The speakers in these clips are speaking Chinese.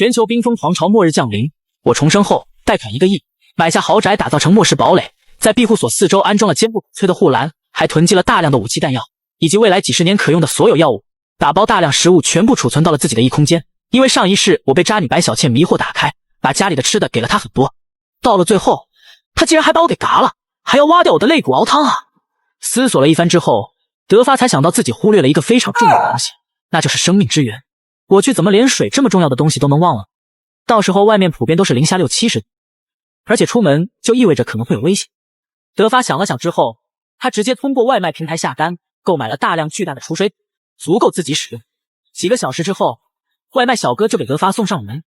全球冰封皇朝末日降临，我重生后贷款1个亿，买下豪宅，打造成末世堡垒，在庇护所四周安装了坚不可摧的护栏，还囤积了大量的武器弹药，以及未来几十年可用的所有药物，打包大量食物全部储存到了自己的异空间。因为上一世我被渣女白小倩迷惑打开，把家里的吃的给了她很多，到了最后，她竟然还把我给嘎了，还要挖掉我的肋骨熬汤啊！思索了一番之后，德发才想到自己忽略了一个非常重要的东西，那就是生命之源。我去怎么连水这么重要的东西都能忘了？到时候外面普遍都是零下60-70度，而且出门就意味着可能会有危险。德发想了想之后，他直接通过外卖平台下单，购买了大量巨大的储水，足够自己使用。几个小时之后，外卖小哥就给德发送上了门。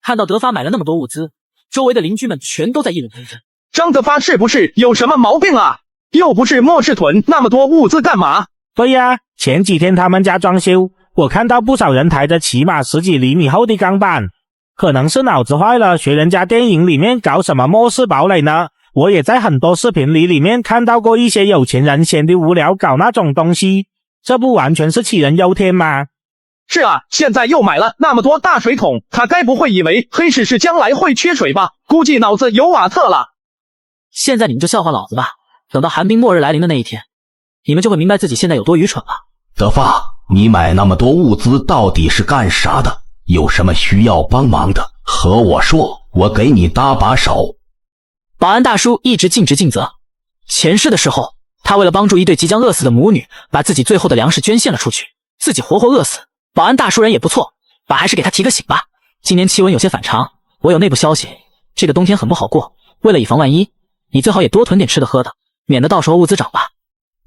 看到德发买了那么多物资，周围的邻居们全都在议论纷纷。张德发是不是有什么毛病啊？又不是末世囤那么多物资干嘛？对呀，前几天他们家装修，我看到不少人抬着起码10几厘米厚的钢板，可能是脑子坏了，学人家电影里面搞什么末世堡垒呢？我也在很多视频里面看到过一些有钱人闲得无聊搞那种东西，这不完全是杞人忧天吗？是啊，现在又买了那么多大水桶，他该不会以为黑市是将来会缺水吧？估计脑子有瓦特了。现在你们就笑话老子吧，等到寒冰末日来临的那一天，你们就会明白自己现在有多愚蠢了。德发，你买那么多物资到底是干啥的？有什么需要帮忙的，和我说，我给你搭把手。保安大叔一直尽职尽责，前世的时候，他为了帮助一对即将饿死的母女，把自己最后的粮食捐献了出去，自己活活饿死。保安大叔人也不错，爸还是给他提个醒吧。今年气温有些反常，我有内部消息，这个冬天很不好过，为了以防万一，你最好也多囤点吃的喝的，免得到时候物资涨吧。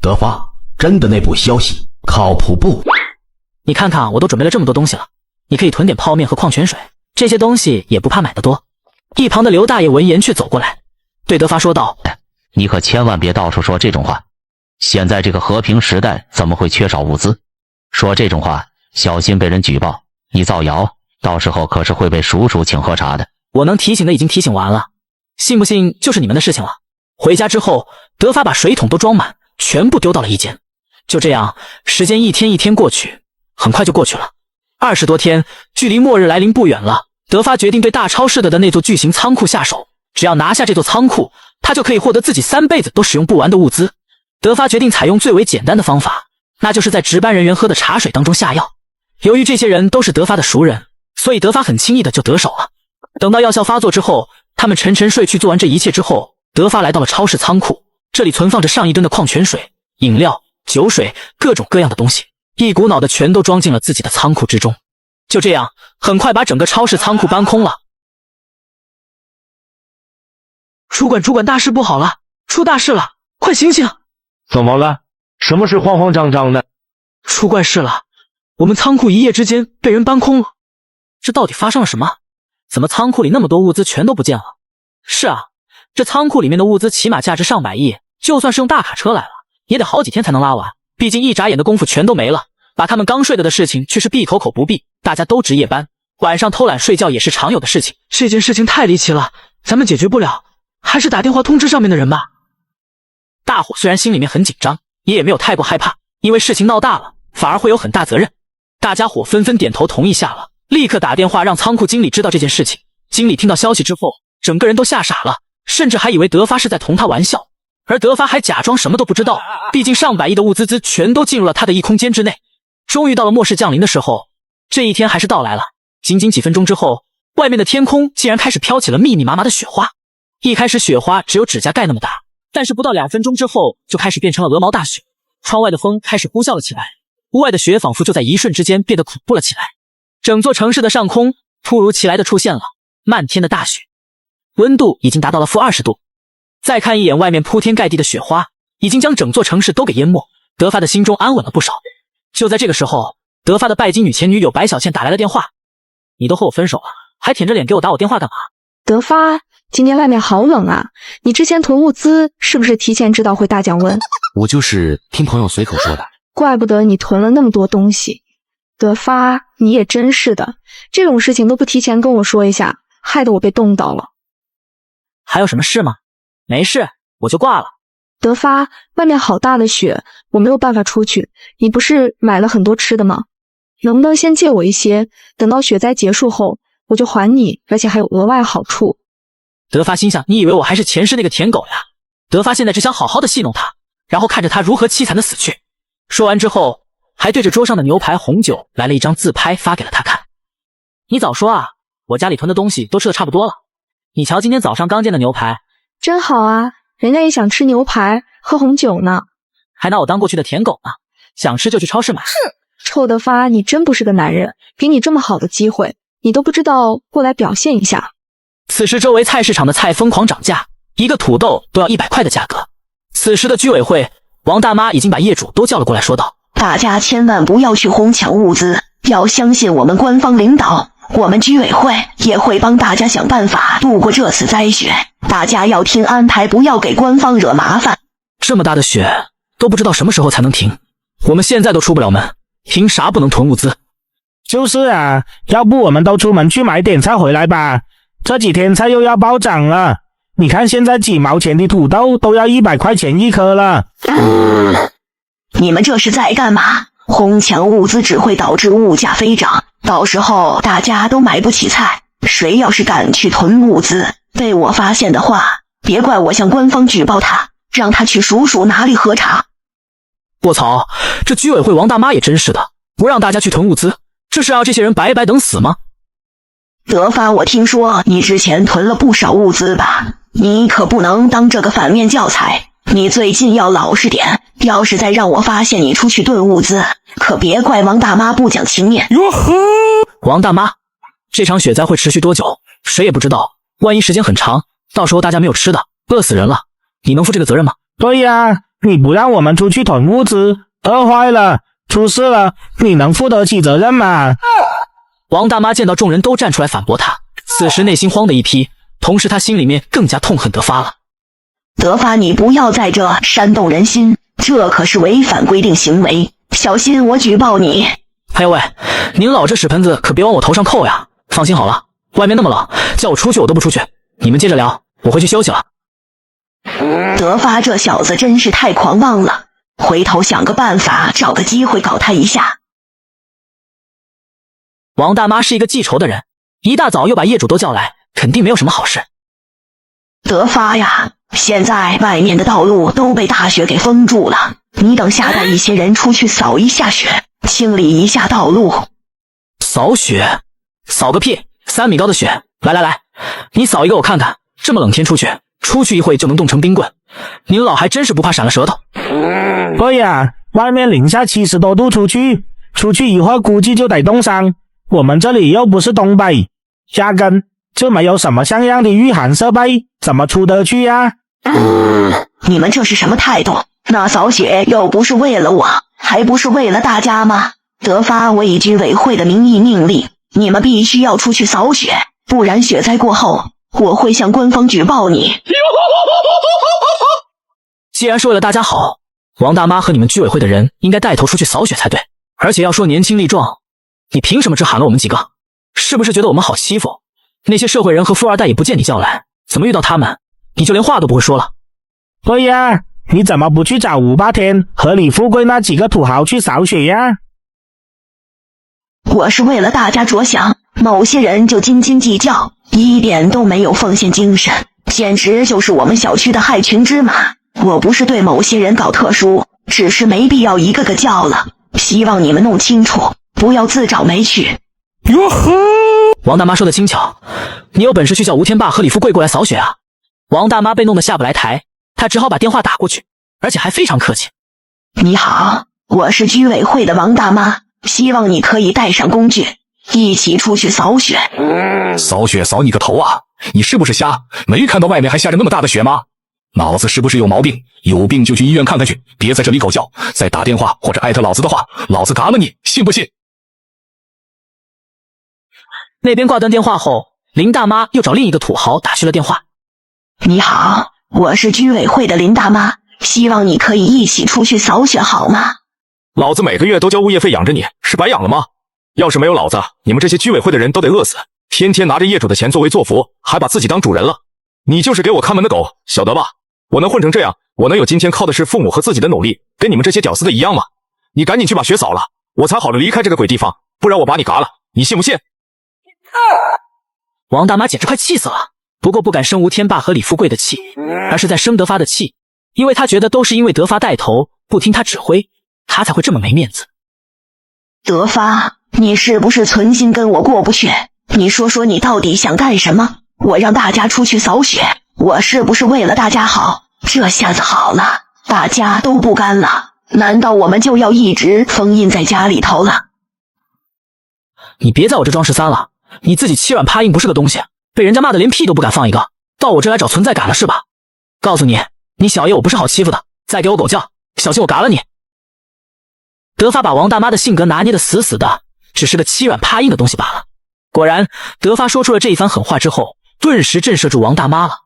德发，真的内部消息靠谱不？你看看，我都准备了这么多东西了，你可以囤点泡面和矿泉水，这些东西也不怕买得多。一旁的刘大爷闻言却走过来，对德发说道：你可千万别到处说这种话，现在这个和平时代怎么会缺少物资？说这种话小心被人举报，你造谣，到时候可是会被叔叔请喝茶的。我能提醒的已经提醒完了，信不信就是你们的事情了。回家之后，德发把水桶都装满，全部丢到了一间。就这样，时间一天一天过去，很快就过去了。20多天，距离末日来临不远了。德发决定对大超市的那座巨型仓库下手，只要拿下这座仓库，他就可以获得自己3辈子都使用不完的物资。德发决定采用最为简单的方法，那就是在值班人员喝的茶水当中下药。由于这些人都是德发的熟人，所以德发很轻易的就得手了。等到药效发作之后，他们沉沉睡去。做完这一切之后，德发来到了超市仓库，这里存放着上1吨的矿泉水、饮料、酒水，各种各样的东西，一股脑的全都装进了自己的仓库之中。就这样，很快把整个超市仓库搬空了。主管，大事不好了，出大事了，快醒醒！怎么了？什么事慌慌张张的？出怪事了，我们仓库一夜之间被人搬空了。这到底发生了什么？怎么仓库里那么多物资全都不见了？是啊，这仓库里面的物资起码价值上百亿，就算是用大卡车来了，也得好几天才能拉完。毕竟一眨眼的功夫全都没了。把他们刚睡的事情却是闭口口不闭，大家都值夜班，晚上偷懒睡觉也是常有的事情。这件事情太离奇了，咱们解决不了，还是打电话通知上面的人吧。大伙虽然心里面很紧张，也没有太过害怕，因为事情闹大了，反而会有很大责任。大家伙纷纷点头同意下了，立刻打电话让仓库经理知道这件事情。经理听到消息之后，整个人都吓傻了，甚至还以为德发是在同他玩笑，而德发还假装什么都不知道，毕竟上百亿的物资全都进入了他的异空间之内。终于到了末世降临的时候，这一天还是到来了。仅仅几分钟之后，外面的天空竟然开始飘起了密密麻麻的雪花。一开始雪花只有指甲盖那么大，但是不到2分钟之后就开始变成了鹅毛大雪。窗外的风开始呼啸了起来，屋外的雪仿佛就在一瞬之间变得恐怖了起来。整座城市的上空突如其来的出现了漫天的大雪，温度已经达到了-20度。再看一眼外面铺天盖地的雪花，已经将整座城市都给淹没。德发的心中安稳了不少。就在这个时候，德发的拜金女前女友白小倩打来了电话。你都和我分手了，还舔着脸给我打我电话干嘛？德发，今天外面好冷啊，你之前囤物资是不是提前知道会大降温？我就是听朋友随口说的。怪不得你囤了那么多东西。德发，你也真是的，这种事情都不提前跟我说一下，害得我被冻到了。还有什么事吗？没事，我就挂了。德发，外面好大的雪，我没有办法出去。你不是买了很多吃的吗？能不能先借我一些，等到雪灾结束后，我就还你，而且还有额外好处。德发心想，你以为我还是前世那个舔狗呀？德发现在只想好好的戏弄他，然后看着他如何凄惨的死去。说完之后，还对着桌上的牛排红酒来了一张自拍发给了他看。你早说啊，我家里囤的东西都吃的差不多了。你瞧今天早上刚煎的牛排，真好啊，人家也想吃牛排喝红酒呢，还拿我当过去的舔狗呢，想吃就去超市买。臭德发，你真不是个男人，给你这么好的机会，你都不知道过来表现一下。此时周围菜市场的菜疯狂涨价，一个土豆都要100块的价格。此时的居委会王大妈已经把业主都叫了过来，说道：大家千万不要去哄抢物资，要相信我们官方领导，我们居委会也会帮大家想办法度过这次灾雪，大家要听安排，不要给官方惹麻烦。这么大的雪都不知道什么时候才能停，我们现在都出不了门，凭啥不能囤物资？就是啊，要不我们都出门去买点菜回来吧，这几天菜又要暴涨了，你看现在几毛钱的土豆都要100块钱一颗了。你们这是在干嘛？哄抢物资只会导致物价飞涨，到时候大家都买不起菜，谁要是敢去囤物资，被我发现的话，别怪我向官方举报他，让他去数数哪里喝茶。卧槽，这居委会王大妈也真是的，不让大家去囤物资，这是让这些人白白等死吗？德发，我听说你之前囤了不少物资吧？你可不能当这个反面教材，你最近要老实点，要是再让我发现你出去囤物资，可别怪王大妈不讲情面。哟呵，王大妈，这场雪灾会持续多久？谁也不知道，万一时间很长，到时候大家没有吃的，饿死人了，你能负这个责任吗？对呀，你不让我们出去囤物资，饿坏了，出事了，你能负得起责任吗？王大妈见到众人都站出来反驳她，此时内心慌的一批，同时她心里面更加痛恨德发了。德发，你不要在这煽动人心，这可是违反规定行为，小心我举报你。哎呦喂，您老这屎盆子可别往我头上扣呀！放心好了，外面那么冷，叫我出去我都不出去。你们接着聊，我回去休息了。德发这小子真是太狂妄了，回头想个办法，找个机会搞他一下。王大妈是一个记仇的人，一大早又把业主都叫来，肯定没有什么好事。德发呀，现在外面的道路都被大雪给封住了，你等下带一些人出去扫一下雪，清理一下道路。扫雪？扫个屁！3米高的雪，来，你扫一个我看看，这么冷天出去一会就能冻成冰棍，您老还真是不怕闪了舌头。对呀，外面零下70多度出去一会儿估计就得冻伤，我们这里又不是东北，压根就没有什么像样的御寒设备，怎么出得去呀？你们这是什么态度？那扫雪又不是为了我，还不是为了大家吗？德发，我以居委会的名义命令，你们必须要出去扫雪，不然雪灾过后，我会向官方举报你。既然是为了大家好，王大妈和你们居委会的人应该带头出去扫雪才对，而且要说年轻力壮，你凭什么只喊了我们几个？是不是觉得我们好欺负？那些社会人和富二代也不见你叫来，怎么遇到他们，你就连话都不会说了？对呀，你怎么不去找58天和李富贵那几个土豪去扫雪呀？我是为了大家着想，某些人就斤斤计较，一点都没有奉献精神，简直就是我们小区的害群之马。我不是对某些人搞特殊，只是没必要一个个叫了，希望你们弄清楚，不要自找没趣。哟呵，王大妈说的轻巧，你有本事去叫吴天霸和李富贵过来扫雪啊！王大妈被弄得下不来台，她只好把电话打过去，而且还非常客气。你好，我是居委会的王大妈，希望你可以带上工具，一起出去扫雪。扫雪扫你个头啊！你是不是瞎？没看到外面还下着那么大的雪吗？脑子是不是有毛病？有病就去医院看看去，别在这里狗叫，再打电话或者艾特老子的话，老子嘎了你，信不信？那边挂断电话后，林大妈又找另一个土豪打去了电话。你好，我是居委会的林大妈，希望你可以一起出去扫雪好吗？老子每个月都交物业费养着你，是白养了吗？要是没有老子，你们这些居委会的人都得饿死，天天拿着业主的钱作威作福，还把自己当主人了。你就是给我看门的狗，晓得吧？我能混成这样，我能有今天靠的是父母和自己的努力，跟你们这些屌丝的一样吗？你赶紧去把雪扫了，我才好了离开这个鬼地方，不然我把你嘎了，你信不信？王大妈简直快气死了。不过不敢生吴天霸和李富贵的气，而是在生德发的气，因为他觉得都是因为德发带头不听他指挥，他才会这么没面子。德发，你是不是存心跟我过不去？你说说你到底想干什么？我让大家出去扫雪，我是不是为了大家好？这下子好了，大家都不干了，难道我们就要一直封印在家里头了？你别在我这装13了，你自己欺软怕硬不是个东西，被人家骂的连屁都不敢放一个，到我这来找存在感了是吧？告诉你，你小爷我不是好欺负的，再给我狗叫，小心我嘎了你。德发把王大妈的性格拿捏得死死的，只是个欺软怕硬的东西罢了。果然，德发说出了这一番狠话之后，顿时震慑住王大妈了。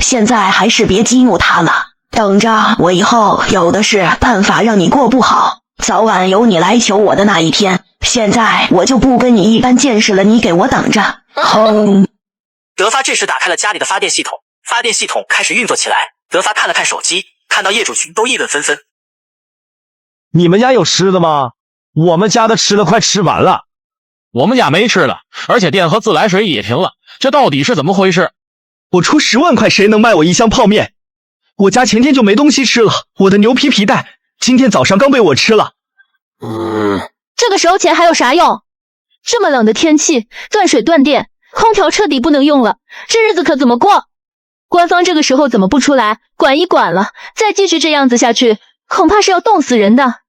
现在还是别激怒他了，等着我以后有的是办法让你过不好，早晚有你来求我的那一天。现在我就不跟你一般见识了，你给我等着。轰！德发这时打开了家里的发电系统，发电系统开始运作起来。德发看了看手机，看到业主群都议论纷纷。你们家有吃的吗？我们家的吃的快吃完了。我们家没吃了，而且电和自来水也停了，这到底是怎么回事？我出10万块，谁能卖我一箱泡面？我家前天就没东西吃了，我的牛皮皮带今天早上刚被我吃了。这个时候钱还有啥用？这么冷的天气，断水断电，空调彻底不能用了，这日子可怎么过？官方这个时候怎么不出来管一管了？再继续这样子下去，恐怕是要冻死人的。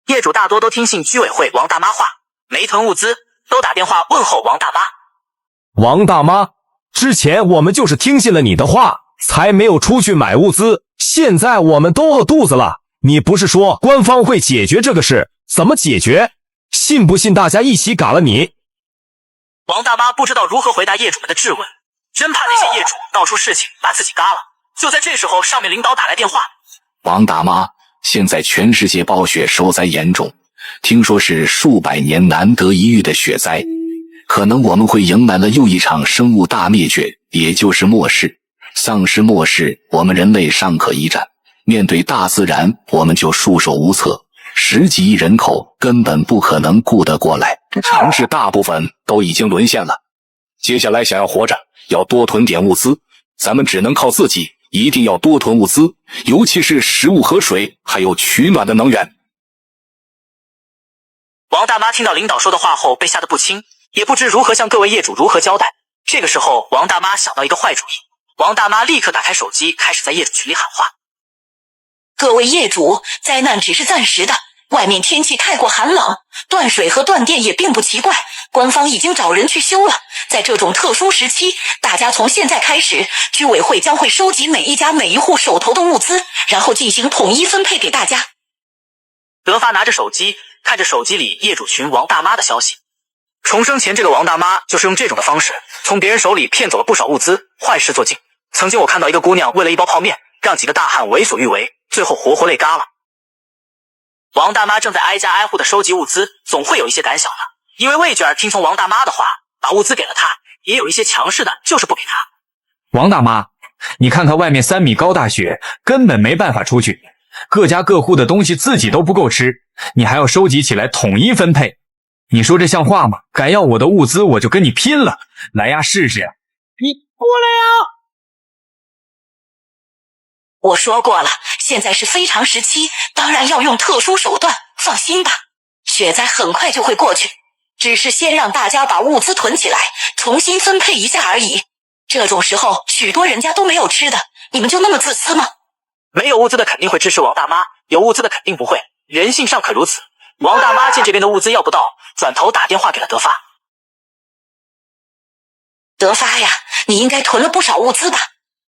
业主大多都听信居委会王大妈话，没囤物资，都打电话问候王大妈。王大妈，之前我们就是听信了你的话，才没有出去买物资，现在我们都饿肚子了。你不是说官方会解决这个事，怎么解决？信不信大家一起嘎了你？王大妈不知道如何回答业主们的质问，真怕那些业主闹出事情把自己嘎了。就在这时候，上面领导打来电话。王大妈，现在全世界暴雪受灾严重，听说是数百年难得一遇的雪灾，可能我们会迎来了又一场生物大灭绝，也就是末世。丧尸末世，我们人类尚可一战，面对大自然，我们就束手无策。10几亿人口根本不可能顾得过来，城市大部分都已经沦陷了。接下来想要活着，要多囤点物资，咱们只能靠自己，一定要多囤物资，尤其是食物和水，还有取暖的能源。王大妈听到领导说的话后被吓得不轻，也不知如何向各位业主如何交代。这个时候，王大妈想到一个坏主意。王大妈立刻打开手机，开始在业主群里喊话：各位业主，灾难只是暂时的，外面天气太过寒冷，断水和断电也并不奇怪，官方已经找人去修了。在这种特殊时期，大家从现在开始，居委会将会收集每一家每一户手头的物资，然后进行统一分配给大家。德发拿着手机，看着手机里业主群王大妈的消息。重生前这个王大妈就是用这种的方式，从别人手里骗走了不少物资，坏事做尽。曾经我看到一个姑娘为了一包泡面，让几个大汉为所欲为，最后活活累嘎了。王大妈正在挨家挨户的收集物资，总会有一些胆小的，因为魏卷听从王大妈的话，把物资给了她，也有一些强势的，就是不给她。王大妈，你看看外面3米高大雪，根本没办法出去，各家各户的东西自己都不够吃，你还要收集起来统一分配，你说这像话吗？敢要我的物资，我就跟你拼了！来呀，试试呀！你过来呀！我说过了，现在是非常时期，当然要用特殊手段，放心吧，雪灾很快就会过去，只是先让大家把物资囤起来，重新分配一下而已。这种时候，许多人家都没有吃的，你们就那么自私吗？没有物资的肯定会支持王大妈，有物资的肯定不会，人性尚可如此。王大妈见这边的物资要不到，转头打电话给了德发。德发呀，你应该囤了不少物资吧？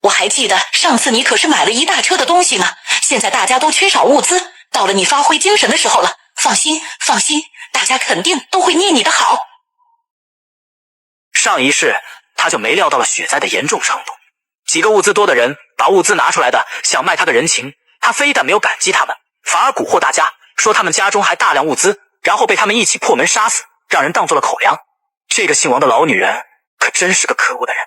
我还记得上次你可是买了一大车的东西呢，现在大家都缺少物资，到了你发挥精神的时候了。放心，放心，大家肯定都会念你的好。上一世他就没料到了雪灾的严重程度，几个物资多的人把物资拿出来的想卖他个人情，他非但没有感激他们，反而蛊惑大家说他们家中还大量物资，然后被他们一起破门杀死，让人当做了口粮。这个姓王的老女人可真是个可恶的人。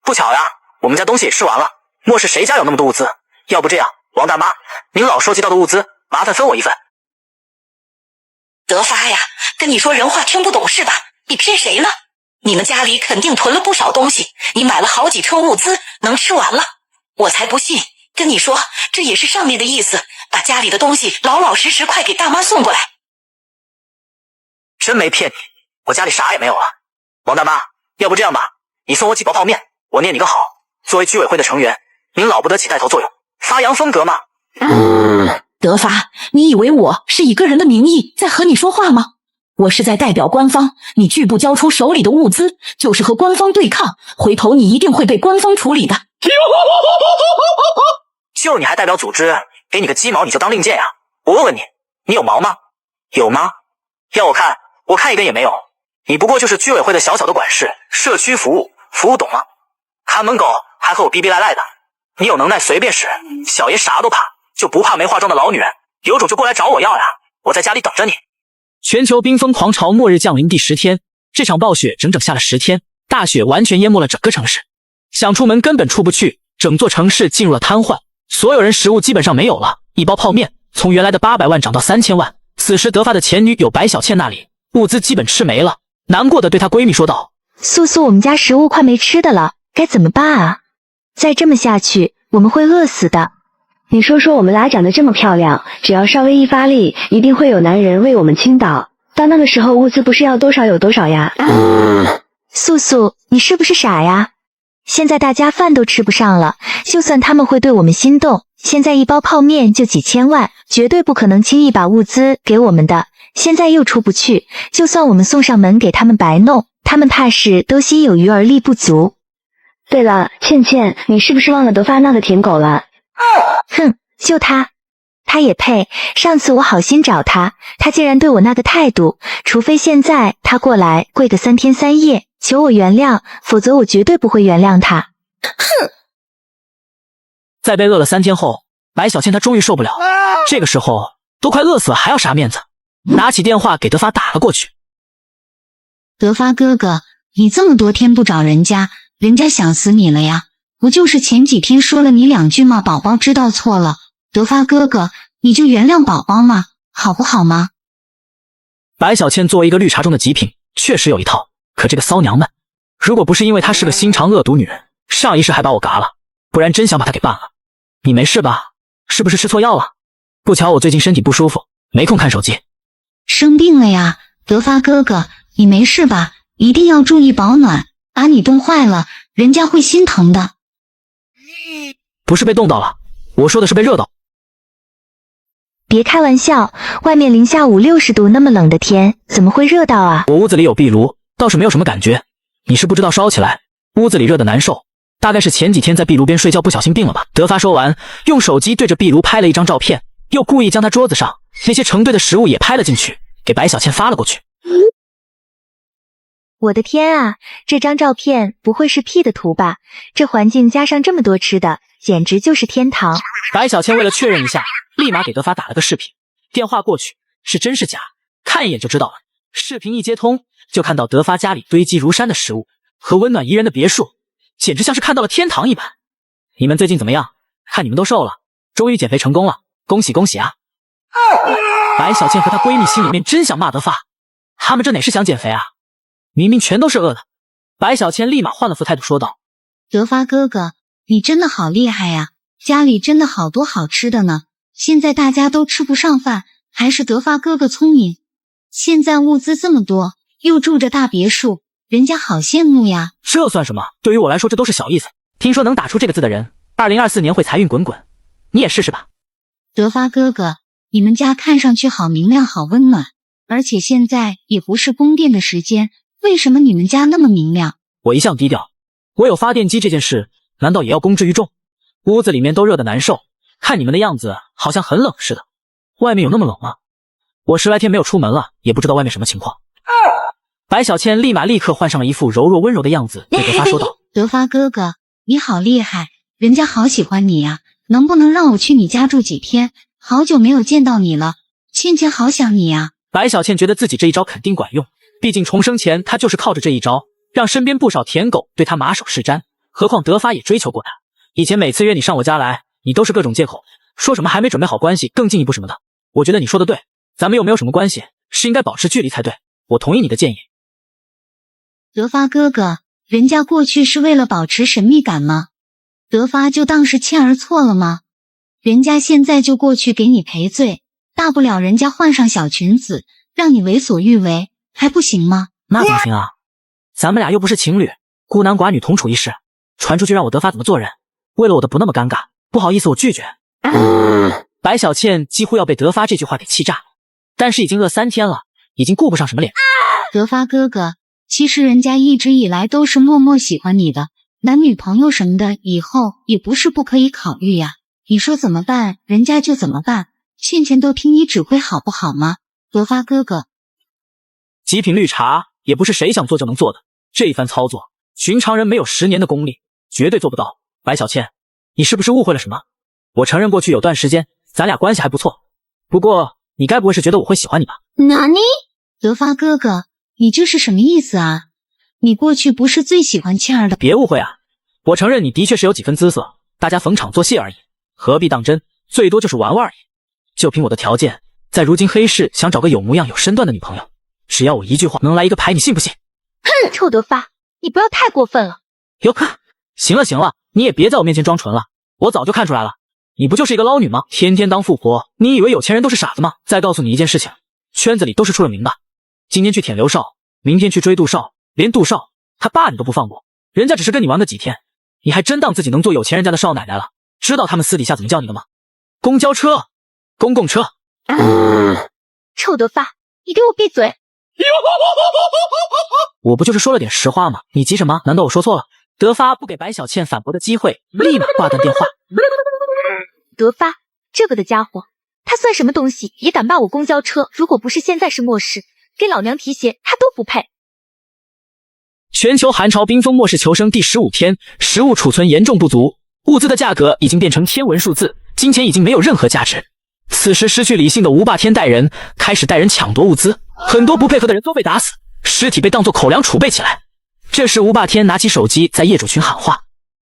不巧呀，我们家东西也吃完了，莫是谁家有那么多物资？要不这样，王大妈，您老收集到的物资，麻烦分我一份。德发呀，跟你说人话听不懂是吧？你骗谁呢？你们家里肯定囤了不少东西，你买了好几车物资，能吃完了。我才不信，跟你说，这也是上面的意思，把家里的东西老老实实快给大妈送过来。真没骗你，我家里啥也没有啊。王大妈，要不这样吧，你送我几包泡面，我念你个好。作为居委会的成员，您老不得起带头作用，发扬风格嘛。德发，你以为我是以个人的名义在和你说话吗？我是在代表官方，你拒不交出手里的物资，就是和官方对抗，回头你一定会被官方处理的。就你还代表组织，给你个鸡毛你就当令箭呀？我问问你，你有毛吗？有吗？要我看，我看一根也没有。你不过就是居委会的小小的管事，社区服务懂吗？看门狗还和我逼逼赖赖的，你有能耐随便使，小爷啥都怕，就不怕没化妆的老女人，有种就过来找我要呀，我在家里等着你。全球冰封狂潮末日降临第10天，这场暴雪整整下了10天，大雪完全淹没了整个城市，想出门根本出不去，整座城市进入了瘫痪，所有人食物基本上没有了，一包泡面从原来的800万涨到3000万。此时德发的前女友白小倩那里物资基本吃没了，难过的对她闺蜜说道：素素，我们家食物快没吃的了，该怎么办啊？再这么下去我们会饿死的。你说说我们俩长得这么漂亮，只要稍微一发力，一定会有男人为我们倾倒，到那个时候物资不是要多少有多少呀？素素，你是不是傻呀？现在大家饭都吃不上了，就算他们会对我们心动，现在一包泡面就几千万，绝对不可能轻易把物资给我们的，现在又出不去，就算我们送上门给他们白弄，他们怕是都心有余而力不足。对了，倩倩，你是不是忘了德发那个舔狗了？哼，就他也配？上次我好心找他，他竟然对我那个态度，除非现在他过来跪个3天3夜求我原谅，否则我绝对不会原谅他。哼！在被饿了3天后，白小倩她终于受不了，这个时候都快饿死了还要啥面子，拿起电话给德发打了过去。德发哥哥，你这么多天不找人家，人家想死你了呀。不就是前几天说了你2句吗？宝宝知道错了，德发哥哥，你就原谅宝宝嘛，好不好吗？白小倩作为一个绿茶中的极品，确实有一套，可这个骚娘们，如果不是因为她是个心肠恶毒女人，上一世还把我嘎了，不然真想把她给办了。你没事吧？是不是吃错药了？不巧我最近身体不舒服，没空看手机。生病了呀，德发哥哥，你没事吧？一定要注意保暖，把你冻坏了，人家会心疼的。不是被冻到了，我说的是被热到。别开玩笑，外面零下5、60度那么冷的天，怎么会热到啊？我屋子里有壁炉，倒是没有什么感觉。你是不知道烧起来，屋子里热得难受，大概是前几天在壁炉边睡觉不小心病了吧。德发说完，用手机对着壁炉拍了一张照片，又故意将他桌子上那些成堆的食物也拍了进去，给白小倩发了过去。我的天啊，这张照片不会是 P 的图吧？这环境加上这么多吃的，简直就是天堂。白小倩为了确认一下，立马给德发打了个视频，电话过去，是真是假，看一眼就知道了。视频一接通，就看到德发家里堆积如山的食物和温暖宜人的别墅，简直像是看到了天堂一般。你们最近怎么样？看你们都瘦了，终于减肥成功了，恭喜恭喜啊！白小倩和她闺蜜心里面真想骂德发，他们这哪是想减肥啊，明明全都是饿的。白小倩立马换了副态度说道：德发哥哥，你真的好厉害呀，家里真的好多好吃的呢，现在大家都吃不上饭，还是德发哥哥聪明。现在物资这么多，又住着大别墅，人家好羡慕呀。这算什么？对于我来说这都是小意思。听说能打出这个字的人，2024年会财运滚滚，你也试试吧。德发哥哥，你们家看上去好明亮好温暖，而且现在也不是供电的时间，为什么你们家那么明亮？我一向低调，我有发电机这件事，难道也要公之于众？屋子里面都热得难受，看你们的样子好像很冷似的，外面有那么冷吗？我10来天没有出门了，也不知道外面什么情况。白小倩立刻换上了一副柔弱温柔的样子，对德发说道：德发哥哥，你好厉害，人家好喜欢你呀，能不能让我去你家住几天？好久没有见到你了，倩倩好想你呀。白小倩觉得自己这一招肯定管用，毕竟重生前她就是靠着这一招，让身边不少舔狗对她马首是瞻，何况德发也追求过她。以前每次约你上我家来，你都是各种借口，说什么还没准备好关系更进一步什么的。我觉得你说的对，咱们又没有什么关系，是应该保持距离才对，我同意你的建议。德发哥哥，人家过去是为了保持神秘感吗？德发就当是倩儿错了吗？人家现在就过去给你赔罪，大不了人家换上小裙子，让你为所欲为，还不行吗？那怎么行啊？咱们俩又不是情侣，孤男寡女同处一室，传出去让我德发怎么做人？为了我的不那么尴尬，不好意思，我拒绝。白小倩几乎要被德发这句话给气炸，但是已经饿3天了，已经顾不上什么脸。德发哥哥，其实人家一直以来都是默默喜欢你的，男女朋友什么的以后也不是不可以考虑呀。你说怎么办，人家就怎么办，倩倩都听你指挥好不好吗？德发哥哥，极品绿茶也不是谁想做就能做的，这一番操作，寻常人没有10年的功力，绝对做不到。白小倩，你是不是误会了什么？我承认过去有段时间咱俩关系还不错，不过你该不会是觉得我会喜欢你吧？哪里？德发哥哥，你这是什么意思啊？你过去不是最喜欢倩儿的？别误会啊，我承认你的确是有几分姿色，大家逢场作戏而已，何必当真？最多就是玩玩而已。就凭我的条件，在如今黑市想找个有模样有身段的女朋友，只要我一句话能来一个牌，你信不信？哼，臭德发，你不要太过分了。哟呵，行了行了，你也别在我面前装纯了，我早就看出来了，你不就是一个捞女吗？天天当富婆，你以为有钱人都是傻子吗？再告诉你一件事情，圈子里都是出了名的，今天去舔刘少，明天去追杜少，连杜少他爸你都不放过，人家只是跟你玩个几天，你还真当自己能做有钱人家的少奶奶了？知道他们私底下怎么叫你的吗？公交车，公共车。臭德发，你给我闭嘴！我不就是说了点实话吗？你急什么？难道我说错了？德发不给白小倩反驳的机会，立马挂断电话。德发，这个的家伙，他算什么东西，也敢骂我公交车？如果不是现在是末世，给老娘提鞋他都不配。全球寒潮冰封末世求生第15天，食物储存严重不足，物资的价格已经变成天文数字，金钱已经没有任何价值。此时失去理性的吴霸天带人开始带人抢夺物资，很多不配合的人都被打死，尸体被当作口粮储备起来。这时吴霸天拿起手机在业主群喊话：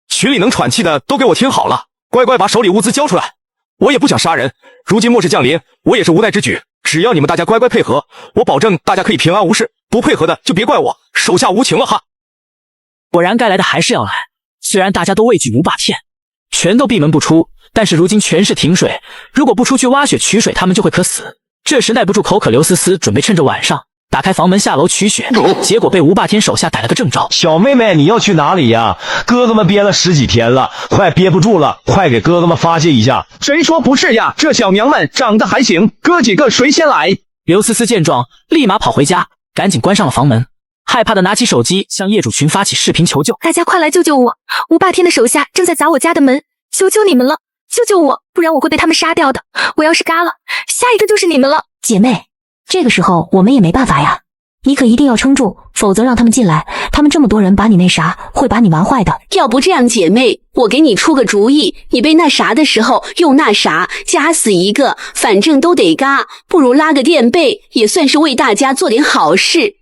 群里能喘气的都给我听好了，乖乖把手里物资交出来，我也不想杀人，如今末世降临，我也是无奈之举，只要你们大家乖乖配合，我保证大家可以平安无事，不配合的就别怪我手下无情了哈。果然该来的还是要来，虽然大家都畏惧吴霸天，全都闭门不出，但是如今全市停水，如果不出去挖雪取水，他们就会渴死。这时耐不住口渴，刘思思准备趁着晚上打开房门下楼取雪，结果被吴霸天手下逮了个正着。小妹妹，你要去哪里呀？哥哥们憋了10几天了，快憋不住了，快给哥哥们发泄一下。谁说不是呀？这小娘们长得还行，哥几个谁先来？刘思思见状，立马跑回家，赶紧关上了房门，害怕的拿起手机向业主群发起视频求救。大家快来救救我！吴霸天的手下正在砸我家的门，求求你们了，救救我，不然我会被他们杀掉的。我要是嘎了，下一个就是你们了。姐妹，这个时候我们也没办法呀，你可一定要撑住，否则让他们进来，他们这么多人把你那啥，会把你玩坏的。要不这样，姐妹，我给你出个主意，你被那啥的时候用那啥夹死一个，反正都得嘎，不如拉个垫背，也算是为大家做点好事。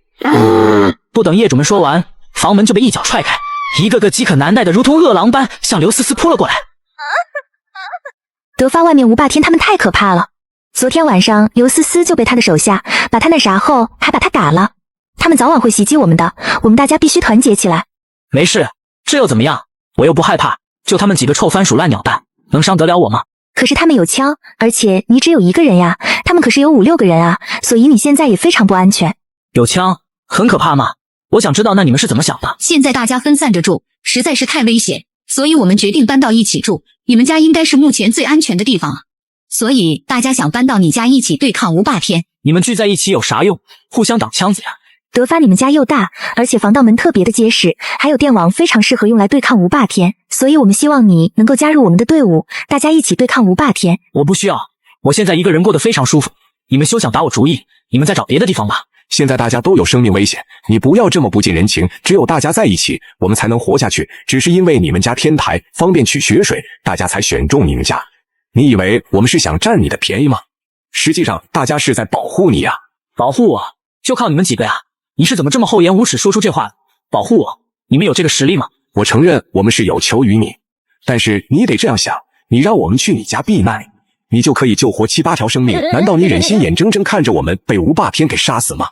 不等业主们说完，房门就被一脚踹开，一个个饥渴难耐的如同饿狼般向刘思思扑了过来。德发外面吴霸天他们太可怕了，昨天晚上刘思思就被他的手下把他那啥后还把他打了，他们早晚会袭击我们的，我们大家必须团结起来。没事，这又怎么样？我又不害怕，就他们几个臭番薯烂鸟蛋，能伤得了我吗？可是他们有枪，而且你只有一个人呀，他们可是有5、6个人啊，所以你现在也非常不安全。有枪很可怕吗？我想知道那你们是怎么想的？现在大家分散着住，实在是太危险，所以我们决定搬到一起住。你们家应该是目前最安全的地方啊，所以大家想搬到你家一起对抗吴霸天。你们聚在一起有啥用？互相挡枪子呀。德发你们家又大，而且防盗门特别的结实，还有电网，非常适合用来对抗吴霸天，所以我们希望你能够加入我们的队伍，大家一起对抗吴霸天。我不需要，我现在一个人过得非常舒服，你们休想打我主意，你们再找别的地方吧。现在大家都有生命危险，你不要这么不近人情，只有大家在一起，我们才能活下去。只是因为你们家天台方便取雪水，大家才选中你们家。你以为我们是想占你的便宜吗？实际上大家是在保护你呀。保护我？就靠你们几个呀？你是怎么这么厚颜无耻说出这话的？保护我？你们有这个实力吗？我承认我们是有求于你，但是你得这样想，你让我们去你家避难，你就可以救活7、8条生命，难道你忍心眼睁睁看着我们被吴霸天给杀死吗？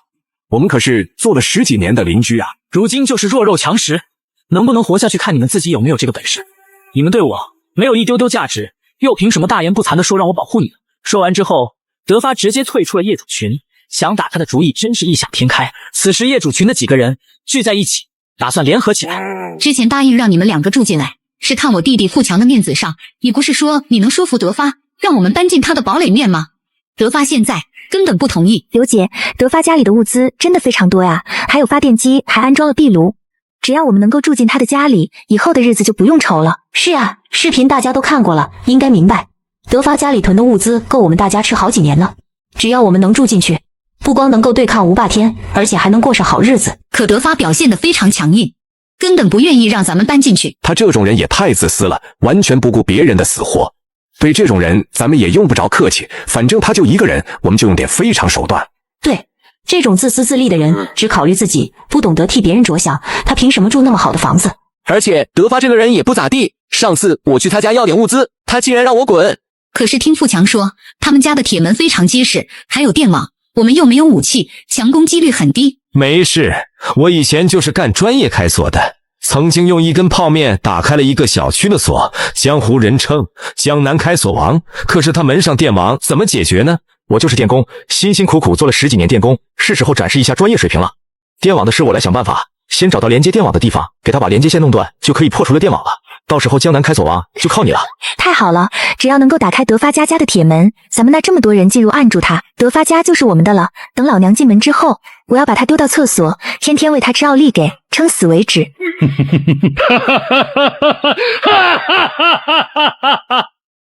我们可是做了10几年的邻居啊！如今就是弱肉强食，能不能活下去看你们自己有没有这个本事。你们对我没有一丢丢价值，又凭什么大言不惭的说让我保护你们？说完之后，德发直接退出了业主群，想打他的主意真是异想天开。此时业主群的几个人聚在一起，打算联合起来。之前答应让你们2个住进来，是看我弟弟富强的面子上，你不是说你能说服德发，让我们搬进他的堡垒面吗？德发现在根本不同意。刘姐，德发家里的物资真的非常多呀，还有发电机，还安装了壁炉。只要我们能够住进他的家里，以后的日子就不用愁了。是啊，视频大家都看过了，应该明白，德发家里囤的物资够我们大家吃好几年了。只要我们能住进去，不光能够对抗无霸天，而且还能过上好日子。可德发表现得非常强硬，根本不愿意让咱们搬进去。他这种人也太自私了，完全不顾别人的死活。对这种人，咱们也用不着客气，反正他就一个人，我们就用点非常手段。对，这种自私自利的人，只考虑自己，不懂得替别人着想，他凭什么住那么好的房子？而且德发这个人也不咋地，上次我去他家要点物资，他竟然让我滚。可是听富强说，他们家的铁门非常结实，还有电网，我们又没有武器，强攻击率很低。没事，我以前就是干专业开锁的，曾经用1根泡面打开了一个小区的锁，江湖人称江南开锁王。可是他门上电网怎么解决呢？我就是电工，辛辛苦苦做了10几年电工，是时候展示一下专业水平了。电网的事我来想办法，先找到连接电网的地方，给他把连接线弄断，就可以破除了电网了。到时候江南开锁王就靠你了。太好了，只要能够打开德发家的铁门，咱们那这么多人进入按住他，德发家就是我们的了。等老娘进门之后，我要把他丢到厕所，天天喂他吃奥利给，撑死为止。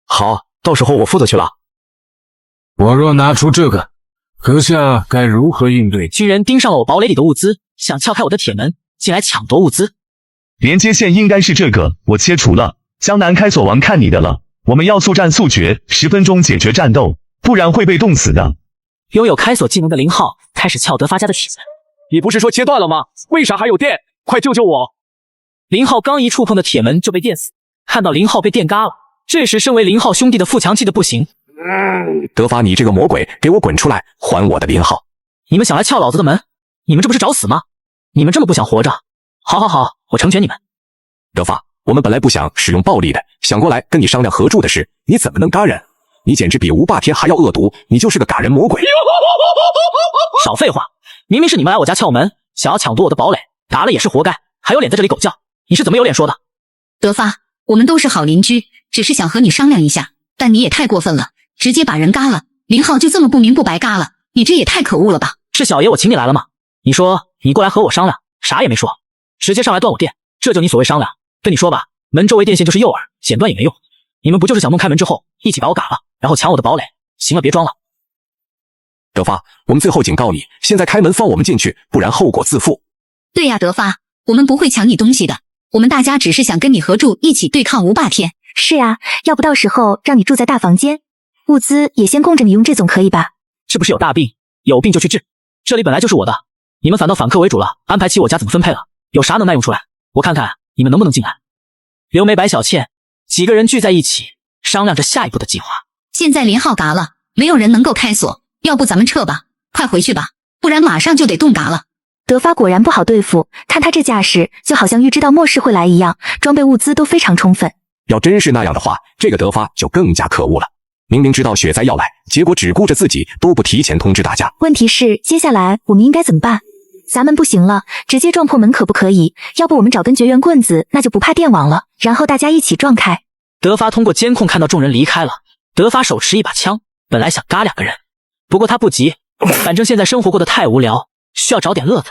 好，到时候我负责去了。我若拿出这个，阁下该如何应对？军人盯上了我堡垒里的物资，想撬开我的铁门，进来抢夺物资。连接线应该是这个，我切除了。江南开锁王看你的了，我们要速战速决，10分钟解决战斗，不然会被冻死的。拥有开锁技能的林浩开始撬德发家的铁门。你不是说切断了吗？为啥还有电？快救救我！林浩刚一触碰的铁门就被电死，看到林浩被电嘎了。这时身为林浩兄弟的富强气的不行。德发，你这个魔鬼，给我滚出来，还我的林浩！你们想来撬老子的门？你们这不是找死吗？你们这么不想活着？好，我成全你们。德发，我们本来不想使用暴力的，想过来跟你商量合住的事，你怎么能嘎人？你简直比无霸天还要恶毒，你就是个嘎人魔鬼！少废话，明明是你们来我家撬门，想要抢夺我的堡垒，打了也是活该，还有脸在这里狗叫？你是怎么有脸说的？德发，我们都是好邻居，只是想和你商量一下，但你也太过分了，直接把人嘎了，林浩就这么不明不白嘎了，你这也太可恶了吧？是小爷我请你来了吗？你说你过来和我商量，啥也没说，直接上来断我电，这就你所谓商量？跟你说吧，门周围电线就是诱饵，剪断也没用。你们不就是想弄开门之后一起把我嘎了，然后抢我的堡垒？行了，别装了。德发，我们最后警告你，现在开门放我们进去，不然后果自负。对呀，德发，我们不会抢你东西的，我们大家只是想跟你合住，一起对抗无霸天。是啊，要不到时候让你住在大房间，物资也先供着你用，这总可以吧？是不是有大病？有病就去治，这里本来就是我的，你们反倒反客为主了，安排起我家怎么分配了，有啥能耐用出来？我看看你们能不能进来。刘梅、白小倩几个人聚在一起，商量着下一步的计划。现在林浩嘎了，没有人能够开锁，要不咱们撤吧，快回去吧，不然马上就得冻嘎了。德发果然不好对付，看他这架势，就好像预知到末世会来一样，装备物资都非常充分。要真是那样的话，这个德发就更加可恶了。明明知道雪灾要来，结果只顾着自己，都不提前通知大家。问题是，接下来我们应该怎么办？咱们不行了，直接撞破门可不可以？要不我们找根绝缘棍子，那就不怕电网了，然后大家一起撞开。德发通过监控看到众人离开了，德发手持一把枪，本来想嘎2个人，不过他不急，反正现在生活过得太无聊，需要找点乐子，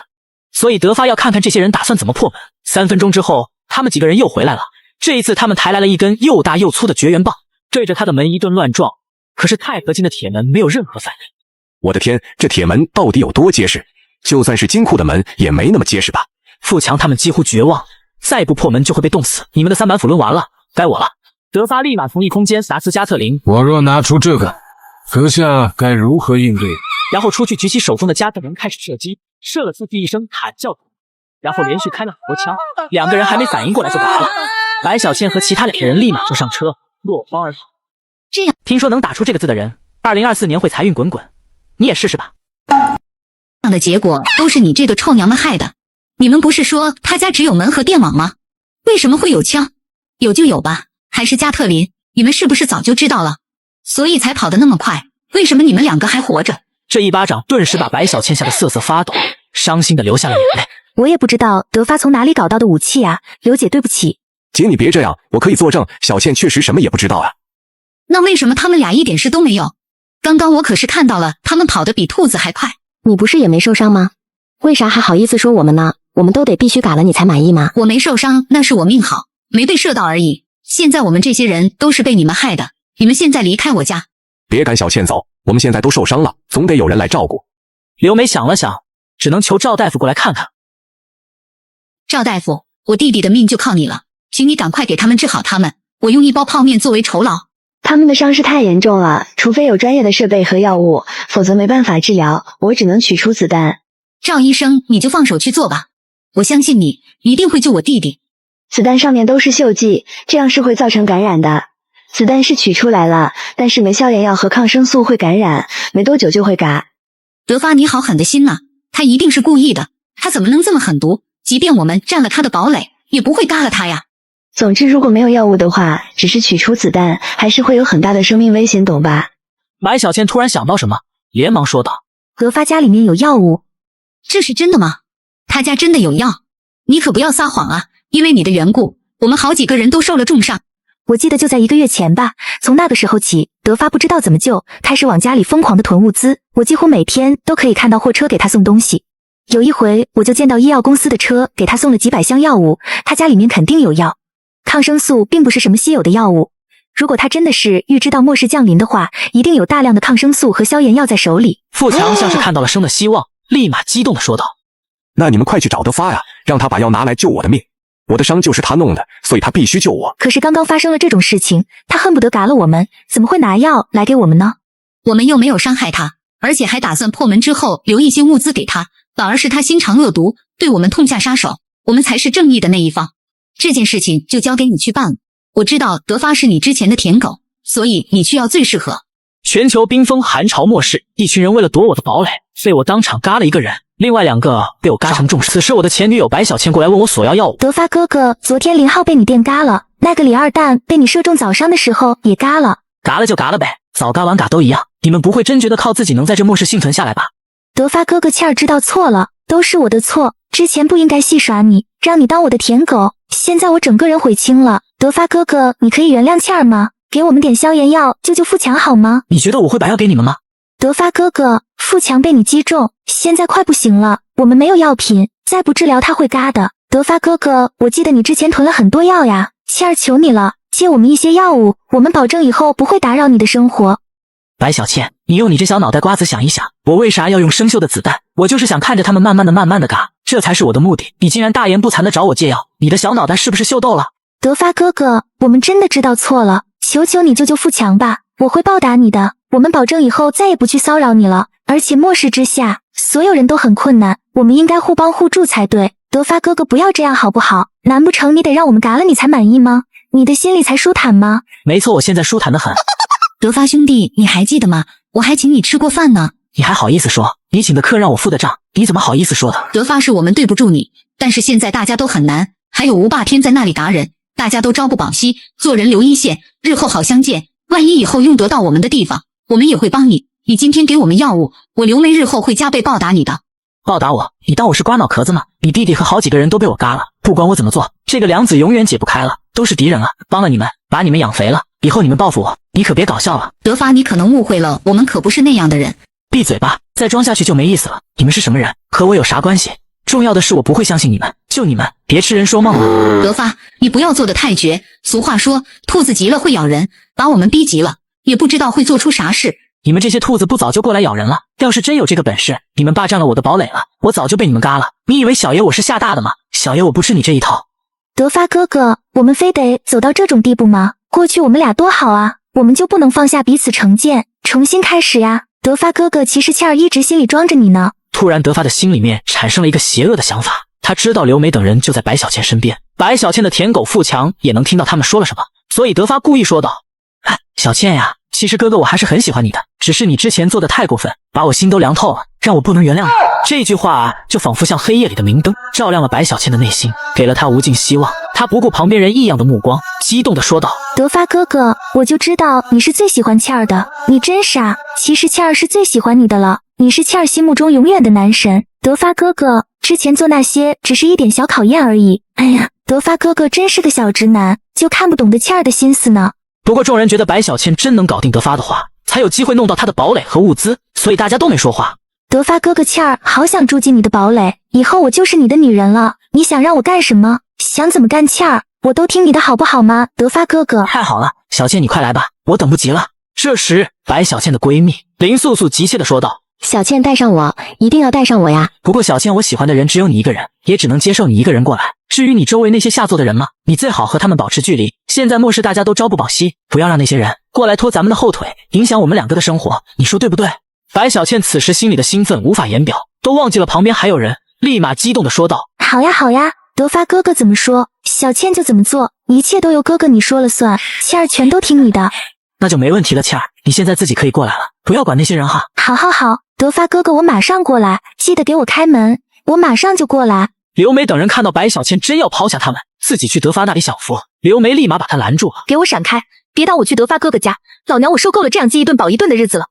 所以德发要看看这些人打算怎么破门。3分钟之后，他们几个人又回来了，这一次他们抬来了一根又大又粗的绝缘棒，对着他的门一顿乱撞，可是钛合金的铁门没有任何反应。我的天，这铁门到底有多结实？就算是金库的门也没那么结实吧？富强他们几乎绝望，再不破门就会被冻死。你们的3板斧抡完了，该我了。德发立马从异空间拿出加特林。我若拿出这个，阁下该如何应对？然后出去举起手中的加特林开始射击，射了自己一声惨叫，然后连续开了很多枪，2个人还没反应过来就嘎了。白小倩和其他2个人立马就上车，落荒而逃。这样，听说能打出这个字的人，2024年会财运滚滚，你也试试吧。样的结果都是你这个臭娘们害的。你们不是说他家只有门和电网吗？为什么会有枪？有就有吧，还是加特林？你们是不是早就知道了？所以才跑得那么快？为什么你们两个还活着？这一巴掌顿时把白小倩吓得瑟瑟发抖，伤心的流下了眼泪。我也不知道德发从哪里搞到的武器啊，刘姐对不起。姐你别这样，我可以作证，小倩确实什么也不知道啊。那为什么他们俩一点事都没有？刚刚我可是看到了，他们跑得比兔子还快。你不是也没受伤吗？为啥还好意思说我们呢？我们都得必须嘎了你才满意吗？我没受伤，那是我命好，没被射到而已。现在我们这些人都是被你们害的，你们现在离开我家。别赶小倩走，我们现在都受伤了，总得有人来照顾。刘梅想了想，只能求赵大夫过来看看。赵大夫，我弟弟的命就靠你了，请你赶快给他们治好他们，我用1包泡面作为酬劳。他们的伤势太严重了，除非有专业的设备和药物，否则没办法治疗，我只能取出子弹。赵医生，你就放手去做吧，我相信你一定会救我弟弟。子弹上面都是锈迹，这样是会造成感染的。子弹是取出来了，但是没消炎药和抗生素会感染，没多久就会嘎。德发，你好狠的心呐，他一定是故意的，他怎么能这么狠毒？即便我们占了他的堡垒，也不会嘎了他呀。总之，如果没有药物的话，只是取出子弹，还是会有很大的生命危险，懂吧？白小倩突然想到什么，连忙说道：德发家里面有药物。这是真的吗？他家真的有药？你可不要撒谎啊，因为你的缘故，我们好几个人都受了重伤。我记得就在1个月前吧，从那个时候起，德发不知道怎么就开始往家里疯狂的囤物资，我几乎每天都可以看到货车给他送东西。有一回我就见到医药公司的车给他送了几百箱药物，他家里面肯定有药。抗生素并不是什么稀有的药物，如果他真的是预知到末世降临的话，一定有大量的抗生素和消炎药在手里。富强像是看到了生的希望，立马激动地说道：那你们快去找德发呀，让他把药拿来救我的命。我的伤就是他弄的，所以他必须救我。可是刚刚发生了这种事情，他恨不得嘎了我们，怎么会拿药来给我们呢？我们又没有伤害他，而且还打算破门之后留一些物资给他，反而是他心肠恶毒，对我们痛下杀手，我们才是正义的那一方。这件事情就交给你去办了。我知道德发是你之前的舔狗，所以你去要最适合。全球冰封，寒潮末世，一群人为了夺我的堡垒，被我当场嘎了1个人，另外2个被我嘎成重伤。此时我的前女友白小倩过来问我索要药物。德发哥哥，昨天0号被你电嘎了，那个李二蛋被你射中早伤的时候也嘎了。嘎了就嘎了呗，早嘎晚嘎都一样。你们不会真觉得靠自己能在这末世幸存下来吧？德发哥哥，倩儿知道错了，都是我的错，之前不应该戏耍你，让你当我的舔狗，现在我整个人悔青了。德发哥哥，你可以原谅倩儿吗？给我们点消炎药，救救富强好吗？你觉得我会把药给你们吗？德发哥哥，富强被你击中，现在快不行了，我们没有药品，再不治疗他会嘎的。德发哥哥，我记得你之前囤了很多药呀，倩儿求你了，借我们一些药物，我们保证以后不会打扰你的生活。白小倩，你用你这小脑袋瓜子想一想，我为啥要用生锈的子弹？我就是想看着他们慢慢的嘎，这才是我的目的。你竟然大言不惭的找我借药，你的小脑袋是不是秀逗了？德发哥哥，我们真的知道错了，求求你救救富强吧，我会报答你的，我们保证以后再也不去骚扰你了。而且末世之下，所有人都很困难，我们应该互帮互助才对。德发哥哥，不要这样好不好？难不成你得让我们嘎了你才满意吗？你的心里才舒坦吗？没错，我现在舒坦的很。德发兄弟，你还记得吗？我还请你吃过饭呢。你还好意思说？你请的客让我付的账，你怎么好意思说的？德发，是我们对不住你，但是现在大家都很难，还有吴霸天在那里嘎人，大家都朝不保夕，做人留一线，日后好相见。万一以后用得到我们的地方，我们也会帮你。你今天给我们药物，我刘梅日后会加倍报答你的。报答我？你当我是瓜脑壳子吗？你弟弟和好几个人都被我嘎了，不管我怎么做，这个梁子永远解不开了，都是敌人啊！帮了你们，把你们养肥了，以后你们报复我，你可别搞笑了。德发，你可能误会了，我们可不是那样的人。闭嘴吧，再装下去就没意思了。你们是什么人？和我有啥关系？重要的是我不会相信你们，就你们，别痴人说梦了。德发，你不要做得太绝。俗话说，兔子急了会咬人，把我们逼急了，也不知道会做出啥事。你们这些兔子不早就过来咬人了？要是真有这个本事，你们霸占了我的堡垒了，我早就被你们嘎了。你以为小爷我是吓大的吗？小爷我不吃你这一套。德发哥哥，我们非得走到这种地步吗？过去我们俩多好啊，我们就不能放下彼此成见，重新开始呀？德发哥哥，其实倩儿一直心里装着你呢。突然德发的心里面产生了一个邪恶的想法，他知道刘梅等人就在白小倩身边，白小倩的舔狗富强也能听到他们说了什么，所以德发故意说道：小倩呀，其实哥哥我还是很喜欢你的，只是你之前做的太过分，把我心都凉透了。让我不能原谅你。这句话就仿佛像黑夜里的明灯，照亮了白小倩的内心，给了她无尽希望。她不顾旁边人异样的目光，激动地说道：德发哥哥，我就知道你是最喜欢倩儿的，你真傻。其实倩儿是最喜欢你的了，你是倩儿心目中永远的男神。德发哥哥，之前做那些只是一点小考验而已。哎呀，德发哥哥真是个小直男，就看不懂的倩儿的心思呢。不过众人觉得白小倩真能搞定德发的话，才有机会弄到他的堡垒和物资，所以大家都没说话。德发哥哥，倩儿好想住进你的堡垒，以后我就是你的女人了。你想让我干什么？想怎么干，倩儿我都听你的好不好吗？德发哥哥，太好了，小倩你快来吧，我等不及了。这时，白小倩的闺蜜林素素急切地说道：小倩带上我，一定要带上我呀！不过小倩，我喜欢的人只有你一个人，也只能接受你一个人过来。至于你周围那些下作的人嘛，你最好和他们保持距离。现在末世大家都朝不保夕，不要让那些人过来拖咱们的后腿，影响我们两个的生活，你说对不对？白小倩此时心里的兴奋无法言表，都忘记了旁边还有人，立马激动地说道：好呀好呀，德发哥哥怎么说，小倩就怎么做，一切都由哥哥你说了算，倩儿全都听你的。那就没问题了，倩儿，你现在自己可以过来了，不要管那些人哈。好好好，德发哥哥我马上过来，记得给我开门，我马上就过来。刘梅等人看到白小倩真要抛下他们，自己去德发那里享福，刘梅立马把她拦住了。给我闪开，别当我去德发哥哥家，老娘我受够了这样饥一顿饱一顿的日子了。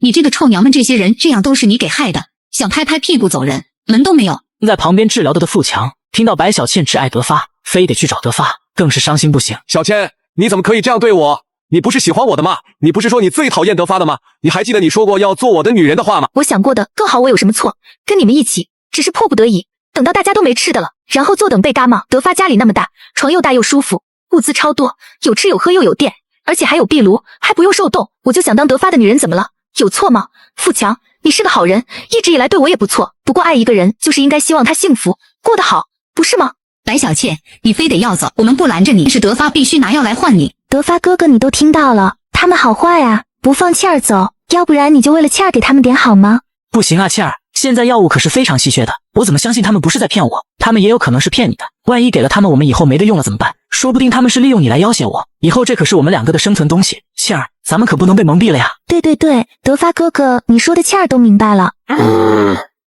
你这个臭娘们，这些人这样都是你给害的，想拍拍屁股走人，门都没有。在旁边治疗的富强听到白小倩只爱德发，非得去找德发，更是伤心不行。小倩，你怎么可以这样对我？你不是喜欢我的吗？你不是说你最讨厌德发的吗？你还记得你说过要做我的女人的话吗？我想过的更好，我有什么错？跟你们一起只是迫不得已，等到大家都没吃的了，然后坐等被嘎吗？德发家里那么大，床又大又舒服，物资超多，有吃有喝又有电，而且还有壁炉，还不用受冻，我就想当德发的女人，怎么了？有错吗？富强，你是个好人，一直以来对我也不错，不过爱一个人就是应该希望他幸福过得好，不是吗？白小倩，你非得要走，我们不拦着你，是德发必须拿药来换你。德发哥哥，你都听到了，他们好坏啊，不放倩儿走，要不然你就为了倩儿给他们点好吗？不行啊，倩儿，现在药物可是非常稀缺的，我怎么相信他们不是在骗我？他们也有可能是骗你的，万一给了他们，我们以后没得用了怎么办？说不定他们是利用你来要挟我，以后这可是我们两个的生存东西。倩儿，咱们可不能被蒙蔽了呀。对对对，德发哥哥，你说的倩儿都明白了。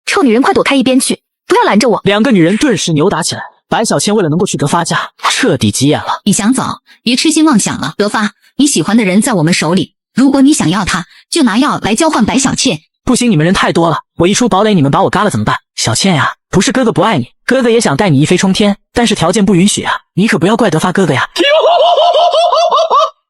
臭女人，快躲开一边去，不要拦着我。两个女人顿时扭打起来。白小倩为了能够去德发家，彻底急眼了。你想走，别痴心妄想了。德发，你喜欢的人在我们手里，如果你想要他，就拿药来交换白小倩。不行，你们人太多了，我一出堡垒，你们把我嘎了怎么办？小倩呀，不是哥哥不爱你，哥哥也想带你一飞冲天，但是条件不允许啊，你可不要怪德发哥哥呀。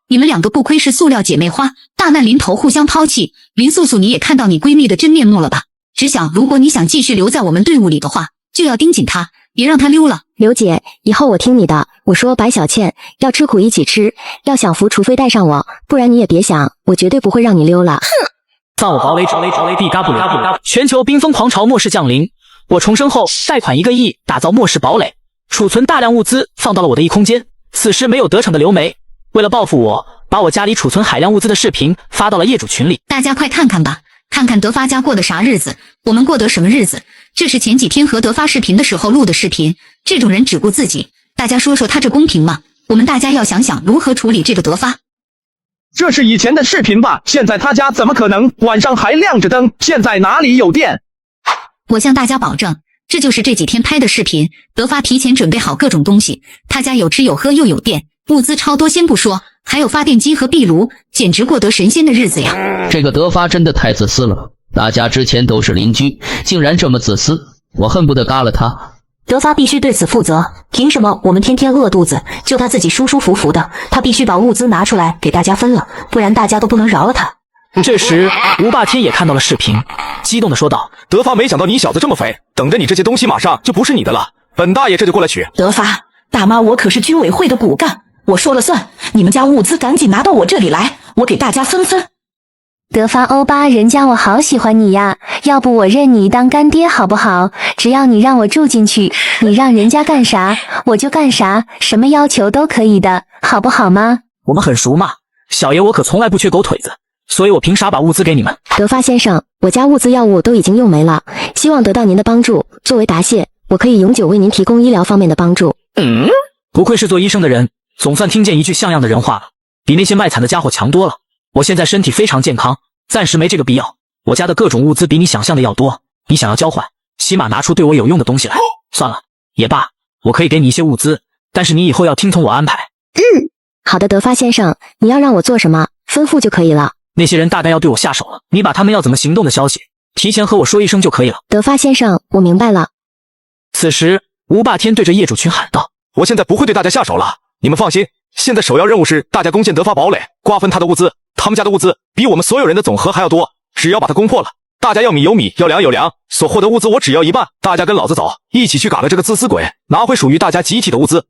你们两个不亏是塑料姐妹花，大难临头互相抛弃。林素素，你也看到你闺蜜的真面目了吧？只想如果你想继续留在我们队伍里的话，就要盯紧她，别让她溜了。刘姐，以后我听你的。我说白小倩，要吃苦一起吃，要享福除非带上我，不然你也别想，我绝对不会让你溜了。哼！造我堡垒，必嘎不留。全球冰封狂潮末世降临，我重生后贷款1个亿打造末世堡垒，储存大量物资放到了我的异空间。此时没有得逞的刘梅，为了报复我，把我家里储存海量物资的视频发到了业主群里。大家快看看吧，看看德发家过的啥日子，我们过得什么日子？这是前几天和德发视频的时候录的视频，这种人只顾自己，大家说说他这公平吗？我们大家要想想如何处理这个德发。这是以前的视频吧？现在他家怎么可能晚上还亮着灯？现在哪里有电？我向大家保证，这就是这几天拍的视频。德发提前准备好各种东西，他家有吃有喝又有电，物资超多，先不说，还有发电机和壁炉，简直过得神仙的日子呀！这个德发真的太自私了，大家之前都是邻居，竟然这么自私，我恨不得嘎了他。德发必须对此负责，凭什么我们天天饿肚子，就他自己舒舒服服的？他必须把物资拿出来给大家分了，不然大家都不能饶了他。这时吴霸天也看到了视频，激动地说道：德发，没想到你小子这么肥，等着你这些东西马上就不是你的了，本大爷这就过来取。德发，大妈我可是居委会的骨干，我说了算，你们家物资赶紧拿到我这里来，我给大家分分。德发欧巴，人家我好喜欢你呀，要不我认你当干爹好不好？只要你让我住进去，你让人家干啥我就干啥，什么要求都可以的，好不好吗？我们很熟嘛，小爷我可从来不缺狗腿子，所以我凭啥把物资给你们？德发先生，我家物资药物都已经用没了，希望得到您的帮助，作为答谢，我可以永久为您提供医疗方面的帮助。不愧是做医生的人，总算听见一句像样的人话了，比那些卖惨的家伙强多了。我现在身体非常健康，暂时没这个必要。我家的各种物资比你想象的要多，你想要交换，起码拿出对我有用的东西来。算了，也罢，我可以给你一些物资，但是你以后要听从我安排。好的，德发先生，你要让我做什么，吩咐就可以了。那些人大概要对我下手了，你把他们要怎么行动的消息提前和我说一声就可以了。德发先生，我明白了。此时，吴霸天对着业主群喊道：“我现在不会对大家下手了，你们放心，现在首要任务是大家攻陷德发堡垒，瓜分他的物资。他们家的物资比我们所有人的总和还要多，只要把它攻破了，大家要米有米，要粮有粮，所获得物资我只要一半。大家跟老子走，一起去赶了这个自私鬼，拿回属于大家集体的物资。”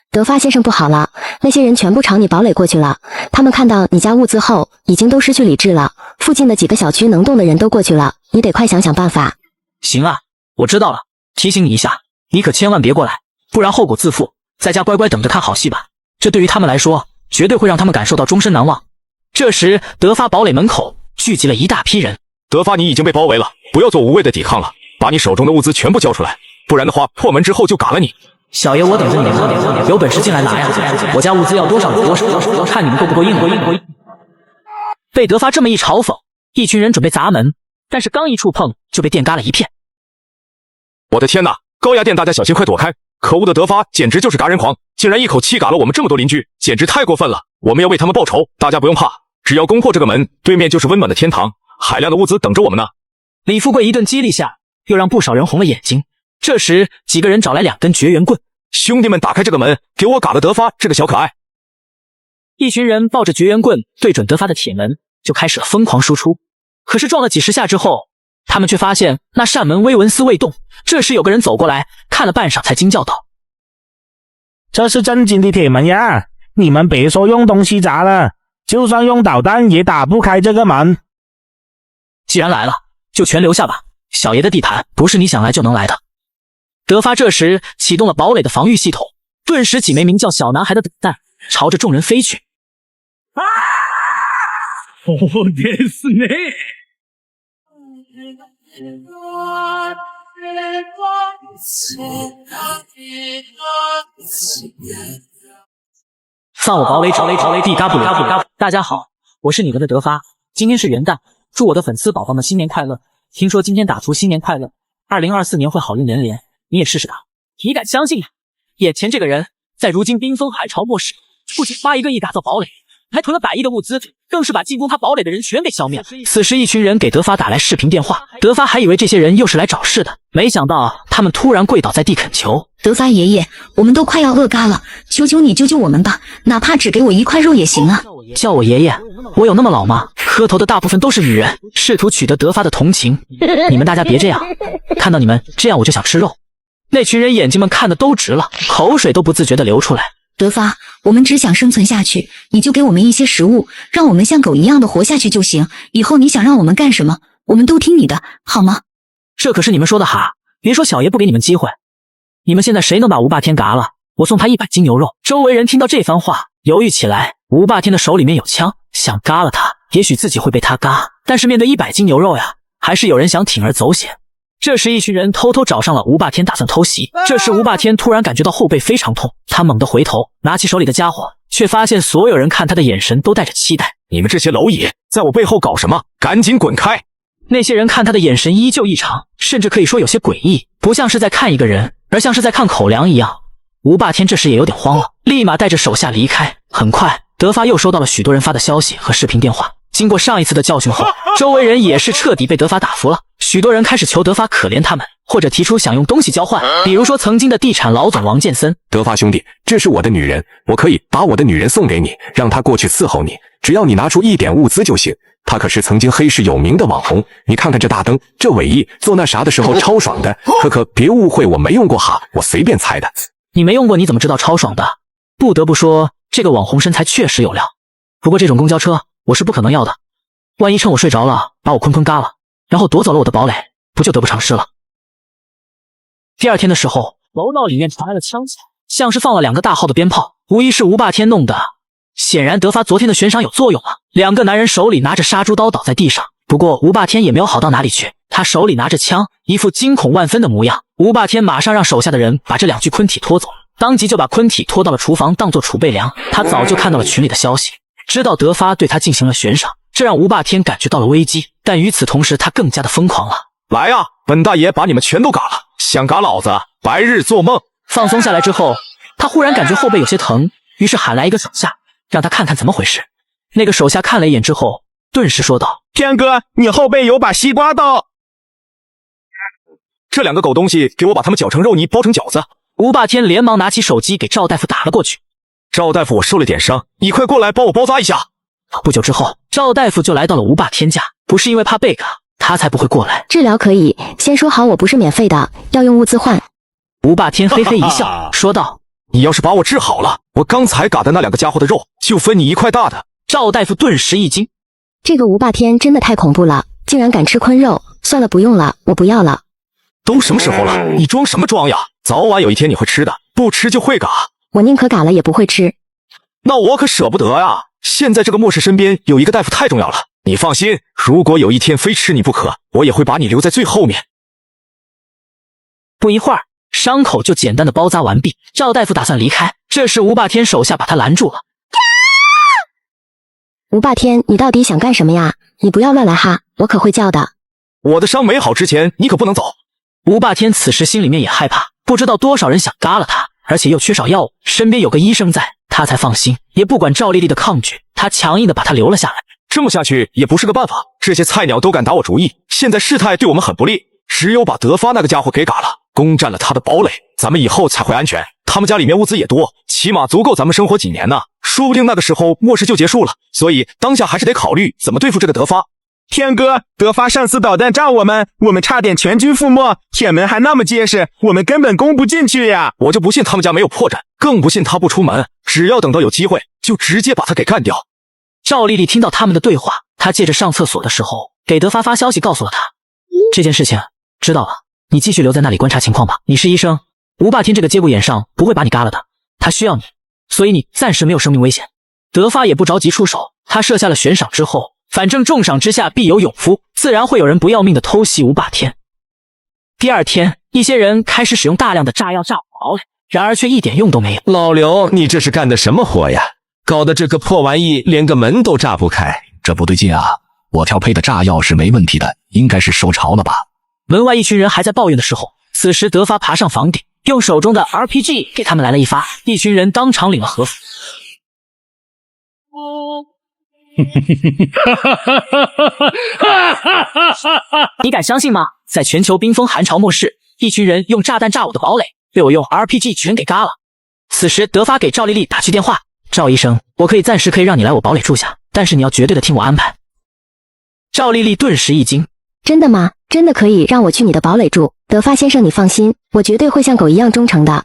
德发先生，不好了，那些人全部朝你堡垒过去了。他们看到你家物资后，已经都失去理智了。附近的几个小区能动的人都过去了，你得快想想办法。行啊，我知道了，提醒你一下，你可千万别过来，不然后果自负。在家乖乖等着看好戏吧，这对于他们来说，绝对会让他们感受到终身难忘。这时，德发堡垒门口聚集了一大批人。德发，你已经被包围了，不要做无谓的抵抗了，把你手中的物资全部交出来，不然的话，破门之后就嘎了你。小爷我等着你们，有本事进来拿呀！我家物资要多少有多少，看你们够不够硬。被德发这么一嘲讽，一群人准备砸门，但是刚一触碰就被电嘎了一片。我的天哪！高压电，大家小心，快躲开！可恶的德发简直就是嘎人狂，竟然一口气嘎了我们这么多邻居，简直太过分了！我们要为他们报仇，大家不用怕，只要攻破这个门，对面就是温暖的天堂，海量的物资等着我们呢。李富贵一顿激励下，又让不少人红了眼睛。这时，几个人找来2根绝缘棍，兄弟们，打开这个门，给我嘎了德发这个小可爱！一群人抱着绝缘棍对准德发的铁门，就开始了疯狂输出。可是撞了几十下之后，他们却发现那扇门微纹丝未动。这时有个人走过来，看了半晌才惊叫道：“这是正经的铁门呀！你们别说用东西砸了，就算用导弹也打不开这个门。既然来了，就全留下吧，小爷的地盘不是你想来就能来的。”德发这时启动了堡垒的防御系统，顿时几枚名叫小男孩的导弹朝着众人飞去。放我堡垒者，地嘎不了。大家好，我是你们的德发，今天是元旦，祝我的粉丝宝宝们新年快乐。听说今天打出新年快乐，2024年会好运连连。你也试试打，你敢相信啊？眼前这个人，在如今冰封海潮末世，不仅花1个亿打造堡垒，还囤了100亿的物资，更是把进攻他堡垒的人全给消灭了。此时，一群人给德发打来视频电话，德发还以为这些人又是来找事的，没想到他们突然跪倒在地恳求：“德发爷爷，我们都快要饿嘎了，求求你救救我们吧，哪怕只给我1块肉也行啊！”叫我爷爷，我有那么老吗？磕头的大部分都是女人，试图取得德发的同情。你们大家别这样，看到你们这样我就想吃肉。那群人眼睛们看得都直了，口水都不自觉地流出来。德发，我们只想生存下去，你就给我们一些食物，让我们像狗一样的活下去就行。以后你想让我们干什么，我们都听你的，好吗？这可是你们说的哈，别说小爷不给你们机会。你们现在谁能把吴霸天嘎了，我送他100斤牛肉。周围人听到这番话，犹豫起来。吴霸天的手里面有枪，想嘎了他，也许自己会被他嘎，但是面对100斤牛肉呀，还是有人想铤而走险。这时，一群人偷偷找上了吴霸天，打算偷袭。这时，吴霸天突然感觉到后背非常痛，他猛地回头，拿起手里的家伙，却发现所有人看他的眼神都带着期待。你们这些蝼蚁，在我背后搞什么？赶紧滚开！那些人看他的眼神依旧异常，甚至可以说有些诡异，不像是在看一个人，而像是在看口粮一样。吴霸天这时也有点慌了，立马带着手下离开。很快，德发又收到了许多人发的消息和视频电话。经过上一次的教训后，周围人也是彻底被德发打服了。许多人开始求德发可怜他们，或者提出想用东西交换，比如说曾经的地产老总王建森。德发兄弟，这是我的女人，我可以把我的女人送给你，让她过去伺候你，只要你拿出一点物资就行。她可是曾经黑市有名的网红，你看看这大灯，这尾翼，做那啥的时候超爽的。可别误会，我没用过哈，我随便猜的。你没用过，你怎么知道超爽的？不得不说，这个网红身材确实有料。不过这种公交车我是不可能要的，万一趁我睡着了把我坤嘎了，然后夺走了我的堡垒，不就得不偿失了。第二天的时候，楼道里面传来了枪响，像是放了2个大号的鞭炮，无疑是吴霸天弄的。显然德发昨天的悬赏有作用了，2个男人手里拿着杀猪刀倒在地上。不过吴霸天也没有好到哪里去，他手里拿着枪，一副惊恐万分的模样。吴霸天马上让手下的人把这2具昆体拖走了，当即就把昆体拖到了厨房当做储备粮。他早就看到了群里的消息，知道德发对他进行了悬赏，这让吴霸天感觉到了危机，但与此同时他更加的疯狂了。来呀，本大爷把你们全都嘎了，想嘎老子，白日做梦。放松下来之后，他忽然感觉后背有些疼，于是喊来一个手下，让他看看怎么回事。那个手下看了一眼之后，顿时说道：天哥，你后背有把西瓜刀。这两个狗东西，给我把它们搅成肉泥，包成饺子。吴霸天连忙拿起手机给赵大夫打了过去。赵大夫，我受了点伤，你快过来帮我包扎一下。不久之后，赵大夫就来到了吴霸天家，不是因为怕被嘎，他才不会过来。治疗可以，先说好我不是免费的，要用物资换。吴霸天嘿嘿一笑，说道：你要是把我治好了，我刚才嘎的那两个家伙的肉就分你一块大的。赵大夫顿时一惊，这个吴霸天真的太恐怖了，竟然敢吃昆肉。算了，不用了，我不要了。都什么时候了，你装什么装呀？早晚有一天你会吃的，不吃就会嘎。我宁可嘎了也不会吃。那我可舍不得呀！现在这个末世身边有一个大夫太重要了，你放心，如果有一天非吃你不可，我也会把你留在最后面。不一会儿，伤口就简单的包扎完毕。赵大夫打算离开，这时吴霸天手下把他拦住了。吴霸天，你到底想干什么呀？你不要乱来哈，我可会叫的。我的伤没好之前，你可不能走。吴霸天此时心里面也害怕，不知道多少人想嘎了他，而且又缺少药物，身边有个医生在，他才放心，也不管赵丽丽的抗拒，他强硬的把他留了下来。这么下去也不是个办法，这些菜鸟都敢打我主意，现在事态对我们很不利，只有把德发那个家伙给嘎了，攻占了他的堡垒，咱们以后才会安全。他们家里面物资也多，起码足够咱们生活几年呢，说不定那个时候末世就结束了，所以当下还是得考虑怎么对付这个德发。天哥，德发上次导弹炸我们差点全军覆没，铁门还那么结实，我们根本攻不进去呀！我就不信他们家没有破绽，更不信他不出门，只要等到有机会，就直接把他给干掉。赵丽丽听到他们的对话，她借着上厕所的时候，给德发发消息告诉了他这件事情。知道了，你继续留在那里观察情况吧。你是医生，吴霸天这个节骨眼上不会把你嘎了的，他需要你，所以你暂时没有生命危险。德发也不着急出手，他设下了悬赏之后，反正重赏之下必有勇夫，自然会有人不要命的偷袭吴霸天。第二天，一些人开始使用大量的炸药炸堡垒，然而却一点用都没有。老刘，你这是干的什么活呀？搞得这个破玩意连个门都炸不开。这不对劲啊！我调配的炸药是没问题的，应该是受潮了吧？门外一群人还在抱怨的时候，此时德发爬上房顶，用手中的 RPG 给他们来了一发，一群人当场领了和服。你敢相信吗？在全球冰封寒潮末世，一群人用炸弹炸我的堡垒，被我用 RPG 全给嘎了。此时德发给赵丽丽打去电话，赵医生，我暂时可以让你来我堡垒住下，但是你要绝对的听我安排。赵丽丽顿时一惊，真的吗？真的可以让我去你的堡垒住？德发先生你放心，我绝对会像狗一样忠诚的。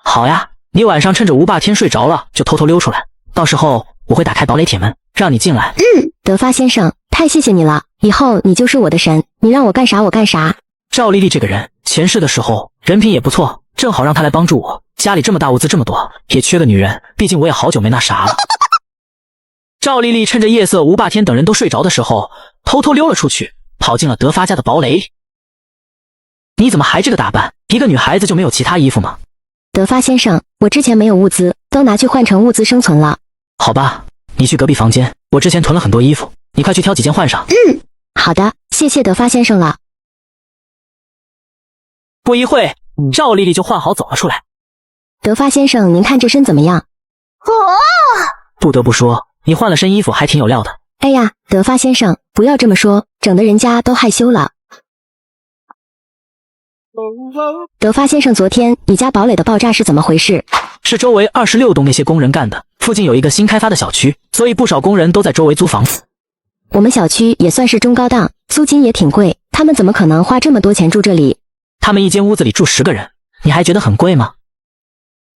好呀，你晚上趁着吴霸天睡着了就偷偷溜出来，到时候我会打开堡垒铁门让你进来。德发先生，太谢谢你了，以后你就是我的神，你让我干啥我干啥。赵丽丽这个人前世的时候人品也不错，正好让她来帮助我，家里这么大物资这么多，也缺个女人，毕竟我也好久没那啥了。赵丽丽趁着夜色吴霸天等人都睡着的时候，偷偷溜了出去，跑进了德发家的堡垒里。你怎么还这个打扮？一个女孩子就没有其他衣服吗？德发先生，我之前没有物资，都拿去换成物资生存了。好吧，你去隔壁房间，我之前囤了很多衣服，你快去挑几件换上。好的，谢谢德发先生了。不一会，赵丽丽就换好走了出来。德发先生，您看这身怎么样？不得不说，你换了身衣服还挺有料的。哎呀，德发先生，不要这么说，整得人家都害羞了。德发先生，昨天你家堡垒的爆炸是怎么回事？是周围26栋那些工人干的，附近有一个新开发的小区，所以不少工人都在周围租房子。我们小区也算是中高档，租金也挺贵，他们怎么可能花这么多钱住这里？他们一间屋子里住10个人，你还觉得很贵吗？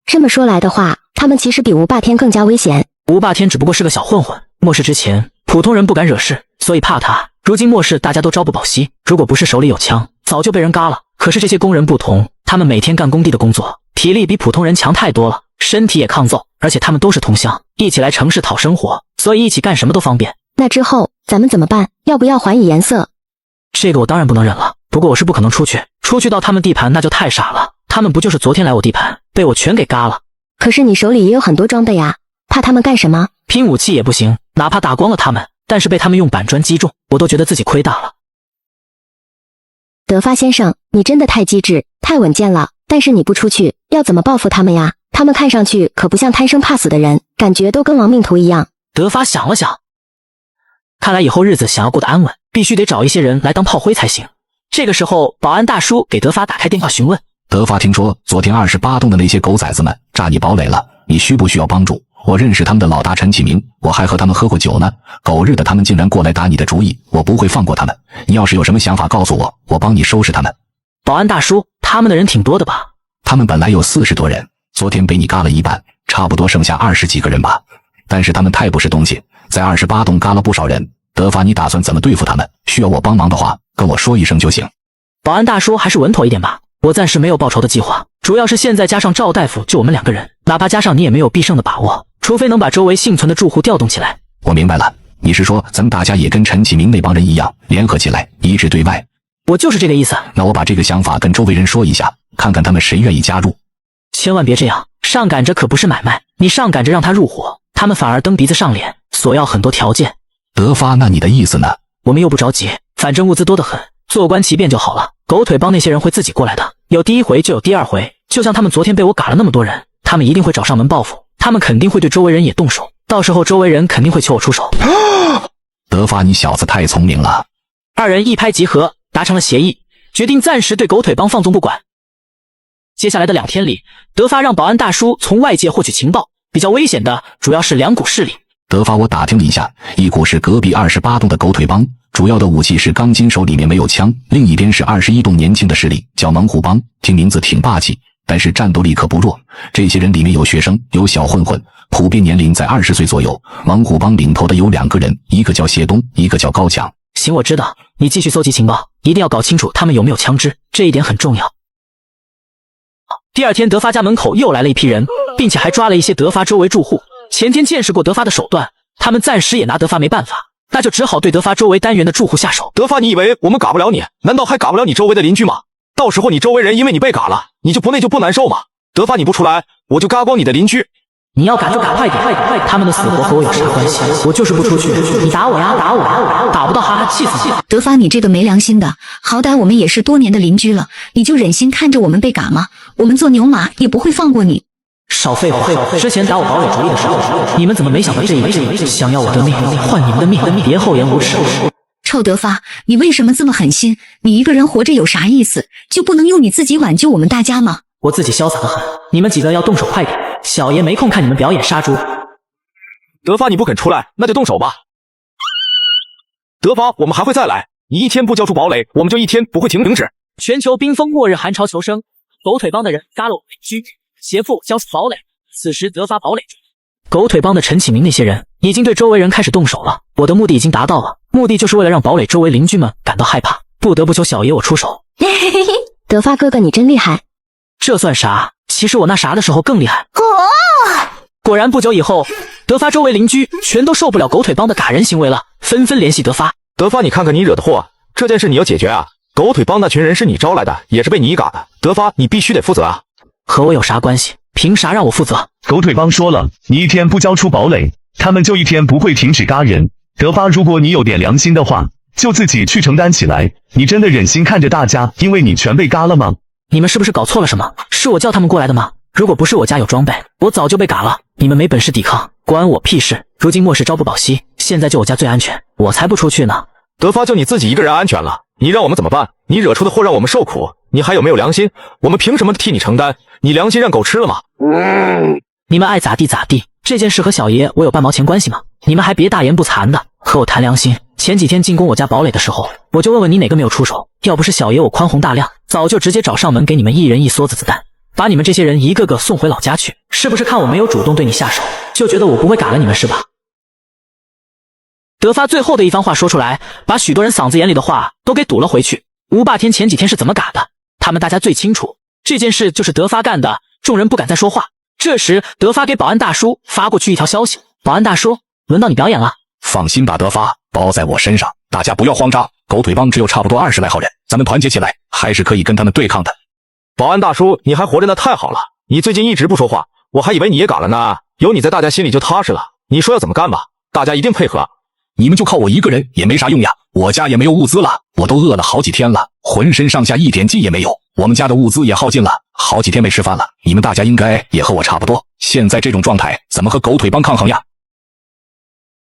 这么说来的话，他们其实比吴霸天更加危险。吴霸天只不过是个小混混，末世之前普通人不敢惹事，所以怕他。如今末世大家都朝不保夕，如果不是手里有枪，早就被人嘎了。可是这些工人不同，他们每天干工地的工作，体力比普通人强太多了，身体也抗揍，而且他们都是同乡，一起来城市讨生活，所以一起干什么都方便。那之后咱们怎么办？要不要还以颜色？这个我当然不能忍了，不过我是不可能出去到他们地盘那就太傻了，他们不就是昨天来我地盘，被我全给嘎了。可是你手里也有很多装备啊，怕他们干什么？拼武器也不行，哪怕打光了他们，但是被他们用板砖击中，我都觉得自己亏大了。德发先生，你真的太机智，太稳健了。但是你不出去，要怎么报复他们呀？他们看上去可不像贪生怕死的人，感觉都跟亡命徒一样。德发想了想，看来以后日子想要过得安稳，必须得找一些人来当炮灰才行。这个时候，保安大叔给德发打开电话询问：德发，听说昨天28栋的那些狗崽子们炸你堡垒了，你需不需要帮助？我认识他们的老大陈启明，我还和他们喝过酒呢。狗日的，他们竟然过来打你的主意，我不会放过他们。你要是有什么想法告诉我，我帮你收拾他们。保安大叔，他们的人挺多的吧？他们本来有40多人，昨天被你嘎了一半，差不多剩下20几个人吧。但是他们太不是东西，在28栋嘎了不少人。德发，你打算怎么对付他们？需要我帮忙的话，跟我说一声就行。保安大叔还是稳妥一点吧，我暂时没有报仇的计划，主要是现在加上赵大夫就我们2个人，哪怕加上你也没有必胜的把握，除非能把周围幸存的住户调动起来。我明白了，你是说咱们大家也跟陈启明那帮人一样，联合起来，一致对外？我就是这个意思。那我把这个想法跟周围人说一下，看看他们谁愿意加入。千万别这样，上赶着可不是买卖，你上赶着让他入伙，他们反而蹬鼻子上脸，索要很多条件。德发，那你的意思呢？我们又不着急，反正物资多得很，坐观其变就好了。狗腿帮那些人会自己过来的，有第1回就有第2回，就像他们昨天被我嘎了那么多人，他们一定会找上门报复，他们肯定会对周围人也动手，到时候周围人肯定会求我出手。德发，你小子太聪明了。2人一拍即合，达成了协议，决定暂时对狗腿帮放纵不管。接下来的2天里，德发让保安大叔从外界获取情报，比较危险的主要是2股势力。德发，我打听了一下，一股是隔壁28栋的狗腿帮，主要的武器是钢筋手，里面没有枪；另一边是21栋年轻的势力，叫猛虎帮，听名字挺霸气，但是战斗力可不弱。这些人里面有学生，有小混混，普遍年龄在20岁左右。猛虎帮领头的有2个人，一个叫谢东，一个叫高强。行，我知道，你继续搜集情报，一定要搞清楚他们有没有枪支，这一点很重要。第2天，德发家门口又来了一批人，并且还抓了一些德发周围住户。前天见识过德发的手段，他们暂时也拿德发没办法，那就只好对德发周围单元的住户下手。德发，你以为我们嘎不了你？难道还嘎不了你周围的邻居吗？到时候你周围人因为你被嘎了，你就不内疚不难受吗？德发，你不出来，我就嘎光你的邻居。你要赶就赶快点，他们的死活和我有啥关系？我就是不出去，你打我呀，打我呀，打不到哈哈气死你！德发，你这个没良心的，好歹我们也是多年的邻居了，你就忍心看着我们被嘎吗？我们做牛马也不会放过你。少废话！之前打我堡垒主意的时候，你们怎么没想到这一步？想要我的命，换你们的命，别厚颜无耻！臭德发，你为什么这么狠心？你一个人活着有啥意思？就不能用你自己挽救我们大家吗？我自己潇洒的很，你们几个要动手快点，小爷没空看你们表演杀猪。德发，你不肯出来，那就动手吧。德发，我们还会再来，你1天不交出堡垒，我们就1天不会停止。全球冰封末日，寒潮求生，狗腿帮的人嘎了我邻居，胁迫交出堡垒。此时德发堡垒中，狗腿帮的陈启明那些人已经对周围人开始动手了。我的目的已经达到了，目的就是为了让堡垒周围邻居们感到害怕，不得不求小爷我出手。德发哥哥，你真厉害！这算啥？其实我那啥的时候更厉害。果然不久以后，德发周围邻居全都受不了狗腿帮的嘎人行为了，纷纷联系德发。德发，你看看你惹的祸，这件事你要解决啊！狗腿帮那群人是你招来的，也是被你嘎的。德发，你必须得负责啊！和我有啥关系？凭啥让我负责？狗腿帮说了，你1天不交出堡垒，他们就1天不会停止嘎人。德发，如果你有点良心的话，就自己去承担起来。你真的忍心看着大家因为你全被嘎了吗？你们是不是搞错了什么？是我叫他们过来的吗？如果不是我家有装备，我早就被嘎了。你们没本事抵抗，关我屁事！如今末世朝不保夕，现在就我家最安全，我才不出去呢。德发，就你自己一个人安全了，你让我们怎么办？你惹出的祸让我们受苦，你还有没有良心？我们凭什么替你承担？你良心让狗吃了吗？你们爱咋地咋地，这件事和小爷我有半毛钱关系吗？你们还别大言不惭的和我谈良心。前几天进攻我家堡垒的时候，我就问问你哪个没有出手，要不是小爷我宽宏大量，早就直接找上门给你们1人1梭子子弹，把你们这些人一个个送回老家去。是不是看我没有主动对你下手，就觉得我不会嘎了你们是吧？德发最后的一番话说出来，把许多人嗓子眼里的话都给堵了回去。吴霸天前几天是怎么嘎的，他们大家最清楚，这件事就是德发干的，众人不敢再说话。这时德发给保安大叔发过去一条消息：保安大叔，轮到你表演了。放心吧，德发，包在我身上，大家不要慌张。狗腿帮只有差不多20来号人，咱们团结起来，还是可以跟他们对抗的。保安大叔，你还活着呢，太好了！你最近一直不说话，我还以为你也嘎了呢。有你在，大家心里就踏实了。你说要怎么干吧，大家一定配合。你们就靠我一个人也没啥用呀，我家也没有物资了，我都饿了好几天了，浑身上下一点劲也没有。我们家的物资也耗尽了，好几天没吃饭了。你们大家应该也和我差不多，现在这种状态怎么和狗腿帮抗衡呀？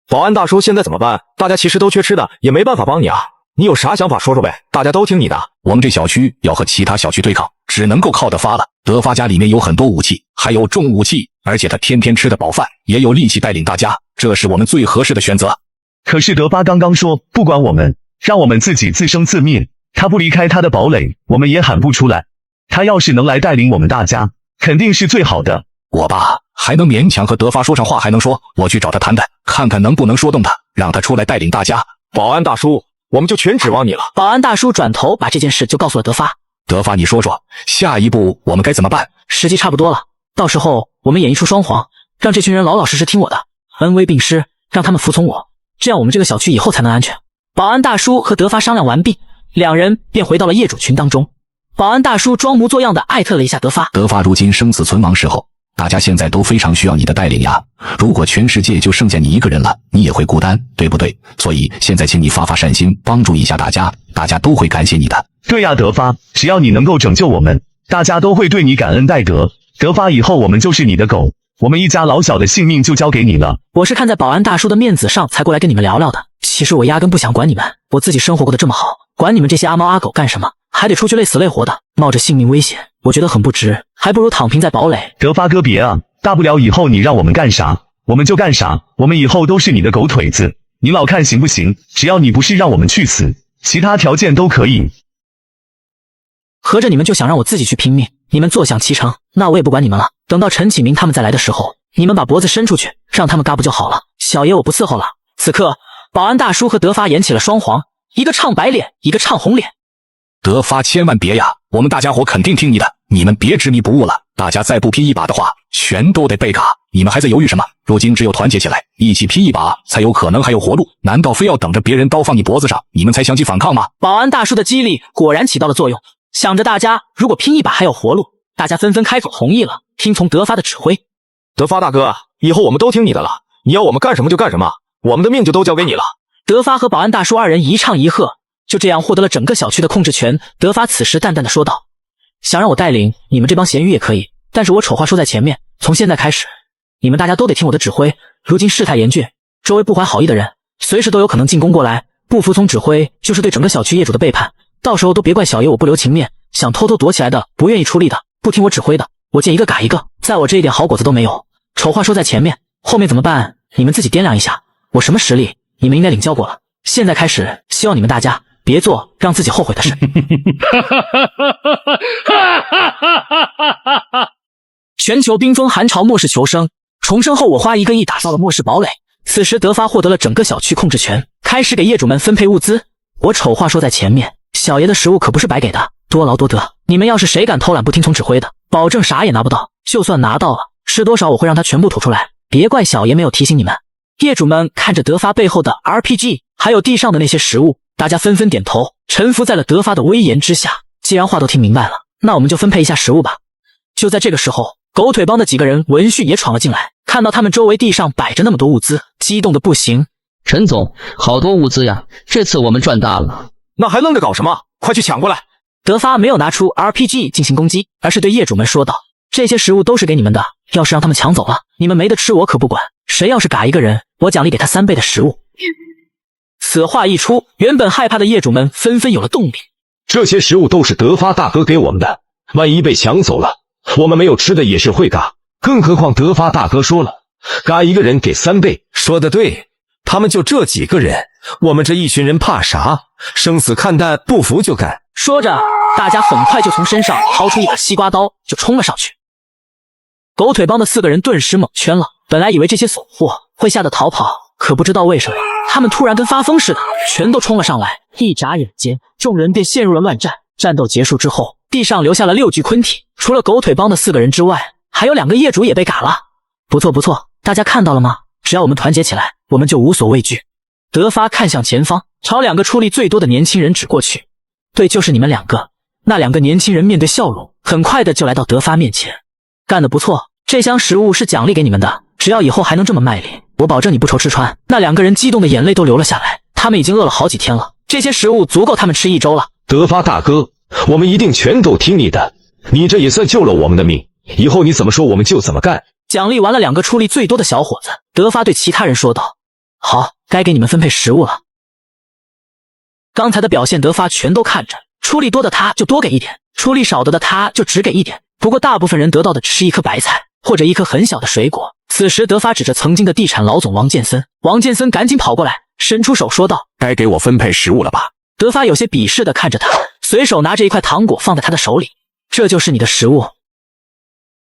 保安大叔，现在怎么办？大家其实都缺吃的，也没办法帮你啊。你有啥想法说说呗，大家都听你的。我们这小区要和其他小区对抗，只能够靠德发了。德发家里面有很多武器，还有重武器，而且他天天吃得饱饭，也有力气带领大家，这是我们最合适的选择。可是德发刚刚说不管我们，让我们自己自生自灭，他不离开他的堡垒，我们也喊不出来。他要是能来带领我们大家，肯定是最好的。我吧，还能勉强和德发说上话，还能说，我去找他谈谈，看看能不能说动他，让他出来带领大家。保安大叔，我们就全指望你了。保安大叔转头把这件事就告诉了德发。德发，你说说，下一步我们该怎么办？时机差不多了，到时候我们演一出双簧，让这群人老老实实听我的，恩威并施，让他们服从我，这样我们这个小区以后才能安全。保安大叔和德发商量完毕，两人便回到了业主群当中。保安大叔装模作样的艾特了一下德发。德发，如今生死存亡时候，大家现在都非常需要你的带领呀。如果全世界就剩下你一个人了，你也会孤单，对不对？所以现在请你发善心，帮助一下大家，大家都会感谢你的。对呀，德发，只要你能够拯救我们，大家都会对你感恩戴德。德发，以后我们就是你的狗，我们一家老小的性命就交给你了。我是看在保安大叔的面子上才过来跟你们聊聊的，其实我压根不想管你们，我自己生活过得这么好，管你们这些阿猫阿狗干什么？还得出去累死累活的，冒着性命危险，我觉得很不值，还不如躺平在堡垒。德发哥别啊，大不了以后你让我们干啥我们就干啥，我们以后都是你的狗腿子，你老看行不行？只要你不是让我们去死，其他条件都可以。合着你们就想让我自己去拼命，你们坐享其成，那我也不管你们了。等到陈启明他们再来的时候，你们把脖子伸出去，让他们嘎不就好了？小爷我不伺候了。此刻，保安大叔和德发演起了双簧，一个唱白脸，一个唱红脸。德发千万别呀，我们大家伙肯定听你的，你们别执迷不悟了。大家再不拼一把的话，全都得被嘎。你们还在犹豫什么？如今只有团结起来，一起拼一把，才有可能还有活路。难道非要等着别人刀放你脖子上，你们才想起反抗吗？保安大叔的激励果然起到了作用，想着大家如果拼一把还有活路，大家纷纷开口同意了，听从德发的指挥。德发大哥，以后我们都听你的了，你要我们干什么就干什么，我们的命就都交给你了。德发和保安大叔二人一唱一和，就这样获得了整个小区的控制权。德发此时淡淡的说道，想让我带领你们这帮咸鱼也可以，但是我丑话说在前面，从现在开始，你们大家都得听我的指挥。如今事态严峻，周围不怀好意的人随时都有可能进攻过来，不服从指挥就是对整个小区业主的背叛，到时候都别怪小爷我不留情面，想偷偷躲起来的，不愿意出力的，不听我指挥的，我见一个嘎一个。在我这一点好果子都没有，丑话说在前面，后面怎么办你们自己掂量一下，我什么实力你们应该领教过了。现在开始，希望你们大家别做让自己后悔的事。全球冰封寒潮末世求生，重生后我花1个亿打造了末世堡垒。此时德发获得了整个小区控制权，开始给业主们分配物资。我丑话说在前面，小爷的食物可不是白给的，多劳多得。你们要是谁敢偷懒不听从指挥的，保证啥也拿不到，就算拿到了，吃多少我会让他全部吐出来，别怪小爷没有提醒你们。业主们看着德发背后的 RPG， 还有地上的那些食物，大家纷纷点头，臣服在了德发的威严之下。既然话都听明白了，那我们就分配一下食物吧。就在这个时候，狗腿帮的几个人闻讯也闯了进来，看到他们周围地上摆着那么多物资，激动的不行。陈总，好多物资呀，这次我们赚大了。那还愣着搞什么？快去抢过来！德发没有拿出 RPG 进行攻击，而是对业主们说道，这些食物都是给你们的，要是让他们抢走了，你们没得吃我可不管，谁要是嘎一个人，我奖励给他3倍的食物。此话一出，原本害怕的业主们纷纷有了动力。这些食物都是德发大哥给我们的，万一被抢走了，我们没有吃的也是会嘎，更何况德发大哥说了，嘎一个人给3倍。说得对，他们就这几个人，我们这一群人怕啥？生死看淡，不服就干。说着，大家很快就从身上掏出一把西瓜刀，就冲了上去。狗腿帮的4个人顿时蒙圈了，本来以为这些怂货会吓得逃跑，可不知道为什么，他们突然跟发疯似的，全都冲了上来。一眨眼间，众人便陷入了乱战。战斗结束之后，地上留下了6具昆体，除了狗腿帮的4个人之外，还有2个业主也被嘎了。不错不错，大家看到了吗？只要我们团结起来，我们就无所畏惧。德发看向前方，朝2个出力最多的年轻人指过去。对，就是你们2个。那2个年轻人面对笑容，很快的就来到德发面前。干得不错，这箱食物是奖励给你们的，只要以后还能这么卖力，我保证你不愁吃穿。那两个人激动的眼泪都流了下来，他们已经饿了好几天了，这些食物足够他们吃1周了。德发大哥，我们一定全都听你的，你这也算救了我们的命，以后你怎么说我们就怎么干。奖励完了2个出力最多的小伙子，德发对其他人说道：好，该给你们分配食物了。刚才的表现德发全都看着，出力多的他就多给一点，出力少的他就只给一点。不过大部分人得到的只是一颗白菜或者一颗很小的水果。此时德发指着曾经的地产老总王建森，王建森赶紧跑过来伸出手说道：该给我分配食物了吧？德发有些鄙视地看着他，随手拿着一块糖果放在他的手里，这就是你的食物。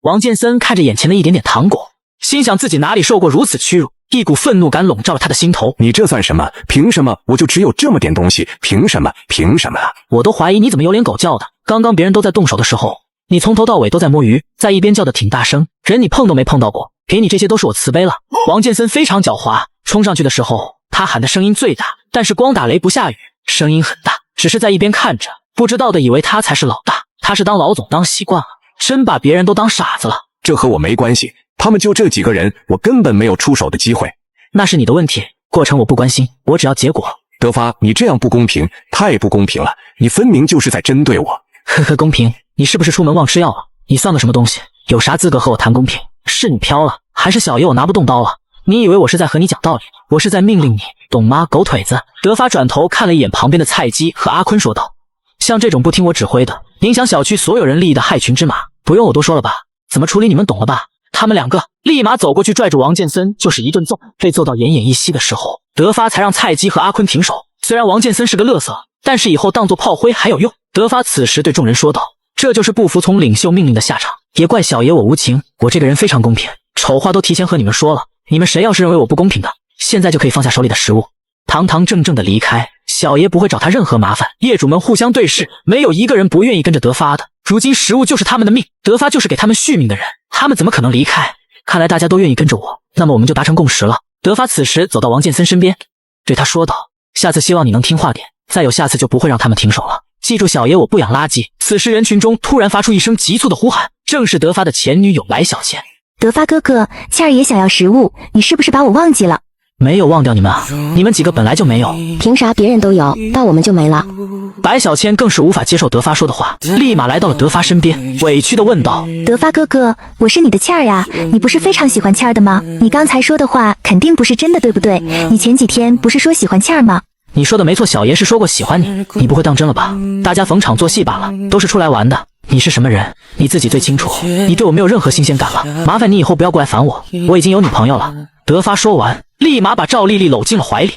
王建森看着眼前的一点点糖果，心想自己哪里受过如此屈辱，一股愤怒感笼罩了他的心头。你这算什么？凭什么我就只有这么点东西？凭什么？凭什么？我都怀疑你怎么有脸狗叫的。刚刚别人都在动手的时候，你从头到尾都在摸鱼，在一边叫的挺大声，人你碰都没碰到过，给你这些都是我慈悲了。王建森非常狡猾，冲上去的时候他喊的声音最大，但是光打雷不下雨，声音很大，只是在一边看着，不知道的以为他才是老大，他是当老总当习惯了，真把别人都当傻子了。这和我没关系，他们就这几个人，我根本没有出手的机会。那是你的问题，过程我不关心，我只要结果。德发，你这样不公平，太不公平了，你分明就是在针对我。呵呵，公平？你是不是出门忘吃药了？你算个什么东西？有啥资格和我谈公平？是你飘了，还是小爷我拿不动刀了？你以为我是在和你讲道理？我是在命令你，懂吗？狗腿子！德发转头看了一眼旁边的菜鸡和阿坤说道：像这种不听我指挥的，影响小区所有人利益的害群之马，不用我多说了吧？怎么处理你们懂了吧？他们2个立马走过去拽住王建森就是一顿揍，被揍到奄奄一息的时候，德发才让菜鸡和阿坤停手。虽然王建森是个垃圾，但是以后当作炮灰还有用。德发此时对众人说道：这就是不服从领袖命令的下场，也怪小爷我无情，我这个人非常公平，丑话都提前和你们说了，你们谁要是认为我不公平的，现在就可以放下手里的食物，堂堂正正的离开，小爷不会找他任何麻烦。业主们互相对视，没有一个人不愿意跟着德发的，如今食物就是他们的命，德发就是给他们续命的人，他们怎么可能离开？看来大家都愿意跟着我，那么我们就达成共识了。德发此时走到王建森身边，对他说道：下次希望你能听话点，再有下次就不会让他们停手了，记住小爷我不养垃圾。此时人群中突然发出一声急促的呼喊，正是德发的前女友来小倩。德发哥哥，倩儿也想要食物，你是不是把我忘记了？没有忘掉你们啊，你们几个本来就没有。凭啥别人都有，到我们就没了？白小千更是无法接受德发说的话，立马来到了德发身边，委屈地问道：德发哥哥，我是你的倩儿呀，你不是非常喜欢倩儿的吗？你刚才说的话肯定不是真的，对不对？你前几天不是说喜欢倩儿吗？你说的没错，小爷是说过喜欢你，你不会当真了吧？大家逢场作戏罢了，都是出来玩的。你是什么人，你自己最清楚，你对我没有任何新鲜感了，麻烦你以后不要过来烦我，我已经有女朋友了。德发说完，立马把赵丽丽搂进了怀里。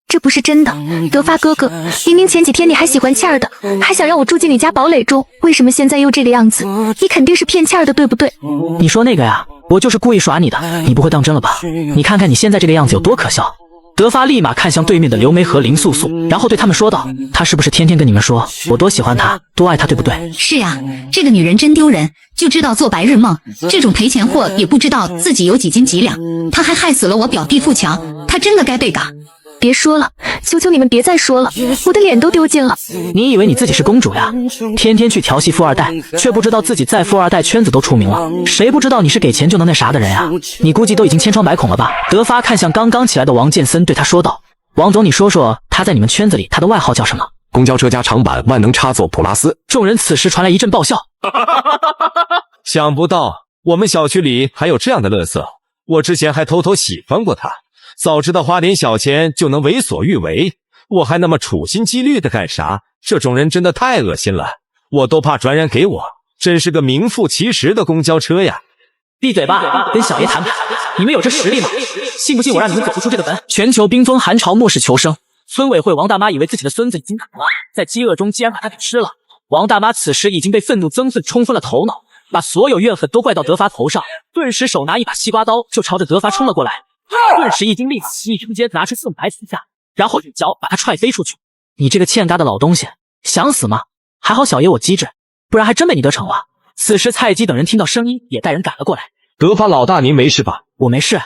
这不是真的，德发哥哥，明明前几天你还喜欢倩儿的，还想让我住进你家堡垒中，为什么现在又这个样子？你肯定是骗倩儿的，对不对？你说那个呀，我就是故意耍你的，你不会当真了吧？你看看你现在这个样子有多可笑。德发立马看向对面的刘梅和林素素，然后对他们说道：她是不是天天跟你们说我多喜欢她，多爱她，对不对？是呀，这个女人真丢人，就知道做白日梦，这种赔钱货也不知道自己有几斤几两，她还害死了我表弟富强，她真的该被打。别说了，求求你们别再说了，我的脸都丢尽了。你以为你自己是公主呀？天天去调戏富二代，却不知道自己在富二代圈子都出名了。谁不知道你是给钱就能那啥的人呀？你估计都已经千疮百孔了吧？德发看向刚刚起来的王建森，对他说道：王总，你说说他在你们圈子里他的外号叫什么？公交车加长板万能插座普拉斯。众人此时传来一阵爆笑。想不到我们小区里还有这样的乐色，我之前还偷偷喜欢过他，早知道花点小钱就能为所欲为，我还那么处心积虑的干啥？这种人真的太恶心了，我都怕转染给我，真是个名副其实的公交车呀！闭嘴吧，跟小爷谈判，你们有这实力吗？信不信我让你们走不出这个门？全球冰封寒潮，末世求生。村委会王大妈以为自己的孙子已经打了，在饥饿中竟然把他给吃了。王大妈此时已经被愤怒憎恨冲昏了头脑，把所有怨恨都怪到德发头上，顿时手拿一把西瓜刀就朝着德发冲了过来。顿时一精力一直接拿出4排4下，然后一脚把他踹飞出去。你这个欠嘎的老东西，想死吗？还好小爷我机智，不然还真被你得逞了。此时菜鸡等人听到声音，也带人赶了过来。德发老大，您没事吧？我没事，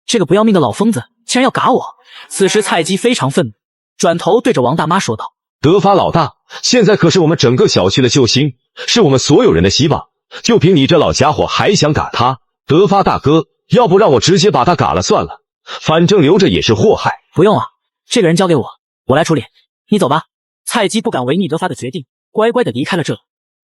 这个不要命的老疯子竟然要嘎我。此时菜鸡非常愤怒，转头对着王大妈说道：德发老大，现在可是我们整个小区的救星，是我们所有人的希望，就凭你这老家伙还想嘎他？德发大哥，要不让我直接把他嘎了算了，反正留着也是祸害。不用啊，这个人交给我，我来处理。你走吧。菜鸡不敢违逆德发的决定，乖乖的离开了这里。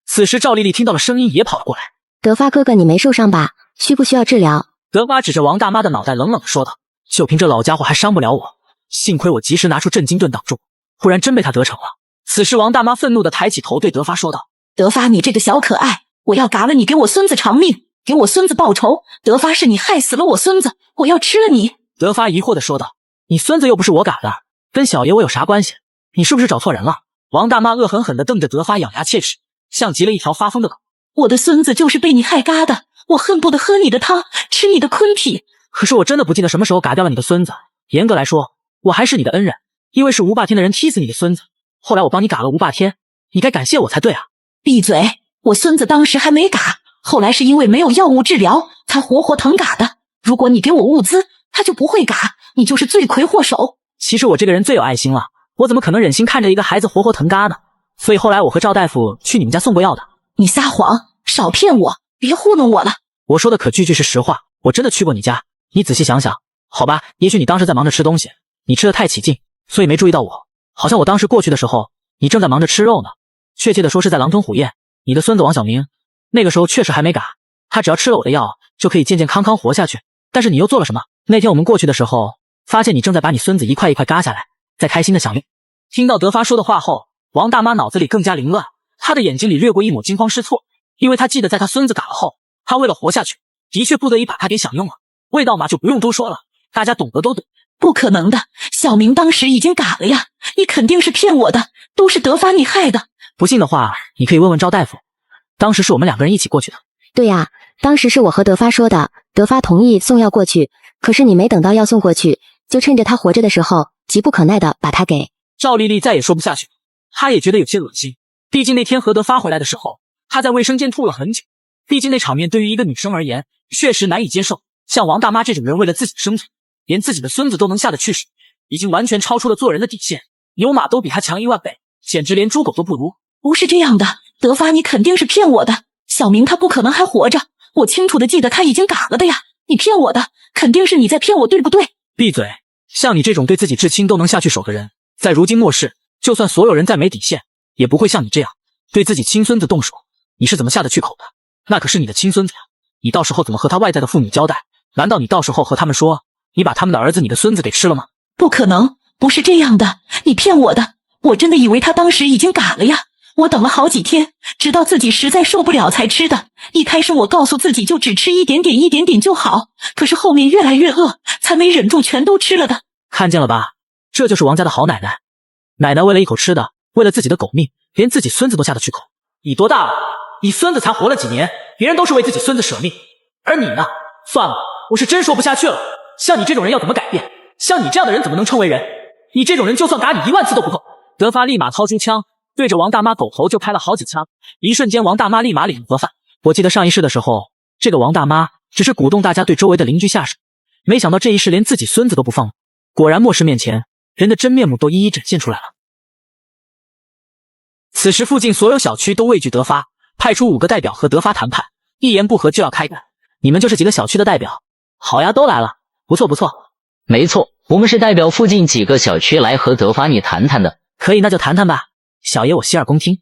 此时赵丽丽听到了声音，也跑了过来。德发哥哥，你没受伤吧？需不需要治疗？德发指着王大妈的脑袋冷冷的说道：“就凭这老家伙还伤不了我，幸亏我及时拿出震惊盾挡住，不然真被他得逞了。”此时王大妈愤怒的抬起头对德发说道：“德发，你这个小可爱，我要嘎了你，给我孙子偿命，给我孙子报仇！德发，是你害死了我孙子，我要吃了你！”德发疑惑的说道：“你孙子又不是我嘎的，跟小爷我有啥关系？你是不是找错人了？”王大妈恶狠狠地瞪着德发，咬牙切齿，像极了一条发疯的狗。我的孙子就是被你害嘎的，我恨不得喝你的汤，吃你的昆体。可是我真的不记得什么时候嘎掉了你的孙子。严格来说，我还是你的恩人，因为是吴霸天的人踢死你的孙子，后来我帮你嘎了吴霸天，你该感谢我才对啊。闭嘴！我孙子当时还没嘎，后来是因为没有药物治疗，才活活疼嘎的。如果你给我物资，他就不会嘎，你就是罪魁祸首。其实我这个人最有爱心了，我怎么可能忍心看着一个孩子活活疼嘎呢？所以后来我和赵大夫去你们家送过药的。你撒谎，少骗我，别糊弄我了。我说的可句句是实话，我真的去过你家。你仔细想想，好吧，也许你当时在忙着吃东西，你吃得太起劲，所以没注意到我。好像我当时过去的时候，你正在忙着吃肉呢。确切的说是在狼吞虎咽。你的孙子王小明，那个时候确实还没嘎，他只要吃了我的药，就可以健健康康活下去。但是你又做了什么？那天我们过去的时候，发现你正在把你孙子一块一块嘎下来，在开心的享用。听到德发说的话后，王大妈脑子里更加凌乱，她的眼睛里掠过一抹惊慌失措，因为她记得在她孙子嘎了后，她为了活下去，的确不得已把他给享用了。味道嘛就不用多说了，大家懂得都懂。不可能的，小明当时已经嘎了呀，你肯定是骗我的，都是德发你害的。不信的话，你可以问问赵大夫，当时是我们两个人一起过去的。对呀，当时是我和德发说的，德发同意送药过去，可是你没等到药送过去，就趁着他活着的时候，急不可耐的把他给……赵丽丽再也说不下去，她也觉得有些恶心。毕竟那天何德发回来的时候，她在卫生间吐了很久。毕竟那场面对于一个女生而言，确实难以接受。像王大妈这种人，为了自己生存，连自己的孙子都能下得去手，已经完全超出了做人的底线。牛马都比他强10000倍，简直连猪狗都不如。不是这样的，德发，你肯定是骗我的。小明他不可能还活着，我清楚的记得他已经嘎了的呀。你骗我的，肯定是你在骗我，对不对？闭嘴！像你这种对自己至亲都能下去手的人，在如今末世，就算所有人再没底线，也不会像你这样对自己亲孙子动手。你是怎么下得去口的？那可是你的亲孙子呀！你到时候怎么和他外在的父母交代？难道你到时候和他们说，你把他们的儿子、你的孙子给吃了吗？不可能，不是这样的，你骗我的！我真的以为他当时已经嘎了呀。我等了好几天，直到自己实在受不了才吃的。一开始我告诉自己就只吃一点点就好，可是后面越来越饿，才没忍住全都吃了的。看见了吧，这就是王家的好奶奶。奶奶为了一口吃的，为了自己的狗命，连自己孙子都下得去口。你多大了？你孙子才活了几年，别人都是为自己孙子舍命，而你呢？算了，我是真说不下去了。像你这种人要怎么改变？像你这样的人怎么能称为人？你这种人就算打你10000次都不够。德发立马掏出枪，对着王大妈狗头就拍了好几枪。一瞬间，王大妈立马脸盒饭。我记得上一世的时候，这个王大妈只是鼓动大家对周围的邻居下手，没想到这一世连自己孙子都不放了。果然末世面前，人的真面目都一一展现出来了。此时附近所有小区都畏惧德发，派出5个代表和德发谈判，一言不合就要开干。你们就是几个小区的代表？好呀，都来了，不错不错。没错，我们是代表附近几个小区来和德发你谈谈的。可以，那就谈谈吧，小爷我洗耳恭听。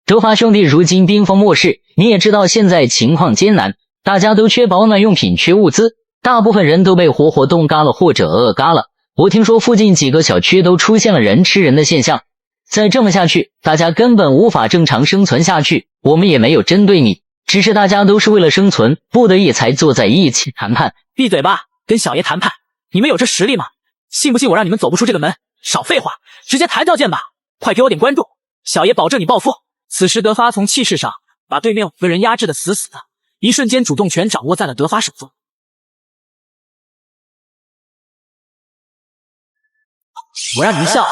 德发兄弟，如今兵锋末世，你也知道现在情况艰难，大家都缺保暖用品，缺物资，大部分人都被活活冻嘎了或者饿嘎了。我听说附近几个小区都出现了人吃人的现象，再这么下去，大家根本无法正常生存下去。我们也没有针对你，只是大家都是为了生存，不得已才坐在一起谈判。闭嘴吧，跟小爷谈判，你们有这实力吗？信不信我让你们走不出这个门？少废话，直接谈条件吧！快给我点关注，小爷保证你暴富。此时德发从气势上把对面5个人压制的死死的，一瞬间主动权掌握在了德发手中。我让你们笑，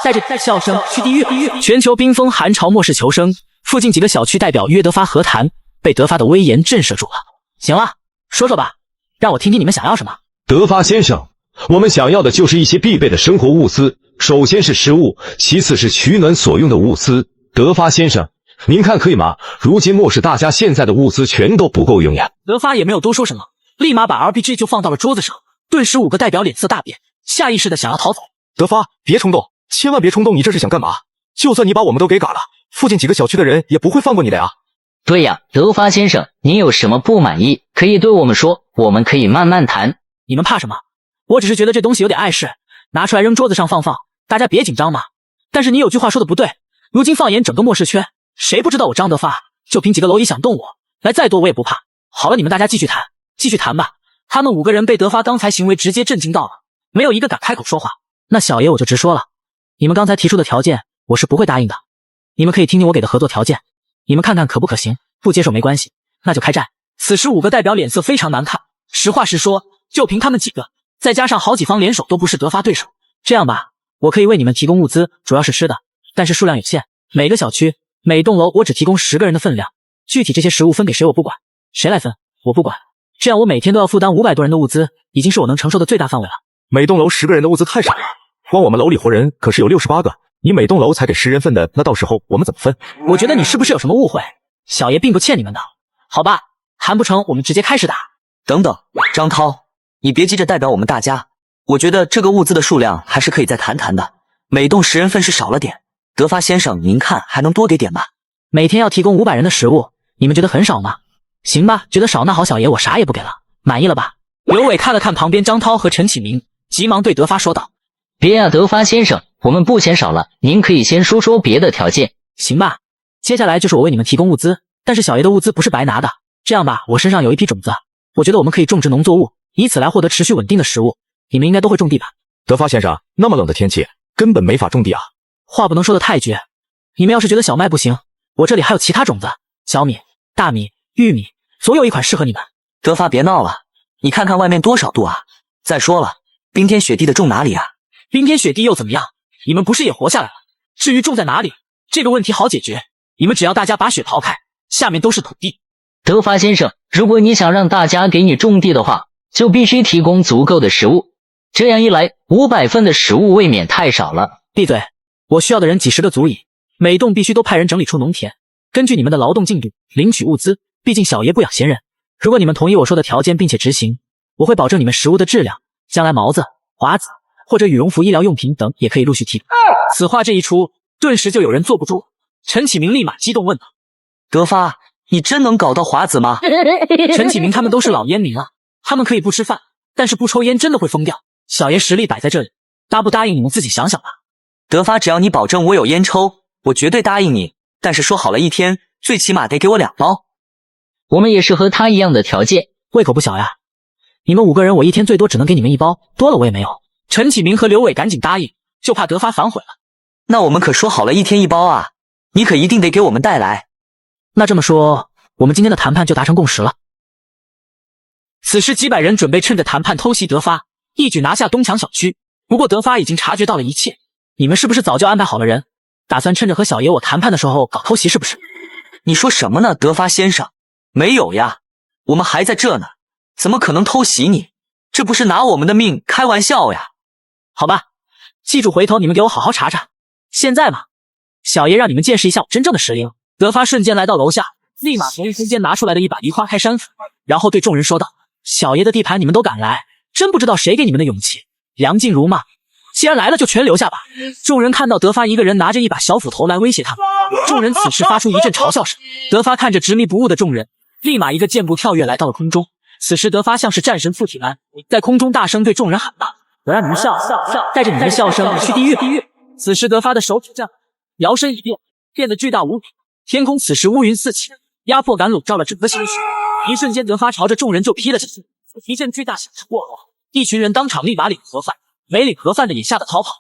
带着笑声去地狱。全球冰封寒潮末世求生，附近几个小区代表约德发和谈，被德发的威严震慑住了。行了，说说吧，让我听听你们想要什么。德发先生，我们想要的就是一些必备的生活物资，首先是食物，其次是取暖所用的物资。德发先生，您看可以吗？如今末世，大家现在的物资全都不够用呀。德发也没有多说什么，立马把 RPG 就放到了桌子上，顿时5个代表脸色大变，下意识的想要逃走。德发，别冲动，千万别冲动，你这是想干嘛？就算你把我们都给嘎了，附近几个小区的人也不会放过你的呀。对呀，德发先生，你有什么不满意，可以对我们说，我们可以慢慢谈。你们怕什么？我只是觉得这东西有点碍事，拿出来扔桌子上放放，大家别紧张嘛。但是你有句话说的不对，如今放眼整个末世圈，谁不知道我张德发？就凭几个蝼蚁想动我，来再多我也不怕。好了，你们大家继续谈吧。他们5个人被德发刚才行为直接震惊到了，没有一个敢开口说话。那小爷我就直说了，你们刚才提出的条件，我是不会答应的。你们可以听听我给的合作条件，你们看看可不可行，不接受没关系，那就开战。此时5个代表脸色非常难看，实话实说，就凭他们几个，再加上好几方联手都不是德发对手。这样吧，我可以为你们提供物资，主要是吃的，但是数量有限，每个小区每栋楼我只提供10个人的分量，具体这些食物分给谁我不管，谁来分我不管。这样我每天都要负担500多人的物资，已经是我能承受的最大范围了。每栋楼10个人的物资太少了，光我们楼里活人可是有68个，你每栋楼才给10人份的，那到时候我们怎么分？我觉得你是不是有什么误会？小爷并不欠你们的。好吧，谈不成我们直接开始打。等等，张涛，你别急着代表我们大家，我觉得这个物资的数量还是可以再谈谈的，每栋10人份是少了点。德发先生，您看还能多给点吧？每天要提供500人的食物，你们觉得很少吗？行吧，觉得少那好，小爷我啥也不给了，满意了吧？刘伟看了看旁边张涛和陈启明，急忙对德发说道：别呀，德发先生，我们不嫌少了，您可以先说说别的条件。行吧，接下来就是我为你们提供物资，但是小爷的物资不是白拿的。这样吧，我身上有一批种子，我觉得我们可以种植农作物，以此来获得持续稳定的食物。你们应该都会种地吧？德发先生，那么冷的天气，根本没法种地啊。话不能说的太绝，你们要是觉得小麦不行，我这里还有其他种子，小米、大米、玉米，总有一款适合你们。德发别闹了，你看看外面多少度啊？再说了，冰天雪地的种哪里啊？冰天雪地又怎么样？你们不是也活下来了？至于种在哪里，这个问题好解决，你们只要大家把雪刨开，下面都是土地。德发先生，如果你想让大家给你种地的话，就必须提供足够的食物，这样一来500份的食物未免太少了。闭嘴，我需要的人几10个足矣，每栋必须都派人整理出农田，根据你们的劳动进度领取物资，毕竟小爷不养闲人。如果你们同意我说的条件并且执行，我会保证你们食物的质量，将来毛子、华子或者羽绒服、医疗用品等也可以陆续提供。此话这一出，顿时就有人坐不住。陈启明立马激动问道：德发，你真能搞到华子吗？陈启明他们都是老烟民了，他们可以不吃饭，但是不抽烟真的会疯掉。小爷实力摆在这里，答不答应你们自己想想吧。德发，只要你保证我有烟抽，我绝对答应你，但是说好了一天最起码得给我2包。我们也是和他一样的条件，胃口不小呀。你们5个人我一天最多只能给你们1包，多了我也没有。陈启明和刘伟赶紧答应，就怕德发反悔了。那我们可说好了一天1包啊，你可一定得给我们带来。那这么说，我们今天的谈判就达成共识了。此时几百人准备趁着谈判偷袭德发，一举拿下东墙小区。不过德发已经察觉到了一切，你们是不是早就安排好了人，打算趁着和小爷我谈判的时候搞偷袭是不是？你说什么呢，德发先生？没有呀，我们还在这呢，怎么可能偷袭你？这不是拿我们的命开玩笑呀。好吧，记住回头你们给我好好查查。现在嘛，小爷让你们见识一下我真正的实力。德发瞬间来到楼下，立马从空间拿出来的一把梨花开山斧，然后对众人说道：小爷的地盘你们都敢来，真不知道谁给你们的勇气。梁静茹嘛，既然来了就全留下吧。众人看到德发一个人拿着一把小斧头来威胁他们，众人此时发出一阵嘲笑声。德发看着执迷不悟的众人，立马一个箭步跳跃来到了空中。此时德发像是战神附体般，在空中大声对众人喊道：我让你们笑，带着你们的笑声去地狱。此时德发的手指这样摇身一变，变得巨大无比。天空此时乌云四起，压迫感笼罩了整个星区。一瞬间，德发朝着众人就劈了下去，一阵巨大响声过后，一群人当场立马领盒饭，没领盒饭的也吓得逃跑。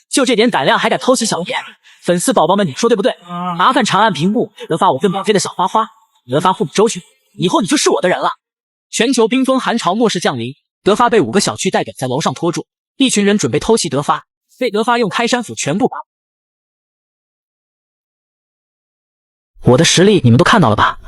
就这点胆量还敢偷袭小爷？粉丝宝宝们，你说对不对？麻烦长按屏幕，德发我更免费的小花花，德发互补周旋，以后你就是我的人了。全球冰封寒潮末世降临，德发被5个小区代表在楼上拖住，一群人准备偷袭德发，被德发用开山斧全部拔。我的实力你们都看到了吧？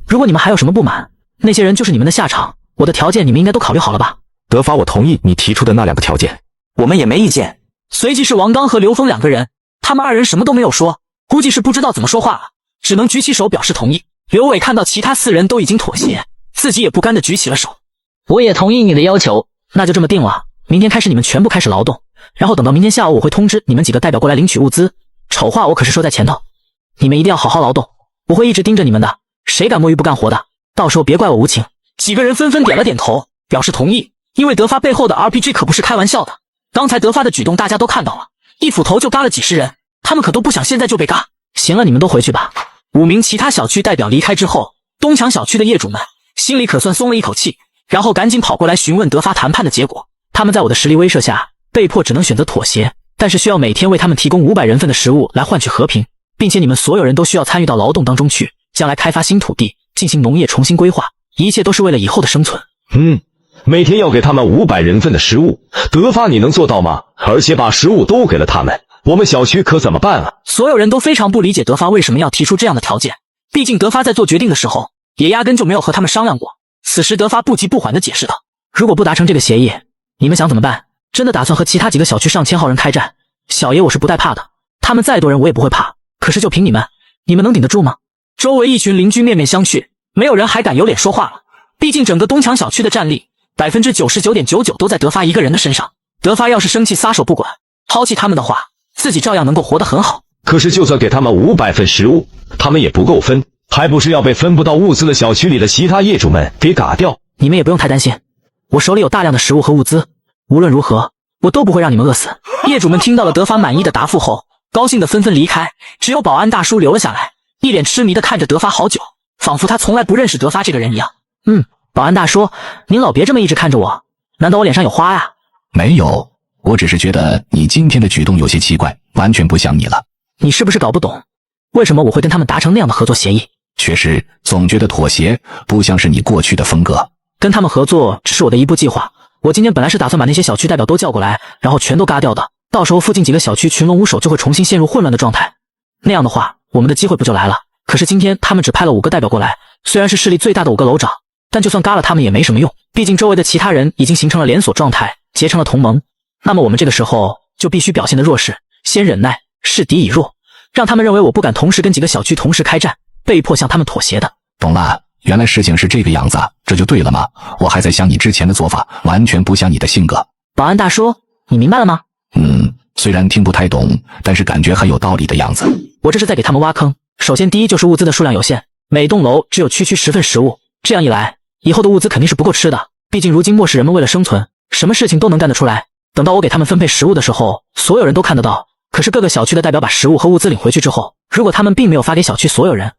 如果你们还有什么不满，那些人就是你们的下场。我的条件你们应该都考虑好了吧？德发，我同意你提出的那2个条件，我们也没意见。随即是王刚和刘峰2个人，他们2人什么都没有说，估计是不知道怎么说话了，只能举起手表示同意。刘伟看到其他4人都已经妥协，自己也不甘地举起了手。我也同意你的要求。那就这么定了，明天开始你们全部开始劳动，然后等到明天下午我会通知你们几个代表过来领取物资。丑话我可是说在前头，你们一定要好好劳动，我会一直盯着你们的，谁敢摸鱼不干活的，到时候别怪我无情。几个人纷纷点了点头，表示同意，因为德发背后的 RPG 可不是开玩笑的。刚才德发的举动大家都看到了，一斧头就嘎了几十人，他们可都不想现在就被嘎。行了，你们都回去吧。5名其他小区代表离开之后，东墙小区的业主们心里可算松了一口气，然后赶紧跑过来询问德发谈判的结果。他们在我的实力威慑下，被迫只能选择妥协，但是需要每天为他们提供500人份的食物来换取和平，并且你们所有人都需要参与到劳动当中去，将来开发新土地，进行农业重新规划，一切都是为了以后的生存。每天要给他们500人份的食物，德发你能做到吗？而且把食物都给了他们，我们小区可怎么办啊？所有人都非常不理解德发为什么要提出这样的条件，毕竟德发在做决定的时候也压根就没有和他们商量过。此时德发不急不缓地解释道，如果不达成这个协议，你们想怎么办？真的打算和其他几个小区上千号人开战？小爷我是不带怕的，他们再多人我也不会怕，可是就凭你们能顶得住吗？周围一群邻居面面相觑，没有人还敢有脸说话了。毕竟整个东墙小区的战力99.99%都在德发一个人的身上，德发要是生气撒手不管，抛弃他们的话，自己照样能够活得很好。可是就算给他们500份食物，他们也不够分，还不是要被分不到物资的小区里的其他业主们给嘎掉。你们也不用太担心，我手里有大量的食物和物资，无论如何我都不会让你们饿死。业主们听到了德发满意的答复后，高兴的纷纷离开，只有保安大叔留了下来，一脸痴迷的看着德发好久，仿佛他从来不认识德发这个人一样。保安大叔，您老别这么一直看着我，难道我脸上有花呀？没有，我只是觉得你今天的举动有些奇怪，完全不像你了。你是不是搞不懂，为什么我会跟他们达成那样的合作协议？确实，总觉得妥协不像是你过去的风格。跟他们合作只是我的一步计划，我今天本来是打算把那些小区代表都叫过来，然后全都嘎掉的，到时候附近几个小区群龙无首就会重新陷入混乱的状态，那样的话我们的机会不就来了？可是今天他们只派了5个代表过来，虽然是势力最大的5个楼长，但就算嘎了他们也没什么用，毕竟周围的其他人已经形成了连锁状态，结成了同盟。那么我们这个时候就必须表现的弱势，先忍耐，示敌以弱，让他们认为我不敢同时跟几个小区同时开战，被迫向他们妥协的。懂了，原来事情是这个样子，这就对了吗？我还在想你之前的做法完全不像你的性格。保安大叔，你明白了吗？虽然听不太懂，但是感觉很有道理的样子。我这是在给他们挖坑。首先第一就是物资的数量有限，每栋楼只有区10份食物，这样一来以后的物资肯定是不够吃的，毕竟如今末世人们为了生存，什么事情都能干得出来。等到我给他们分配食物的时候，所有人都看得到。可是各个小区的代表把食物和物资领回去之后，如果他们并没有发给小区所有人，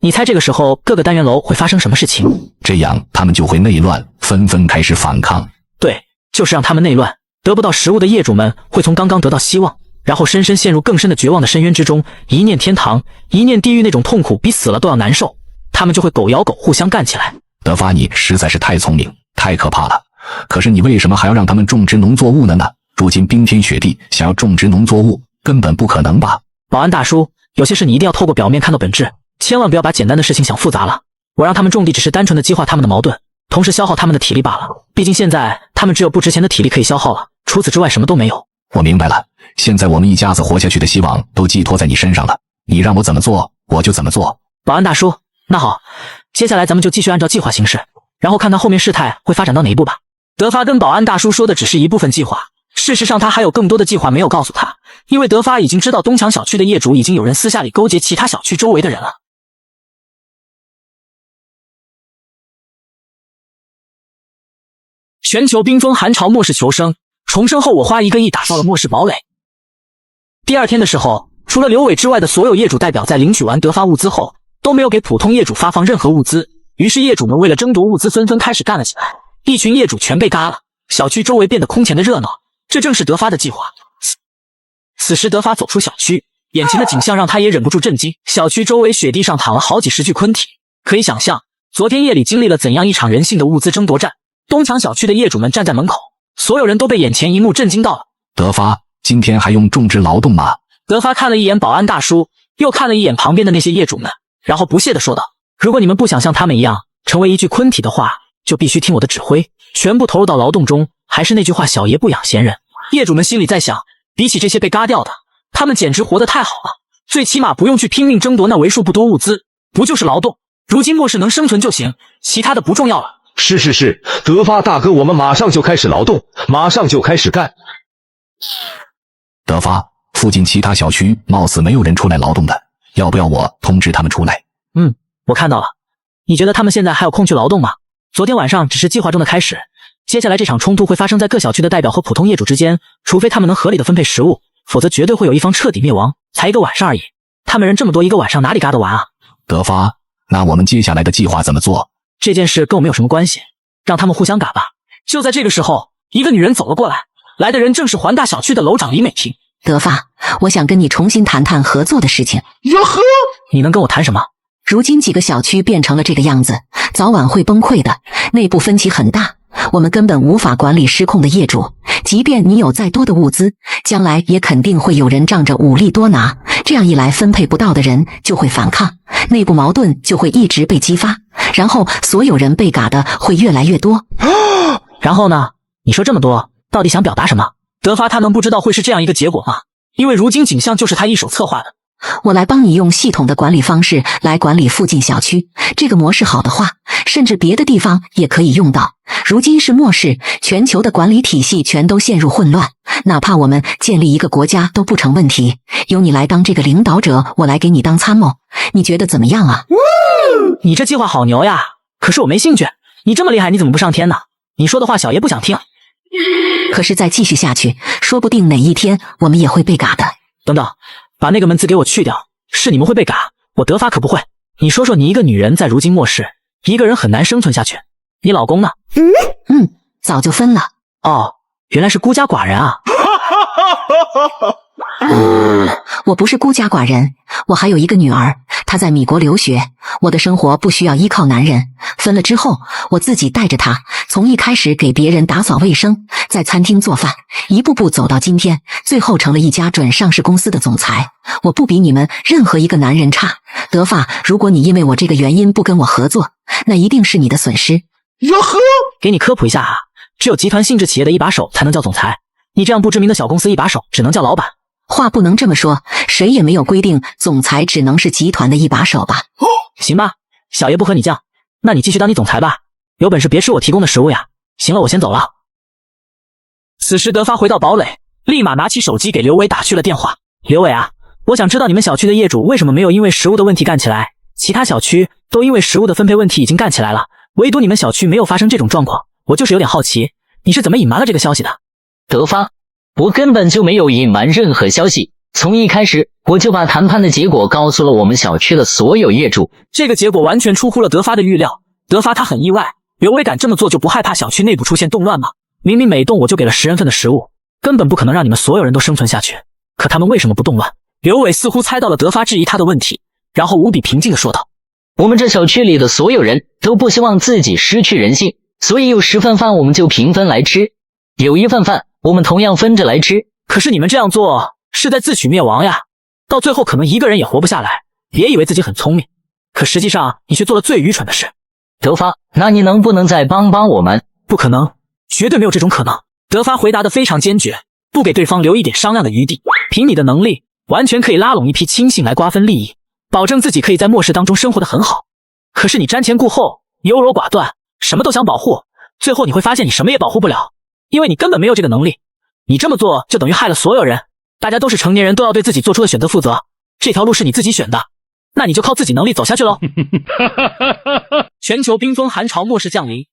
你猜这个时候各个单元楼会发生什么事情？这样他们就会内乱，纷纷开始反抗。对，就是让他们内乱。得不到食物的业主们会从刚刚得到希望，然后深深陷入更深的绝望的深渊之中，一念天堂，一念地狱，那种痛苦比死了都要难受。他们就会狗咬狗，互相干起来。德发，你实在是太聪明，太可怕了。可是你为什么还要让他们种植农作物呢？如今冰天雪地，想要种植农作物根本不可能吧？保安大叔，有些事你一定要透过表面看到本质，千万不要把简单的事情想复杂了。我让他们种地只是单纯的激化他们的矛盾，同时消耗他们的体力罢了。毕竟现在他们只有不值钱的体力可以消耗了，除此之外什么都没有。我明白了，现在我们一家子活下去的希望都寄托在你身上了，你让我怎么做我就怎么做。保安大叔，那好，接下来咱们就继续按照计划行事，然后看看后面事态会发展到哪一步吧。德发跟保安大叔说的只是一部分计划，事实上他还有更多的计划没有告诉他，因为德发已经知道东墙小区的业主已经有人私下里勾结其他小区周围的人了。全球冰封寒潮末世求生，重生后我花1个亿打造了末世堡垒。第二天的时候，除了刘伟之外的所有业主代表在领取完德发物资后，都没有给普通业主发放任何物资，于是业主们为了争夺物资纷纷开始干了起来，一群业主全被嘎了，小区周围变得空前的热闹，这正是德发的计划。此时德发走出小区，眼前的景象让他也忍不住震惊，小区周围雪地上躺了好几十具昆体，可以想象昨天夜里经历了怎样一场人性的物资争夺战。东墙小区的业主们站在门口，所有人都被眼前一幕震惊到了。德发，今天还用种植劳动吗？德发看了一眼保安大叔，又看了一眼旁边的那些业主们，然后不屑地说道，如果你们不想像他们一样成为一具昆体的话，就必须听我的指挥，全部投入到劳动中。还是那句话，小爷不养闲人。业主们心里在想，比起这些被嘎掉的，他们简直活得太好了，最起码不用去拼命争夺那为数不多物资，不就是劳动？如今末世能生存就行，其他的不重要了。是，德发大哥，我们马上就开始劳动，马上就开始干。德发，附近其他小区貌似没有人出来劳动的，要不要我通知他们出来？我看到了。你觉得他们现在还有空去劳动吗？昨天晚上只是计划中的开始，接下来这场冲突会发生在各小区的代表和普通业主之间，除非他们能合理的分配食物，否则绝对会有一方彻底灭亡。才一个晚上而已，他们人这么多，一个晚上哪里嘎得完啊？德发，那我们接下来的计划怎么做？这件事跟我们有什么关系？让他们互相嘎吧。就在这个时候，一个女人走了过来，来的人正是环大小区的楼长李美婷。德发，我想跟你重新谈谈合作的事情。哟呵，你能跟我谈什么？如今几个小区变成了这个样子，早晚会崩溃的，内部分歧很大，我们根本无法管理失控的业主。即便你有再多的物资，将来也肯定会有人仗着武力多拿，这样一来分配不到的人就会反抗，内部矛盾就会一直被激发，然后所有人被嘎的会越来越多。然后呢？你说这么多，到底想表达什么？德发他能不知道会是这样一个结果吗？因为如今景象就是他一手策划的。我来帮你用系统的管理方式来管理附近小区，这个模式好的话，甚至别的地方也可以用到。如今是末世，全球的管理体系全都陷入混乱，哪怕我们建立一个国家都不成问题。由你来当这个领导者，我来给你当参谋，你觉得怎么样啊？你这计划好牛呀，可是我没兴趣。你这么厉害，你怎么不上天呢？你说的话小爷不想听。可是再继续下去，说不定哪一天我们也会被嘎的。等等，把那个门字给我去掉，是你们会被嘎，我德发可不会。你说说，你一个女人在如今末世，一个人很难生存下去，你老公呢？早就分了。哦，原来是孤家寡人啊。我不是孤家寡人，我还有一个女儿，她在米国留学，我的生活不需要依靠男人。分了之后，我自己带着她，从一开始给别人打扫卫生，在餐厅做饭，一步步走到今天，最后成了一家准上市公司的总裁。我不比你们任何一个男人差。德发，如果你因为我这个原因不跟我合作，那一定是你的损失。哟呵，给你科普一下啊，只有集团性质企业的一把手才能叫总裁，你这样不知名的小公司一把手只能叫老板。话不能这么说，谁也没有规定总裁只能是集团的一把手吧？行吧，小爷不和你犟，那你继续当你总裁吧，有本事别吃我提供的食物呀。行了，我先走了。此时德发回到堡垒，立马拿起手机给刘伟打去了电话。刘伟啊，我想知道你们小区的业主为什么没有因为食物的问题干起来，其他小区都因为食物的分配问题已经干起来了，唯独你们小区没有发生这种状况，我就是有点好奇，你是怎么隐瞒了这个消息的？德发，我根本就没有隐瞒任何消息，从一开始我就把谈判的结果告诉了我们小区的所有业主。这个结果完全出乎了德发的预料，德发他很意外，刘伟敢这么做就不害怕小区内部出现动乱吗？明明每栋我就给了10人份的食物，根本不可能让你们所有人都生存下去，可他们为什么不动乱？刘伟似乎猜到了德发质疑他的问题，然后无比平静地说道：我们这小区里的所有人都不希望自己失去人性，所以有10份饭我们就平分来吃，有1份饭我们同样分着来吃。可是你们这样做是在自取灭亡呀，到最后可能一个人也活不下来，别以为自己很聪明，可实际上你却做了最愚蠢的事。德发，那你能不能再帮帮我们？不可能，绝对没有这种可能。德发回答得非常坚决，不给对方留一点商量的余地。凭你的能力，完全可以拉拢一批亲信来瓜分利益，保证自己可以在末世当中生活得很好。可是你瞻前顾后，优柔寡断，什么都想保护，最后你会发现你什么也保护不了，因为你根本没有这个能力。你这么做就等于害了所有人，大家都是成年人，都要对自己做出的选择负责，这条路是你自己选的，那你就靠自己能力走下去喽。全球冰封寒潮末世降临，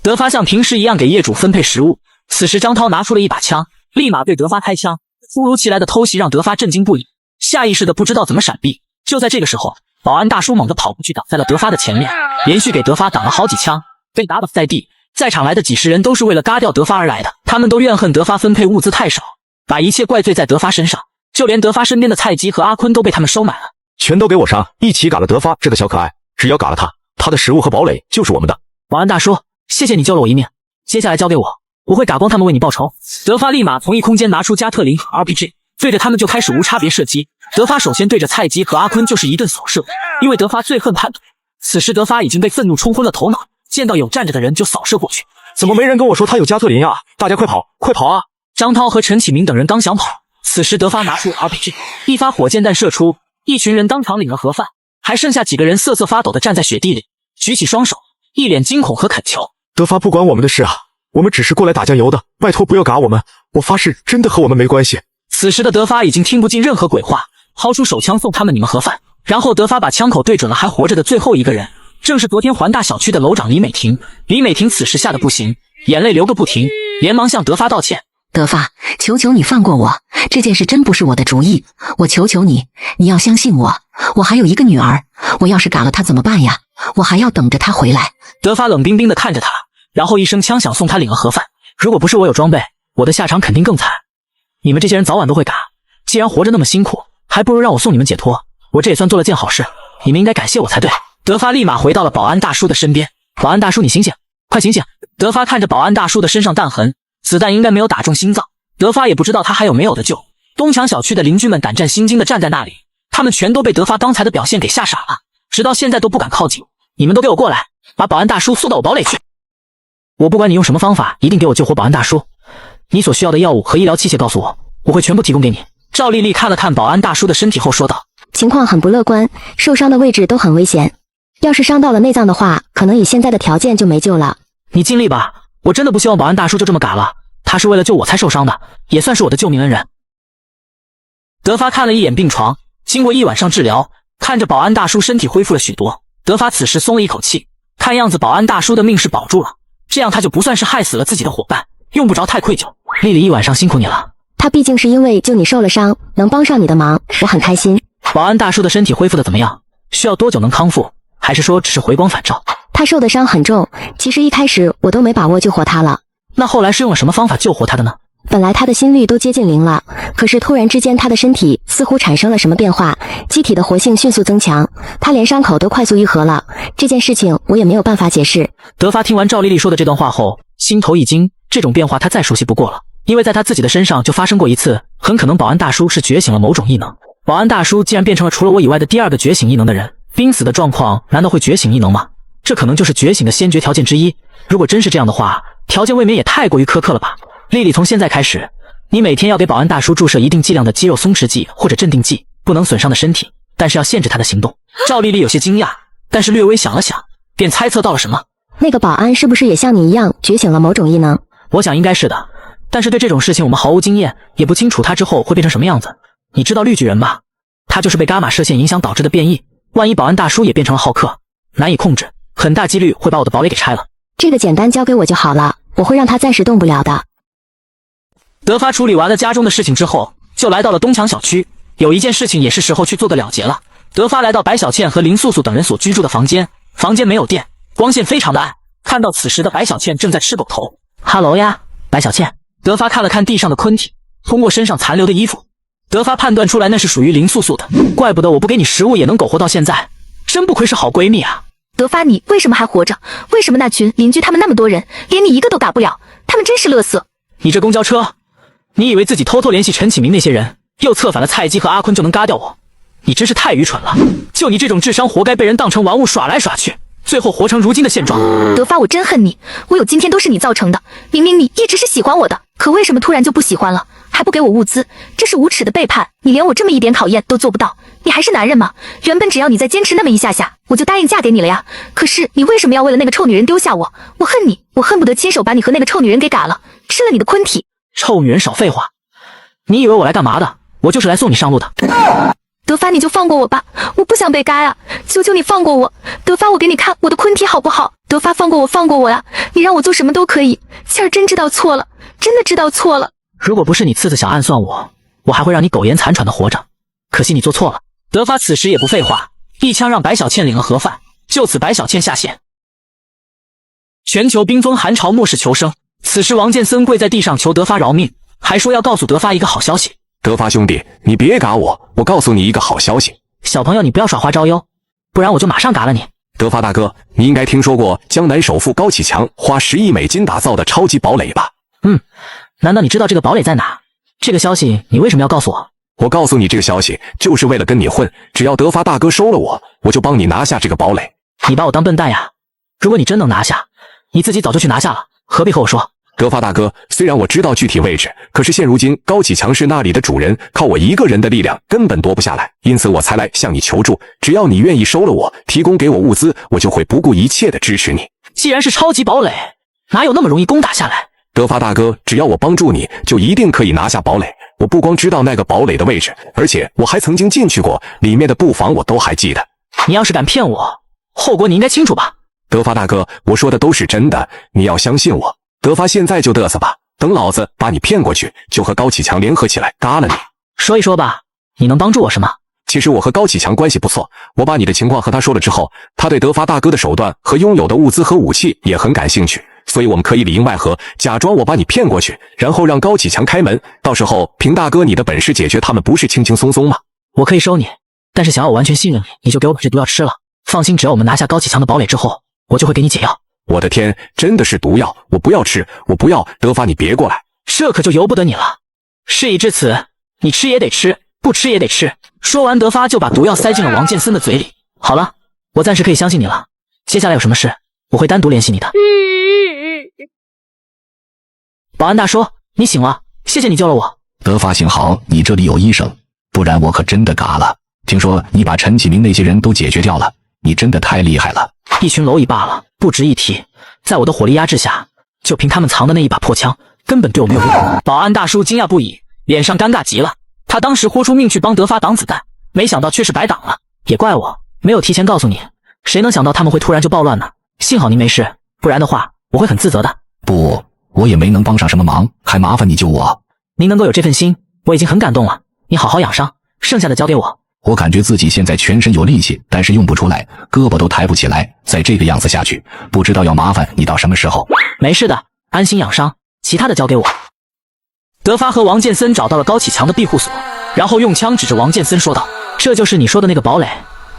德发像平时一样给业主分配食物。此时张涛拿出了一把枪，立马对德发开枪，突如其来的偷袭让德发震惊不已，下意识的不知道怎么闪避。就在这个时候，保安大叔猛地跑过去挡在了德发的前面，连续给德发挡了好几枪，被打倒在地。在场来的几十人都是为了嘎掉德发而来的，他们都怨恨德发分配物资太少，把一切怪罪在德发身上，就连德发身边的菜鸡和阿坤都被他们收买了。全都给我杀，一起嘎了德发这个小可爱，只要嘎了他，他的食物和堡垒就是我们的。保安大叔，谢谢你救了我一命，接下来交给我，我会嘎光他们为你报仇。德发立马从异空间拿出加特林和 RPG， 对着他们就开始无差别射击。德发首先对着菜鸡和阿坤就是一顿扫射，因为德发最恨叛徒。此时德发已经被愤怒冲昏了头脑，见到有站着的人就扫射过去。怎么没人跟我说他有加特林呀？大家快跑，快跑啊！张涛和陈启明等人刚想跑，此时德发拿出 RPG， 一发火箭弹射出，一群人当场领了盒饭，还剩下几个人瑟瑟发抖的站在雪地里，举起双手，一脸惊恐和恳求。德发不管我们的事啊，我们只是过来打酱油的，拜托不要嘎我们，我发誓真的和我们没关系。此时的德发已经听不进任何鬼话，掏出手枪送他们你们盒饭。然后德发把枪口对准了还活着的最后一个人，正是昨天环大小区的楼长李美婷。李美婷此时吓得不行，眼泪流个不停，连忙向德发道歉。德发，求求你放过我，这件事真不是我的主意，我求求你，你要相信我，我还有一个女儿，我要是嘎了她怎么办呀？我还要等着她回来。德发冷冰冰地看着他，然后一声枪响送他领了盒饭。如果不是我有装备，我的下场肯定更惨。你们这些人早晚都会嘎，既然活着那么辛苦，还不如让我送你们解脱，我这也算做了件好事，你们应该感谢我才对。德发立马回到了保安大叔的身边。保安大叔，你醒醒，快醒醒！德发看着保安大叔的身上弹痕，子弹应该没有打中心脏。德发也不知道他还有没有的救。东墙小区的邻居们胆战心惊地站在那里，他们全都被德发刚才的表现给吓傻了，直到现在都不敢靠近。你们都给我过来，把保安大叔送到我堡垒去。我不管你用什么方法，一定给我救活保安大叔。你所需要的药物和医疗器械告诉我，我会全部提供给你。赵丽丽看了看保安大叔的身体后说道，情况很不乐观，受伤的位置都很危险，要是伤到了内脏的话，可能以现在的条件就没救了。你尽力吧，我真的不希望保安大叔就这么嘎了，他是为了救我才受伤的，也算是我的救命恩人。德发看了一眼病床，经过一晚上治疗，看着保安大叔身体恢复了许多，德发此时松了一口气，看样子保安大叔的命是保住了，这样他就不算是害死了自己的伙伴，用不着太愧疚。丽丽一晚上辛苦你了。他毕竟是因为救你受了伤，能帮上你的忙，我很开心。保安大叔的身体恢复的怎么样？需要多久能康复？还是说只是回光返照？他受的伤很重，其实一开始我都没把握救活他了。那后来是用了什么方法救活他的呢？本来他的心率都接近0了，可是突然之间他的身体似乎产生了什么变化，机体的活性迅速增强，他连伤口都快速愈合了。这件事情我也没有办法解释。德发听完赵丽丽说的这段话后，心头一惊，这种变化他再熟悉不过了，因为在他自己的身上就发生过一次，很可能保安大叔是觉醒了某种异能。保安大叔既然变成了除了我以外的第二个觉醒异能的人，濒死的状况难道会觉醒异能吗？这可能就是觉醒的先决条件之一。如果真是这样的话，条件未免也太过于苛刻了吧。丽丽，从现在开始，你每天要给保安大叔注射一定剂量的肌肉松弛剂或者镇定剂，不能损伤的身体，但是要限制他的行动。赵丽丽有些惊讶，但是略微想了想，便猜测到了什么。那个保安是不是也像你一样觉醒了某种异能？我想应该是的，但是对这种事情我们毫无经验，也不清楚他之后会变成什么样子。你知道绿巨人吧？他就是被伽马射线影响导致的变异，万一保安大叔也变成了浩克，难以控制，很大几率会把我的堡垒给拆了。这个简单交给我就好了，我会让他暂时动不了的。德发处理完了家中的事情之后，就来到了东墙小区。有一件事情也是时候去做个了结了。德发来到白小倩和林素素等人所居住的房间，房间没有电，光线非常的暗。看到此时的白小倩正在吃狗头。哈喽呀，白小倩。德发看了看地上的昆体，通过身上残留的衣服，德发判断出来那是属于林素素的。怪不得我不给你食物也能苟活到现在，真不愧是好闺蜜啊。德发，你为什么还活着？为什么那群邻居他们那么多人，连你一个都打不了？他们真是乐色。你这公交车，你以为自己偷偷联系陈启明那些人，又策反了蔡姬和阿坤就能嘎掉我？你真是太愚蠢了！就你这种智商，活该被人当成玩物耍来耍去，最后活成如今的现状。德发，我真恨你，我有今天都是你造成的。明明你一直是喜欢我的，可为什么突然就不喜欢了？还不给我物资，这是无耻的背叛！你连我这么一点考验都做不到，你还是男人吗？原本只要你再坚持那么一下下，我就答应嫁给你了呀。可是你为什么要为了那个臭女人丢下我？我恨你，我恨不得亲手把你和那个臭女人给嘎了，吃了你的昆体。臭女人少废话，你以为我来干嘛的？我就是来送你上路的。德发，你就放过我吧，我不想被嘎呀！求求你放过我，德发，我给你看我的昆体好不好？德发，放过我，放过我呀！你让我做什么都可以。倩儿真知道错了，真的知道错了。如果不是你次次想暗算我，我还会让你苟延残喘的活着。可惜你做错了。德发此时也不废话，一枪让白小倩领了盒饭，就此白小倩下线。全球冰封寒潮，末世求生。此时王建森跪在地上求德发饶命，还说要告诉德发一个好消息。德发兄弟，你别嘎我，我告诉你一个好消息。小朋友，你不要耍花招哟，不然我就马上嘎了你。德发大哥，你应该听说过江南首富高启强花10亿美金打造的超级堡垒吧？难道你知道这个堡垒在哪？这个消息你为什么要告诉我？我告诉你这个消息，就是为了跟你混。只要德发大哥收了我，我就帮你拿下这个堡垒。你把我当笨蛋呀？如果你真能拿下，你自己早就去拿下了，何必和我说？德发大哥，虽然我知道具体位置，可是现如今高启强是那里的主人，靠我一个人的力量根本夺不下来，因此我才来向你求助。只要你愿意收了我，提供给我物资，我就会不顾一切的支持你。既然是超级堡垒，哪有那么容易攻打下来？德发大哥，只要我帮助你，就一定可以拿下堡垒。我不光知道那个堡垒的位置，而且我还曾经进去过，里面的布防我都还记得。你要是敢骗我，后果你应该清楚吧？德发大哥，我说的都是真的，你要相信我。德发现在就嘚瑟吧，等老子把你骗过去，就和高启强联合起来嘎了你。说一说吧，你能帮助我什么？其实我和高启强关系不错，我把你的情况和他说了之后，他对德发大哥的手段和拥有的物资和武器也很感兴趣，所以我们可以里应外合，假装我把你骗过去，然后让高启强开门，到时候凭大哥你的本事解决他们，不是轻轻松松吗？我可以收你，但是想要我完全信任你，你就给我把这毒药吃了。放心，只要我们拿下高启强的堡垒之后，我就会给你解药。我的天，真的是毒药，我不要吃，我不要。德发你别过来，这可就由不得你了。事已至此，你吃也得吃，不吃也得吃。说完，德发就把毒药塞进了王建森的嘴里。好了，我暂时可以相信你了，接下来有什么事我会单独联系你的。保安大叔，你醒了，谢谢你救了我。德发幸好你这里有医生，不然我可真的嘎了。听说你把陈启明那些人都解决掉了，你真的太厉害了。一群蝼蚁罢了，不值一提。在我的火力压制下，就凭他们藏的那一把破枪，根本对我没有用。保安大叔惊讶不已，脸上尴尬极了。他当时豁出命去帮德发挡子弹，没想到却是白挡了。也怪我没有提前告诉你，谁能想到他们会突然就暴乱呢？幸好您没事，不然的话我会很自责的。不，我也没能帮上什么忙，还麻烦你救我。您能够有这份心，我已经很感动了。你好好养伤，剩下的交给我。我感觉自己现在全身有力气，但是用不出来，胳膊都抬不起来。再这个样子下去，不知道要麻烦你到什么时候。没事的，安心养伤，其他的交给我。德发和王建森找到了高启强的庇护所，然后用枪指着王建森说道：“这就是你说的那个堡垒，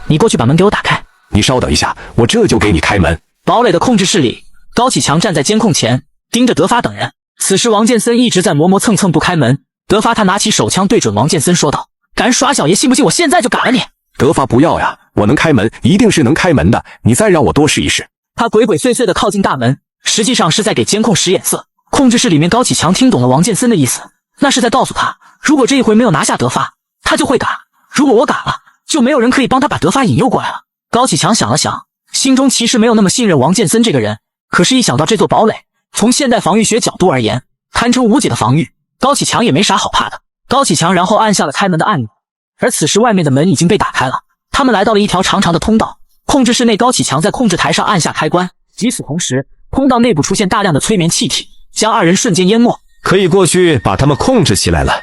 你过去把门给我打开。”你稍等一下，我这就给你开门。堡垒的控制室里，高启强站在监控前，盯着德发等人。此时王建森一直在磨磨蹭蹭不开门。德发他拿起手枪对准王建森说道：“敢耍小爷，信不信我现在就赶了你？”德发不要呀，我能开门，一定是能开门的，你再让我多试一试。他鬼鬼祟祟地靠近大门，实际上是在给监控使眼色。控制室里面，高启强听懂了王建森的意思，那是在告诉他，如果这一回没有拿下德发，他就会赶；如果我赶了，就没有人可以帮他把德发引诱过来了。高启强想了想，心中其实没有那么信任王建森这个人，可是一想到这座堡垒，从现代防御学角度而言，堪称无解的防御，高启强也没啥好怕的。高启强然后按下了开门的按钮，而此时外面的门已经被打开了，他们来到了一条长长的通道。控制室内，高启强在控制台上按下开关，与此同时，通道内部出现大量的催眠气体，将二人瞬间淹没。可以过去把他们控制起来了。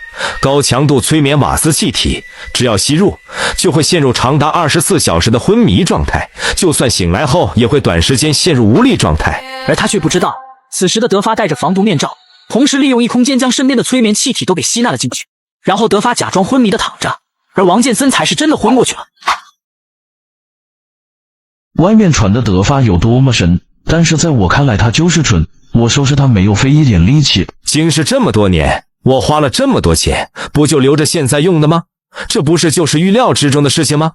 高强度催眠瓦斯气体，只要吸入，就会陷入长达24小时的昏迷状态，就算醒来后，也会短时间陷入无力状态。而他却不知道，此时的德发戴着防毒面罩，同时利用异空间将身边的催眠气体都给吸纳了进去。然后德发假装昏迷的躺着，而王建森才是真的昏过去了。外面传的德发有多么神，但是在我看来他就是蠢，我收拾他没有费一点力气。经世这么多年，我花了这么多钱，不就留着现在用的吗？这不是就是预料之中的事情吗？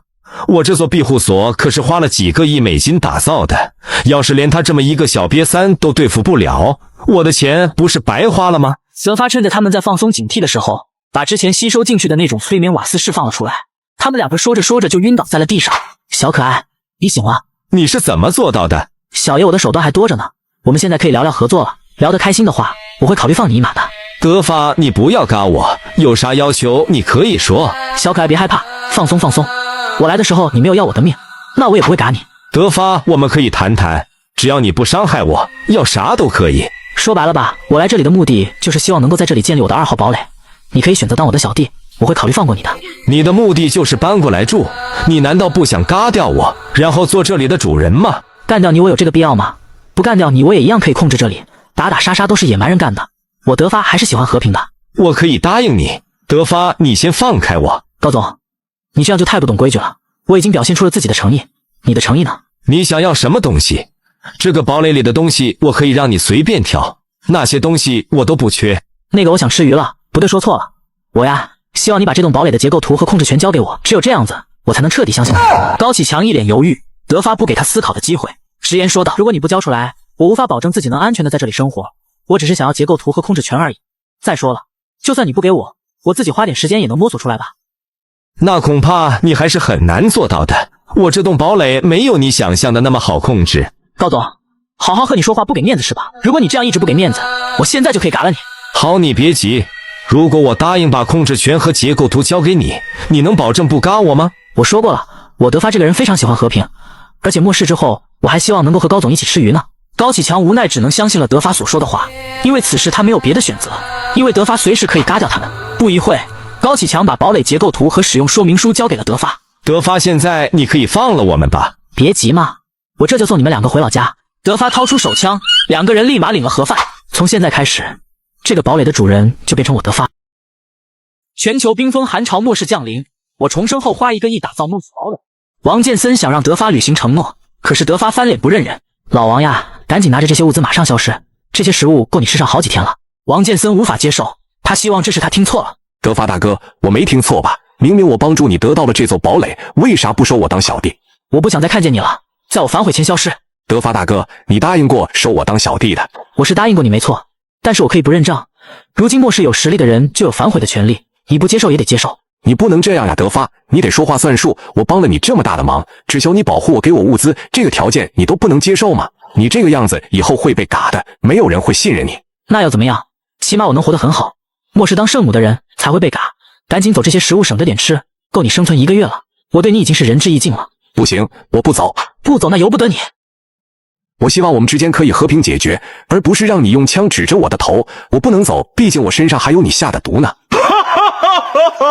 我这座庇护所可是花了几个亿美金打造的，要是连他这么一个小瘪三都对付不了，我的钱不是白花了吗？德发趁着他们在放松警惕的时候，把之前吸收进去的那种催眠瓦斯释放了出来。他们两个说着说着就晕倒在了地上。小可爱，你醒了？你是怎么做到的？小爷，我的手段还多着呢。我们现在可以聊聊合作了，聊得开心的话，我会考虑放你一马的。德发，你不要嘎我，有啥要求你可以说。小可爱别害怕，放松放松。我来的时候你没有要我的命，那我也不会嘎你。德发，我们可以谈谈，只要你不伤害我，要啥都可以。说白了吧，我来这里的目的就是希望能够在这里建立我的2号堡垒。你可以选择当我的小弟，我会考虑放过你的。你的目的就是搬过来住，你难道不想嘎掉我，然后做这里的主人吗？干掉你我有这个必要吗？不干掉你我也一样可以控制这里，打打杀杀都是野蛮人干的。我德发还是喜欢和平的。我可以答应你，德发，你先放开我。高总，你这样就太不懂规矩了。我已经表现出了自己的诚意，你的诚意呢？你想要什么东西？这个堡垒里的东西我可以让你随便挑，那些东西我都不缺。那个我想吃鱼了，不对，说错了。我呀，希望你把这栋堡垒的结构图和控制权交给我，只有这样子，我才能彻底相信你。高启强一脸犹豫，德发不给他思考的机会，直言说道：“如果你不交出来，我无法保证自己能安全的在这里生活。我只是想要结构图和控制权而已。再说了，就算你不给我，我自己花点时间也能摸索出来吧。”那恐怕你还是很难做到的。我这栋堡垒没有你想象的那么好控制。高总，好好和你说话不给面子是吧？如果你这样一直不给面子，我现在就可以嘎了你。好，你别急，如果我答应把控制权和结构图交给你，你能保证不嘎我吗？我说过了，我德发这个人非常喜欢和平，而且末世之后，我还希望能够和高总一起吃鱼呢。高启强无奈只能相信了德发所说的话，因为此时他没有别的选择，因为德发随时可以嘎掉他们。不一会，高启强把堡垒结构图和使用说明书交给了德发。德发，现在你可以放了我们吧？别急嘛，我这就送你们2个回老家。德发掏出手枪，2个人立马领了盒饭。从现在开始，这个堡垒的主人就变成我德发。全球冰封寒潮末世降临，我重生后花1个亿打造梦死堡垒。王建森想让德发履行承诺，可是德发翻脸不认人。老王呀，赶紧拿着这些物资马上消失，这些食物够你吃上好几天了。王建森无法接受，他希望这是他听错了。德发大哥，我没听错吧？明明我帮助你得到了这座堡垒，为啥不收我当小弟？我不想再看见你了，在我反悔前消失。德发大哥，你答应过收我当小弟的。我是答应过你没错，但是我可以不认账。如今末世有实力的人就有反悔的权利，你不接受也得接受。你不能这样呀，德发，你得说话算数。我帮了你这么大的忙，只求你保护我，给我物资，这个条件你都不能接受吗？你这个样子以后会被嘎的，没有人会信任你。那又怎么样？起码我能活得很好。末世当圣母的人才会被嘎，赶紧走，这些食物省着点吃，够你生存1个月了。我对你已经是仁至义尽了。不行，我不走。不走那由不得你。我希望我们之间可以和平解决，而不是让你用枪指着我的头。我不能走，毕竟我身上还有你下的毒呢。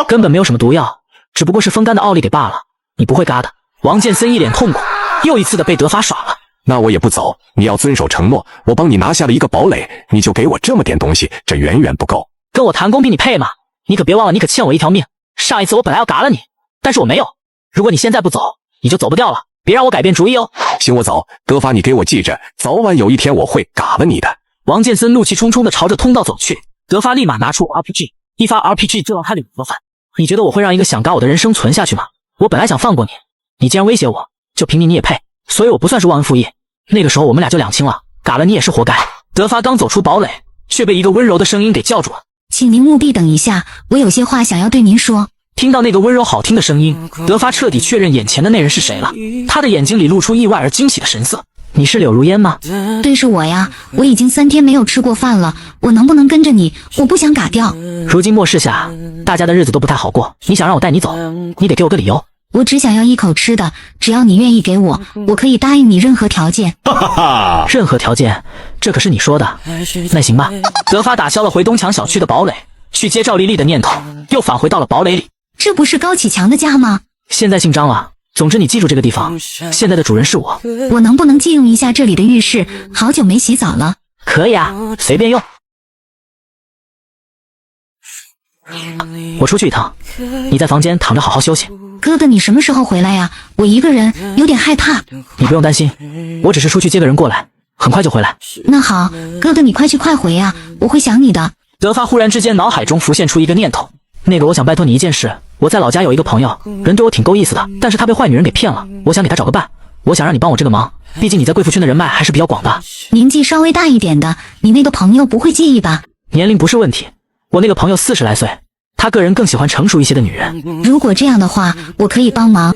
根本没有什么毒药，只不过是风干的奥利给罢了。你不会嘎的。王建森一脸痛苦，又一次的被德发耍了。那我也不走，你要遵守承诺。我帮你拿下了1个堡垒，你就给我这么点东西，这远远不够。跟我谈公平你配吗？你可别忘了，你可欠我1条命。上一次我本来要嘎了你，但是我没有。如果你现在不走，你就走不掉了。别让我改变主意哦。行，我走。德发，你给我记着，早晚有一天我会嘎了你的。王建森怒气冲冲地朝着通道走去，德发立马拿出 RPG， 一发 RPG 就让他领盒饭。你觉得我会让一个想嘎我的人生存下去吗？我本来想放过你，你既然威胁我，就凭你也配，所以我不算是忘恩负义。那个时候我们俩就两清了，嘎了你也是活该。德发刚走出堡垒，却被一个温柔的声音给叫住了。请您务必等一下，我有些话想要对您说。听到那个温柔好听的声音，德发彻底确认眼前的那人是谁了。他的眼睛里露出意外而惊喜的神色。你是柳如烟吗？对，是我呀。我已经3天没有吃过饭了，我能不能跟着你？我不想嘎掉。如今末世下，大家的日子都不太好过，你想让我带你走，你得给我个理由。我只想要一口吃的，只要你愿意给我，我可以答应你任何条件。任何条件？这可是你说的。那行吧。德发打消了回东墙小区的堡垒，去接赵丽丽的念头，又返回到了堡垒里。这不是高启强的家吗？现在姓张了。总之你记住这个地方，现在的主人是我。我能不能借用一下这里的浴室？好久没洗澡了。可以啊，随便用。我出去一趟，你在房间躺着好好休息。哥哥，你什么时候回来呀？我一个人有点害怕。你不用担心，我只是出去接个人过来，很快就回来。那好，哥哥你快去快回呀，我会想你的。德发忽然之间脑海中浮现出一个念头，那个我想拜托你一件事。我在老家有一个朋友，人对我挺够意思的，但是他被坏女人给骗了，我想给他找个伴。我想让你帮我这个忙，毕竟你在贵妇圈的人脉还是比较广的。年纪稍微大一点的，你那个朋友不会介意吧？年龄不是问题，我那个朋友40来岁，他个人更喜欢成熟一些的女人。如果这样的话，我可以帮忙。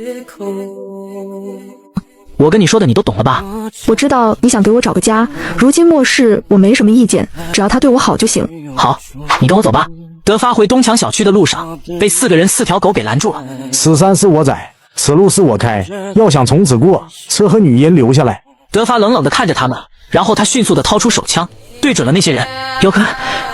我跟你说的你都懂了吧？我知道你想给我找个家，如今末世我没什么意见，只要他对我好就行。好，你跟我走吧。德发回东墙小区的路上，被4个人4条狗给拦住了。此山是我栽，此路是我开，要想从此过，车和女人留下来。德发冷冷地看着他们，然后他迅速地掏出手枪，对准了那些人。尤克，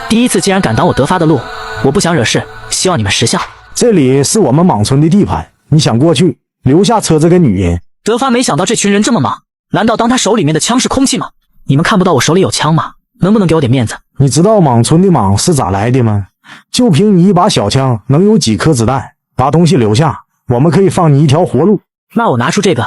第一次竟然敢挡我德发的路，我不想惹事，希望你们识相。这里是我们莽村的地盘，你想过去，留下车子跟女人。德发没想到这群人这么莽，难道当他手里面的枪是空气吗？你们看不到我手里有枪吗？能不能给我点面子？你知道莽村的莽是咋来的吗？就凭你一把小枪，能有几颗子弹？把东西留下，我们可以放你一条活路。那我拿出这个，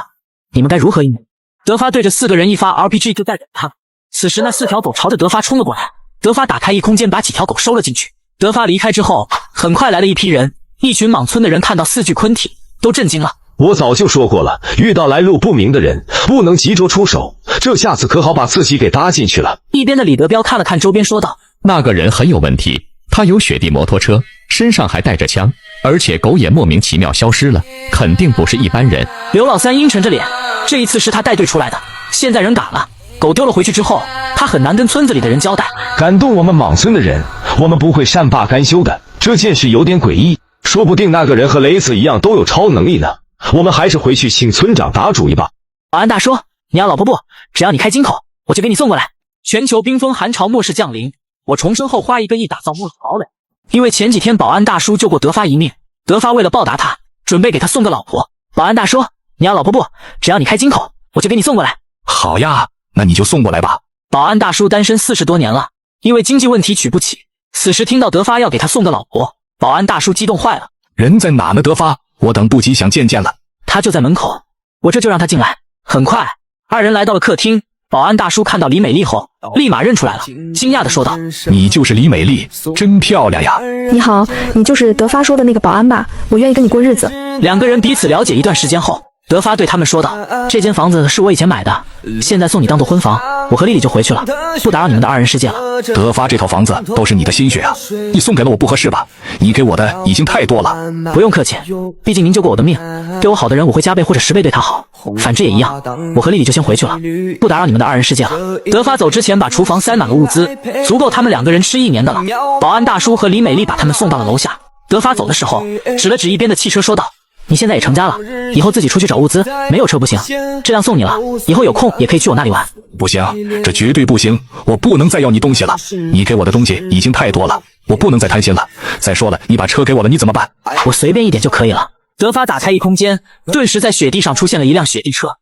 你们该如何应对？德发对着4个人一发 RPG 就带着他。此时那4条狗朝着德发冲了过来，德发打开异空间，把几条狗收了进去。德发离开之后，很快来了一批人，一群莽村的人看到4具昆体，都震惊了。我早就说过了，遇到来路不明的人，不能急着出手，这下子可好把自己给搭进去了。一边的李德彪看了看周边，说道：那个人很有问题，他有雪地摩托车，身上还带着枪，而且狗也莫名其妙消失了，肯定不是一般人。刘老三阴沉着脸，这一次是他带队出来的，现在人嘎了，狗丢了回去之后，他很难跟村子里的人交代。敢动我们莽村的人，我们不会善罢甘休的。这件事有点诡异，说不定那个人和雷子一样都有超能力呢。我们还是回去请村长打主意吧。保安大叔，你要老婆不？只要你开金口，我就给你送过来。全球冰封寒潮末世降临，我重生后花1个亿打造末世堡垒。因为前几天保安大叔救过德发一命，德发为了报答他，准备给他送个老婆。保安大叔，你要老婆不？只要你开金口，我就给你送过来。好呀，那你就送过来吧。保安大叔单身40多年了，因为经济问题娶不起，此时听到德发要给他送个老婆，保安大叔激动坏了。人在哪呢？德发，我等不及想见见了。他就在门口，我这就让他进来。很快，二人来到了客厅。保安大叔看到李美丽后，立马认出来了，惊讶地说道：“你就是李美丽，真漂亮呀！”你好，你就是德发说的那个保安吧？我愿意跟你过日子。两个人彼此了解一段时间后，德发对他们说道：“这间房子是我以前买的，现在送你当做婚房，我和丽丽就回去了，不打扰你们的2人世界了。”德发，这套房子都是你的心血啊，你送给了我不合适吧？你给我的已经太多了。不用客气，毕竟您救过我的命，对我好的人我会加倍或者10倍对他好，反之也一样。我和丽丽就先回去了，不打扰你们的2人世界了。德发走之前把厨房塞满了物资，足够他们2个人吃1年的了。保安大叔和李美丽把他们送到了楼下。德发走的时候，指了指一边的汽车说道：“你现在也成家了，以后自己出去找物资，没有车不行，这辆送你了，以后有空也可以去我那里玩。”不行，这绝对不行，我不能再要你东西了，你给我的东西已经太多了，我不能再贪心了。再说了，你把车给我了，你怎么办？我随便一点就可以了。德发打开一空间，顿时在雪地上出现了一辆雪地车。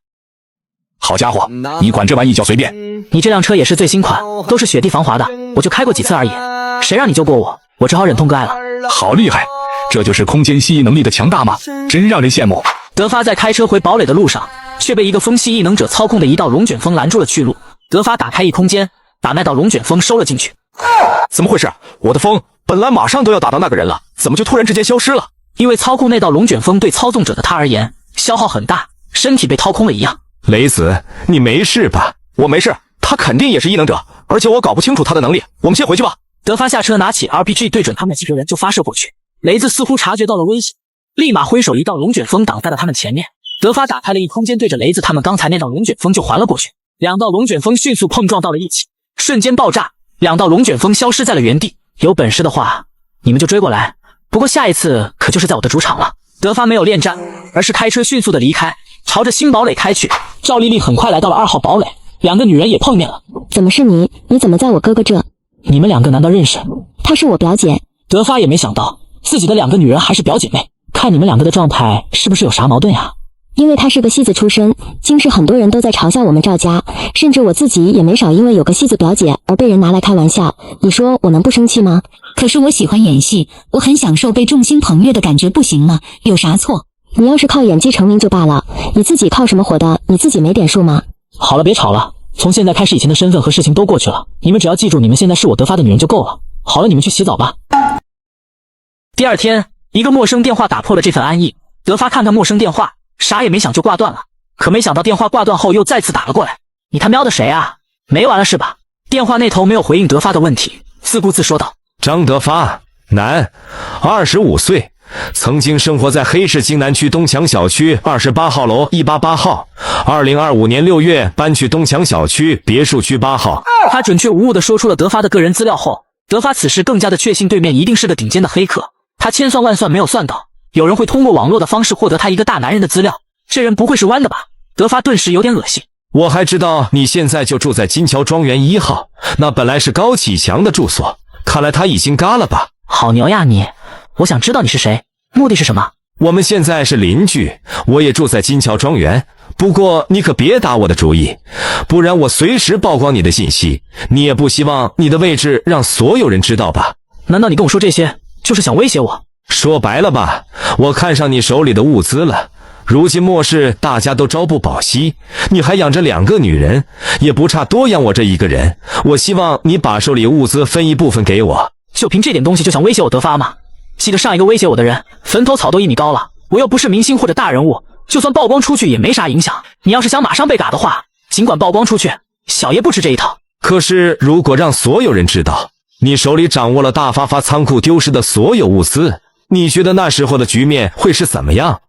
好家伙，你管这玩意叫随便？你这辆车也是最新款，都是雪地防滑的，我就开过几次而已。谁让你救过我，我只好忍痛割爱了。好厉害，这就是空间吸引能力的强大吗？真让人羡慕。德发在开车回堡垒的路上，却被一个风系异能者操控的一道龙卷风拦住了去路。德发打开异空间，把那道龙卷风收了进去。怎么回事？我的风本来马上都要打到那个人了，怎么就突然之间消失了？因为操控那道龙卷风对操纵者的他而言消耗很大，身体被掏空了一样。雷子，你没事吧？我没事，他肯定也是异能者，而且我搞不清楚他的能力。我们先回去吧。德发下车，拿起 RPG 对准他们几个人就发射过去。雷子似乎察觉到了危险，立马挥手，一道龙卷风挡在了他们前面。德发打开了异空间，对着雷子他们刚才那道龙卷风就还了过去。2道龙卷风迅速碰撞到了一起，瞬间爆炸，2道龙卷风消失在了原地。有本事的话，你们就追过来，不过下一次可就是在我的主场了。德发没有恋战，而是开车迅速的离开，朝着新堡垒开去。赵丽丽很快来到了2号堡垒，2个女人也碰面了。怎么是你？你怎么在我哥哥这？你们2个难道认识？她是我表姐。德发也没想到自己的2个女人还是表姐妹，看你们2个的状态，是不是有啥矛盾呀？因为她是个戏子出身，京市很多人都在嘲笑我们赵家，甚至我自己也没少因为有个戏子表姐而被人拿来开玩笑。你说我能不生气吗？可是我喜欢演戏，我很享受被众星捧月的感觉，不行吗？有啥错？你要是靠演技成名就罢了，你自己靠什么活的？你自己没点数吗？好了，别吵了，从现在开始以前的身份和事情都过去了，你们只要记住你们现在是我德发的女人就够了。好了，你们去洗澡吧。第2天，一个陌生电话打破了这份安逸。德发看看陌生电话，啥也没想就挂断了。可没想到电话挂断后又再次打了过来。你他喵的谁啊？没完了是吧？电话那头没有回应德发的问题，自顾自说道：“张德发，男，25岁，曾经生活在黑市京南区东墙小区28号楼188号，2025年6月搬去东墙小区别墅区8号。”他准确无误地说出了德发的个人资料后，德发此时更加的确信对面一定是个顶尖的黑客。他千算万算没有算到，有人会通过网络的方式获得他一个大男人的资料，这人不会是弯的吧？德发顿时有点恶心。我还知道你现在就住在金桥庄园1号，那本来是高启强的住所，看来他已经嘎了吧？好牛呀你！我想知道你是谁，目的是什么？我们现在是邻居，我也住在金桥庄园，不过你可别打我的主意，不然我随时曝光你的信息，你也不希望你的位置让所有人知道吧？难道你跟我说这些就是想威胁我？说白了吧，我看上你手里的物资了。如今末世大家都朝不保夕，你还养着2个女人，也不差多养我这一个人。我希望你把手里物资分一部分给我。就凭这点东西就想威胁我德发吗？记得上一个威胁我的人，坟头草都1米高了，我又不是明星或者大人物，就算曝光出去也没啥影响。你要是想马上被嘎的话，尽管曝光出去，小爷不吃这一套。可是如果让所有人知道你手里掌握了大发发仓库丢失的所有物资，你觉得那时候的局面会是怎么样？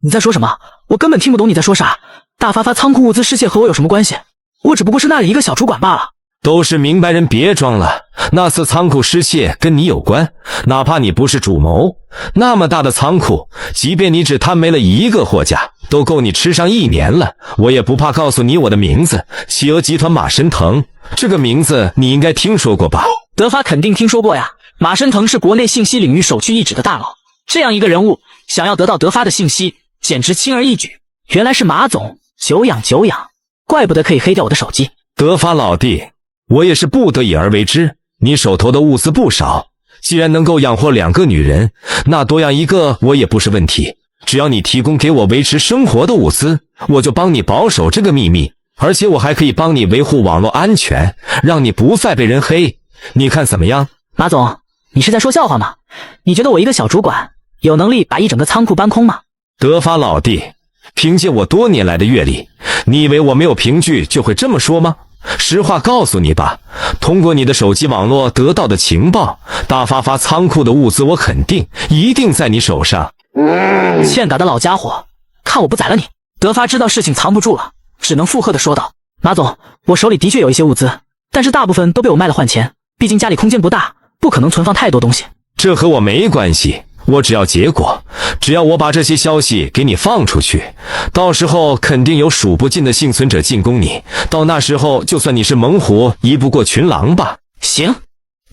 你在说什么？我根本听不懂你在说啥。大发发仓库物资失窃和我有什么关系？我只不过是那里一个小主管罢了。都是明白人，别装了。那次仓库失窃跟你有关，哪怕你不是主谋，那么大的仓库，即便你只贪没了一个货架，都够你吃上1年了。我也不怕告诉你我的名字，企鹅集团马申腾，这个名字你应该听说过吧？德发肯定听说过呀，马申腾是国内信息领域首屈一指的大佬，这样一个人物，想要得到德发的信息，简直轻而易举。原来是马总，久仰久仰，怪不得可以黑掉我的手机。德发老弟，我也是不得已而为之。你手头的物资不少，既然能够养活2个女人，那多养一个我也不是问题。只要你提供给我维持生活的物资，我就帮你保守这个秘密，而且我还可以帮你维护网络安全，让你不再被人黑。你看怎么样？马总，你是在说笑话吗？你觉得我一个小主管有能力把一整个仓库搬空吗？德发老弟，凭借我多年来的阅历，你以为我没有凭据就会这么说吗？实话告诉你吧，通过你的手机网络得到的情报，大发仓库的物资我肯定一定在你手上。欠打的老家伙，看我不宰了你！德发知道事情藏不住了，只能附和的说道：马总，我手里的确有一些物资，但是大部分都被我卖了换钱，毕竟家里空间不大，不可能存放太多东西。这和我没关系，我只要结果，只要我把这些消息给你放出去，到时候肯定有数不尽的幸存者进攻你，到那时候就算你是猛虎移不过群狼吧。行，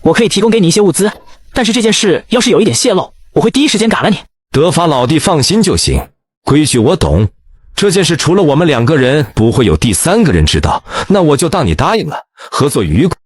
我可以提供给你一些物资，但是这件事要是有一点泄露，我会第一时间赶了你。德发老弟放心就行，规矩我懂，这件事除了我们2个人不会有第3个人知道，那我就当你答应了，合作愉快。